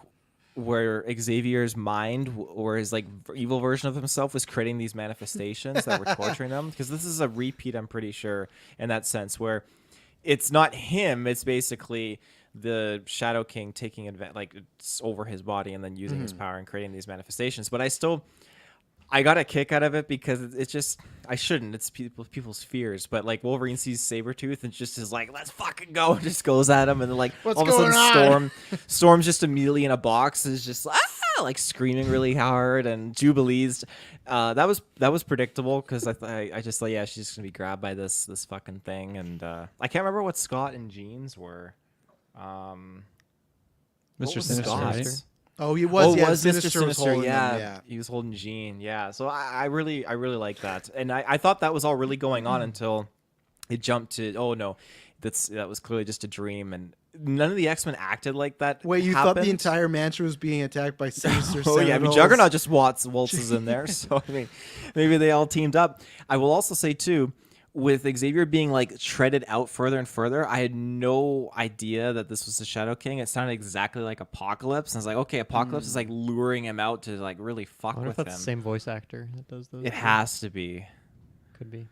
where Xavier's mind or his like evil version of himself was creating these manifestations that were torturing them. Because this is a repeat, I'm pretty sure, in that sense, where it's not him, it's basically the Shadow King taking advantage, like it's over his body and then using his power and creating these manifestations. But I got a kick out of it because it's just I shouldn't. It's people's fears, but like Wolverine sees Sabretooth and just is like, "Let's fucking go!" and just goes at him, and then like What's all of a sudden, going on? Storm's just immediately in a box and is just like screaming really hard, and Jubilee's. That was predictable because I just thought, yeah, she's just gonna be grabbed by this fucking thing, and I can't remember what Scott and Jean's were. What Mr. was Sinister, Scott's? right? Oh, he was. Oh, Yeah, was Mr. Sinister was Sinister? holding Yeah. him, yeah. He was holding Jean. Yeah, so I really like that, and I thought that was all really going on until it jumped to, oh no, that was clearly just a dream, and none of the X-Men acted like that. Wait, you thought happened. the entire mansion was being attacked by sinister Oh yeah, I mean Sentinels? Juggernaut just waltzes in there, so I mean maybe they all teamed up. I will also say too, with Xavier being like shredded out further and further, I had no idea that this was the Shadow King. It sounded exactly like Apocalypse, and I was like, okay, Apocalypse is like luring him out to like really fuck I wonder if with that's him. the same voice actor that does those. It has to be. Could be.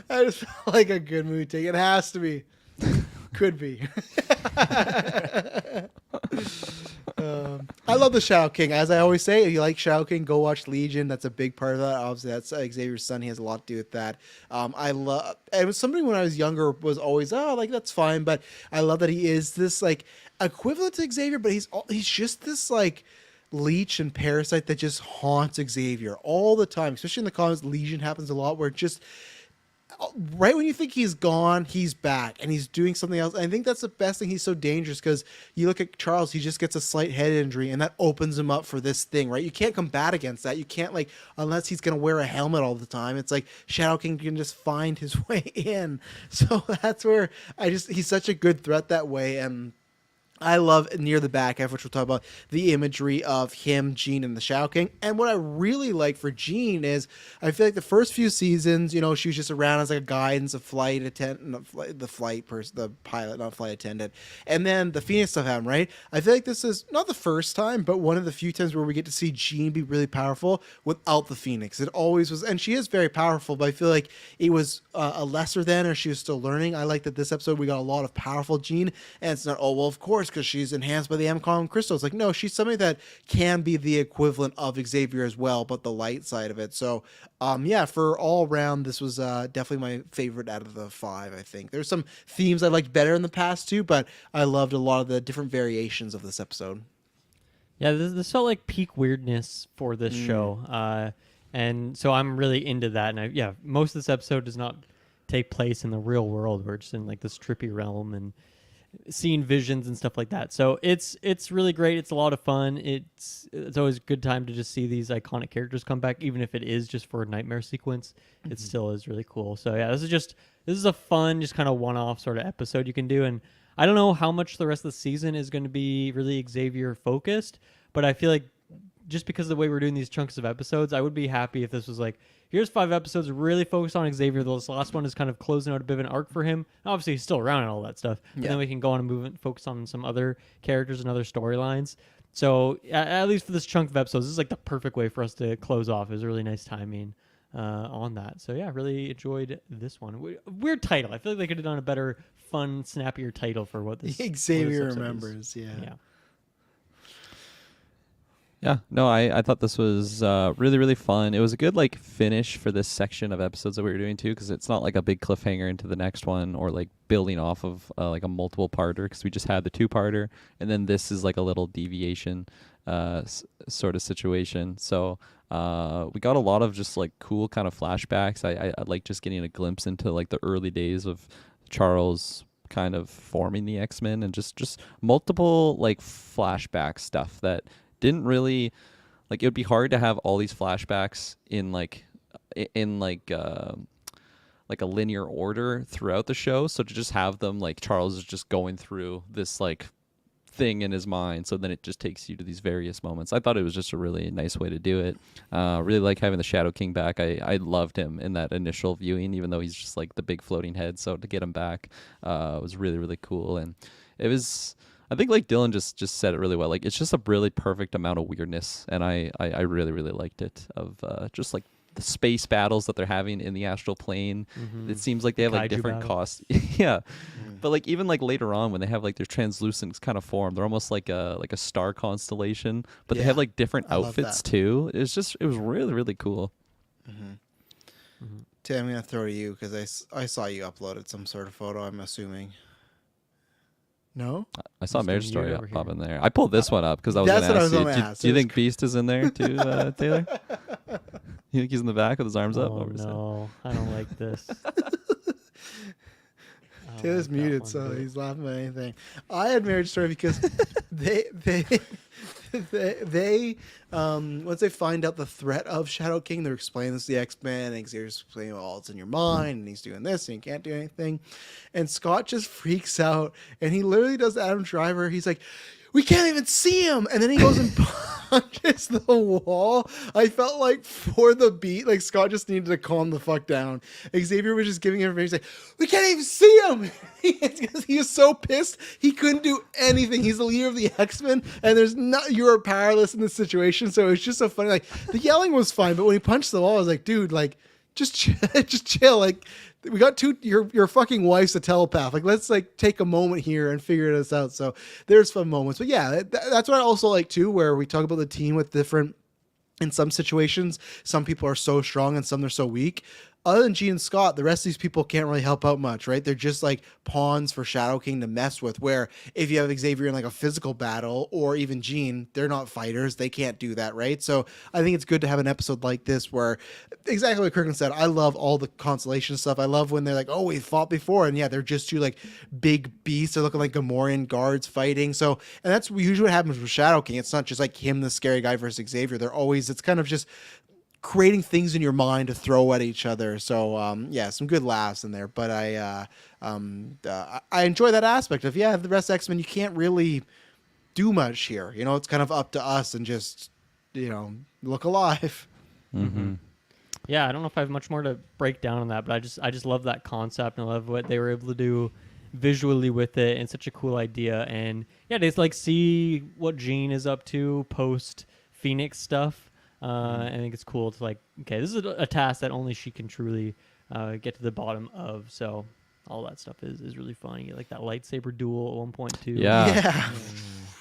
I just felt like a good mood take. It has to be. Could be. I love the Shadow King. As I always say, if you like Shadow King, go watch Legion. That's a big part of that. Obviously, that's Xavier's son. He has a lot to do with that. I love. It was somebody when I was younger was always like that's fine, but I love that he is this like equivalent to Xavier, but he's just this like leech and parasite that just haunts Xavier all the time. Especially in the comics, Legion happens a lot where it just right when you think he's gone, he's back and he's doing something else. And I think that's the best thing. He's so dangerous because you look at Charles, he just gets a slight head injury and that opens him up for this thing, right? You can't combat against that. You can't like, unless he's going to wear a helmet all the time. It's like Shadow King can just find his way in. So that's where he's such a good threat that way. And I love near the back half, which we'll talk about, the imagery of him, Jean, and the Shadow King. And what I really like for Jean is I feel like the first few seasons, you know, she was just around as like a guidance, a flight attendant, the pilot, not flight attendant. And then the Phoenix stuff happened, right? I feel like this is not the first time, but one of the few times where we get to see Jean be really powerful without the Phoenix. It always was, and she is very powerful, but I feel like it was a lesser than, or she was still learning. I like that this episode we got a lot of powerful Jean, and it's not, oh, well, of course, because she's enhanced by the MCOM crystal. It's like, no, she's somebody that can be the equivalent of Xavier as well, but the light side of it. So, yeah, for all around, this was definitely my favorite out of the 5, I think. There's some themes I liked better in the past too, but I loved a lot of the different variations of this episode. Yeah, this felt like peak weirdness for this show. And so I'm really into that. And most of this episode does not take place in the real world. We're just in like this trippy realm and seeing visions and stuff like that. So it's really great. It's a lot of fun. It's always a good time to just see these iconic characters come back, even if it is just for a nightmare sequence. It still is really cool. So yeah, this is a fun, just kind of one-off sort of episode you can do. And I don't know how much the rest of the season is going to be really Xavier focused, but I feel like just because of the way we're doing these chunks of episodes, I would be happy if this was like, here's 5 episodes really focused on Xavier. This last one is kind of closing out a bit of an arc for him. Obviously, he's still around and all that stuff. And then we can go on and move and focus on some other characters and other storylines. So at least for this chunk of episodes, this is like the perfect way for us to close off. It was a really nice timing on that. So yeah, really enjoyed this one. Weird title. I feel like they could have done a better, fun, snappier title for what this Xavier what this episode remembers, is. yeah. Yeah, no, I thought this was really, really fun. It was a good like finish for this section of episodes that we were doing too, because it's not like a big cliffhanger into the next one or like building off of like a multiple parter, because we just had the 2-parter, and then this is like a little deviation sort of situation. So we got a lot of just like cool kind of flashbacks. I like just getting a glimpse into like the early days of Charles kind of forming the X-Men, and just multiple like flashback stuff that didn't really like. It would be hard to have all these flashbacks in like a linear order throughout the show. So to just have them like Charles is just going through this like thing in his mind, so then it just takes you to these various moments. I thought it was just a really nice way to do it. Really like having the Shadow King back. I loved him in that initial viewing, even though he's just like the big floating head. So to get him back was really, really cool. And it was, I think like Dylan just said it really well. Like it's just a really perfect amount of weirdness, and I really, really liked it. Of just like the space battles that they're having in the astral plane. It seems like they have like Kaiju different battle. costs. Yeah. But like even like later on when they have like their translucent kind of form, they're almost like a star constellation. But they have Yeah, like different I love outfits that. too. It was really really cool. Tim, I'm gonna throw to you because I saw you uploaded some sort of photo. I'm assuming. No. I saw Just Marriage a Story mute over pop here. in there. I pulled this one up because I was That's going what I to was ask you. gonna ask. Do you It was think Beast is in there too, Taylor? You think he's in the back with his arms up? Oh What was that? no, I don't like this. I don't Taylor's like that muted, one so bit. he's laughing at anything. I had Marriage Story because they once they find out the threat of Shadow King, they're explaining this to the X-Men, and Xavier's explaining, oh, it's in your mind, and he's doing this, and he can't do anything. And Scott just freaks out, and he literally does Adam Driver. He's like, we can't even see him, and then he goes and punches the wall. I felt like for the beat, like Scott just needed to calm the fuck down. Xavier was just giving information. He's like, we can't even see him. It's because he is so pissed he couldn't do anything. He's the leader of the X-Men, and you're powerless in this situation. So it's just so funny. Like the yelling was fine, but when he punched the wall, I was like, dude, like just chill. Like we got your fucking wife's a telepath. Like let's like take a moment here and figure this out. So there's fun moments, but yeah, that's what I also like too, where we talk about the team with different. In some situations, some people are so strong and some they're so weak. Other than Jean and Scott, the rest of these people can't really help out much, right? They're just like pawns for Shadow King to mess with. Where if you have Xavier in like a physical battle or even Jean, they're not fighters. They can't do that, right? So I think it's good to have an episode like this where exactly what Kirkland said. I love all the constellation stuff. I love when they're like, oh, we fought before. And yeah, they're just two like big beasts. They're looking like Gamorrean guards fighting. So, and that's usually what happens with Shadow King. It's not just like him, the scary guy versus Xavier. It's kind of just creating things in your mind to throw at each other. So yeah, some good laughs in there. But I enjoy that aspect of the rest of X-Men. You can't really do much here. You know, it's kind of up to us and just look alive. Mm-hmm. Yeah, I don't know if I have much more to break down on that, but I just love that concept and I love what they were able to do visually with it, and such a cool idea. And yeah, they like see what Jean is up to post Phoenix stuff. I think it's cool to like, okay, this is a task that only she can truly get to the bottom of. So all that stuff is really fun. You get like that lightsaber duel at one point too. Yeah. Yeah.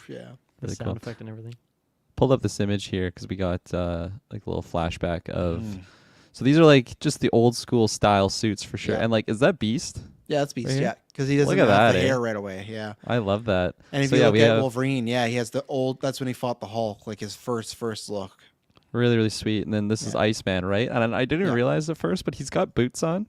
The Yeah. Really sound cool. effect and everything. Pulled up this image here because we got like a little flashback of. So these are like just the old school style suits for sure. Yeah. And like, is that Beast? Yeah, that's Beast. Right here? Yeah, because he doesn't Look have at the that, hair right away. Yeah. I love that. And if So you yeah, look we at have Wolverine, yeah, he has the old. That's when he fought the Hulk, like his first look. really really sweet. And then this is Iceman, right? And I didn't Yeah. realize at first, but he's got boots on.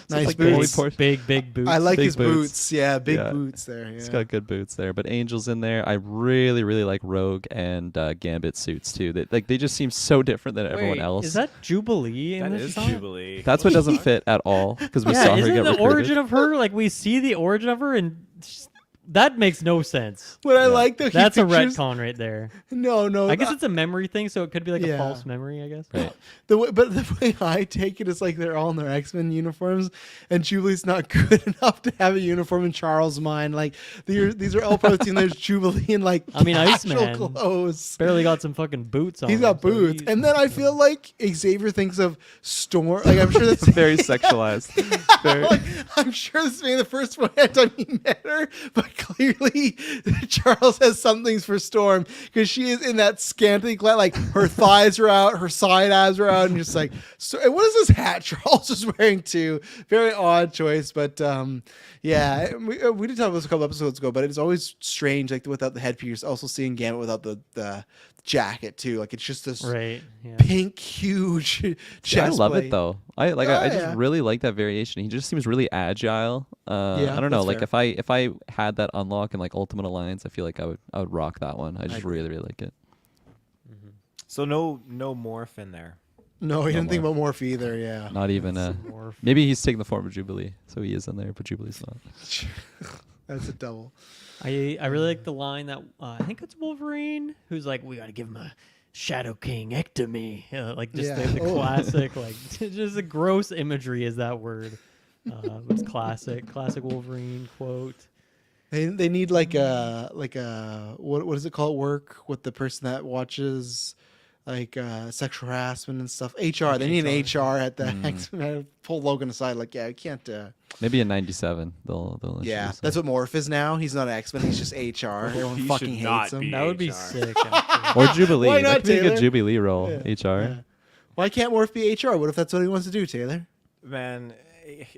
Nice like the only boots. part- Big boots. I like Big his boots. boots. Yeah, big Yeah. boots there. Yeah. He's got good boots there, but Angel's in there. I really, really like Rogue and Gambit suits too. They just seem so different than everyone Wait, else. Is that Jubilee in That this is song? Jubilee. That's what doesn't fit at all because we Yeah, saw her isn't get the recruited. origin of her like we see the origin of her and that makes no sense. What I like though, he That's a pictures- retcon right there. No, I guess it's a memory thing, so it could be like a Yeah. false memory. I guess. Right. But the way I take it is like they're all in their X-Men uniforms, and Jubilee's not good enough to have a uniform in Charles' mind. Like these are all protein. There's Jubilee in like I mean, casual Iceman. clothes. Barely got some fucking boots on. He's got so boots, he's- and then I feel like Xavier thinks of Storm. Like I'm sure that's Very sexualized. Very, like, I'm sure this is maybe the first time he met her, but clearly Charles has some things for Storm because she is in that scantily clad, like her thighs are out, her side abs are out, and just like, so, and what is this hat Charles is wearing too? Very odd choice, but yeah, we did talk about this a couple episodes ago, but it's always strange, like without the headpiece, also seeing Gambit without the jacket too. Like it's just this right. Yeah. pink, huge chest I love plate. it though. I Yeah. just really like that variation. He just seems really agile. Yeah, I don't know. that's Like fair. if I had that unlock in like Ultimate Alliance, I feel like I would rock that one. I just agree. really like it. So no morph in there. No, he No didn't think about Morph either. Yeah. Not even Morph. maybe he's taking the form of Jubilee, so he is in there, but Jubilee's not. That's a double. I really like the line that I think it's Wolverine who's like, we got to give him a Shadow King ectomy. Like just Yeah. the Oh. classic, like just the gross imagery is that word. It's classic Wolverine quote. They need like a what is it called at work with the person that watches like sexual harassment and stuff. HR, they need an HR at the X-Men. Pull Logan aside, like, yeah, I can't. Maybe in '97 they'll Yeah, introduce that's him. what Morph is now. He's not an X-Men. He's just HR. Everyone He fucking should not hates him. be. That would be HR. sick. actually. Or Jubilee. Why That not, could be a good Taylor? Jubilee role. Yeah. HR. Yeah. Why can't Morph be HR? What if that's what he wants to do, Taylor? Man,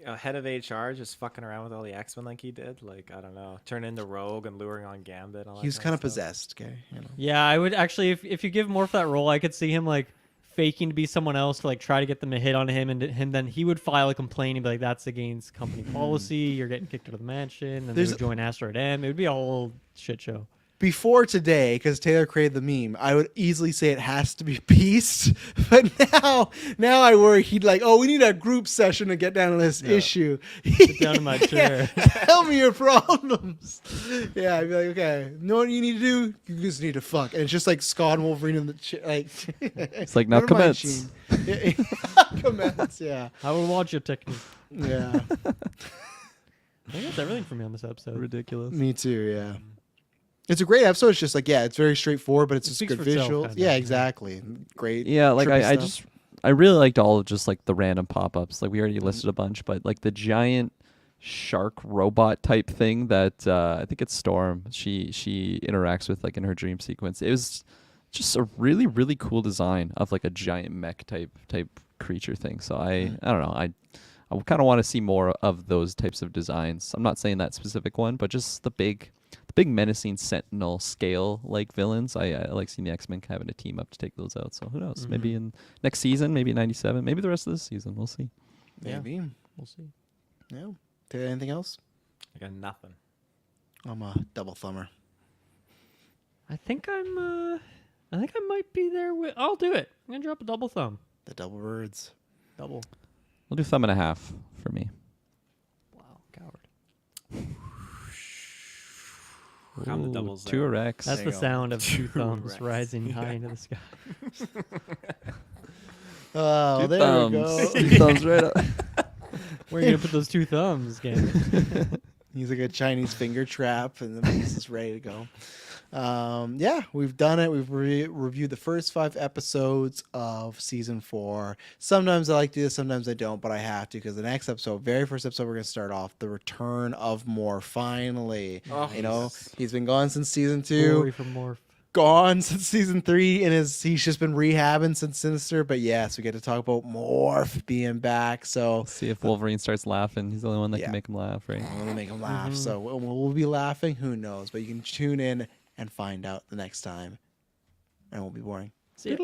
a head of HR just fucking around with all the X-Men like he did. Like, I don't know, turn into Rogue and luring on Gambit. And all He was that kind of stuff. possessed, okay? You know. Yeah, I would actually, if you give Morph that role, I could see him like faking to be someone else to like try to get them to hit on him, and then he would file a complaint and be like, "That's against company policy. You're getting kicked out of the mansion." And they There's- would join Asteroid M. It would be a whole shit show. Before today, because Taylor created the meme, I would easily say it has to be Beast. But now I worry he'd like, oh, we need a group session to get down to this issue. Sit down in my chair. Tell me your problems. Yeah, I'd be like, okay, know what you need to do? You just need to fuck. And it's just like Scott and Wolverine in the like. It's like, now Never mind, commence. Sheen. Yeah, commence, yeah. I would watch your technique. Yeah. I think that's everything for me on this episode. Ridiculous. Me too, yeah. It's a great episode. It's just like, yeah, it's very straightforward, but it's It just speaks good for itself, visuals. kinda. Yeah, exactly. Great. Yeah, like trippy stuff. I really liked all of just like the random pop-ups. Like we already listed a bunch, but like the giant shark robot type thing that I think it's Storm. She interacts with like in her dream sequence. It was just a really really cool design of like a giant mech type creature thing. So I don't know. I kind of want to see more of those types of designs. I'm not saying that specific one, but just the big menacing Sentinel scale like villains. I like seeing the X-Men having a team up to take those out. So who knows? Maybe in next season, maybe in '97, maybe the rest of this season. We'll see. Maybe. We'll see. Yeah. Taylor, anything else? I got nothing. I'm a double thumber. I think I might be there with. I'll do it. I'm gonna drop a double thumb. The double birds. Double. We'll do thumb and a half for me. Wow, coward. Count the Ooh, doubles two there. Rex. That's There the you go. sound of two Two thumbs Rex. rising high into the sky. Oh, Two there thumbs. we go. Two thumbs right up. Where are you gonna put those two thumbs, Gambit? He's like a Chinese finger trap, and the piece is ready to go. Yeah, we've done it. We've reviewed the first 5 episodes of season 4. Sometimes I like to do this, sometimes I don't, but I have to because the next episode, very first episode, we're going to start off the return of Morph. Finally, Oh, you know, yes. he's been gone since season 2. Glory for Morph. Gone since season 3, and he's just been rehabbing since Sinister. But yes, we get to talk about Morph being back. So See if Wolverine starts laughing. He's the only one that Yeah. can make him laugh, right? I'm gonna make him laugh. So we'll be laughing. Who knows? But you can tune in and find out the next time, and it won't be boring. See ya.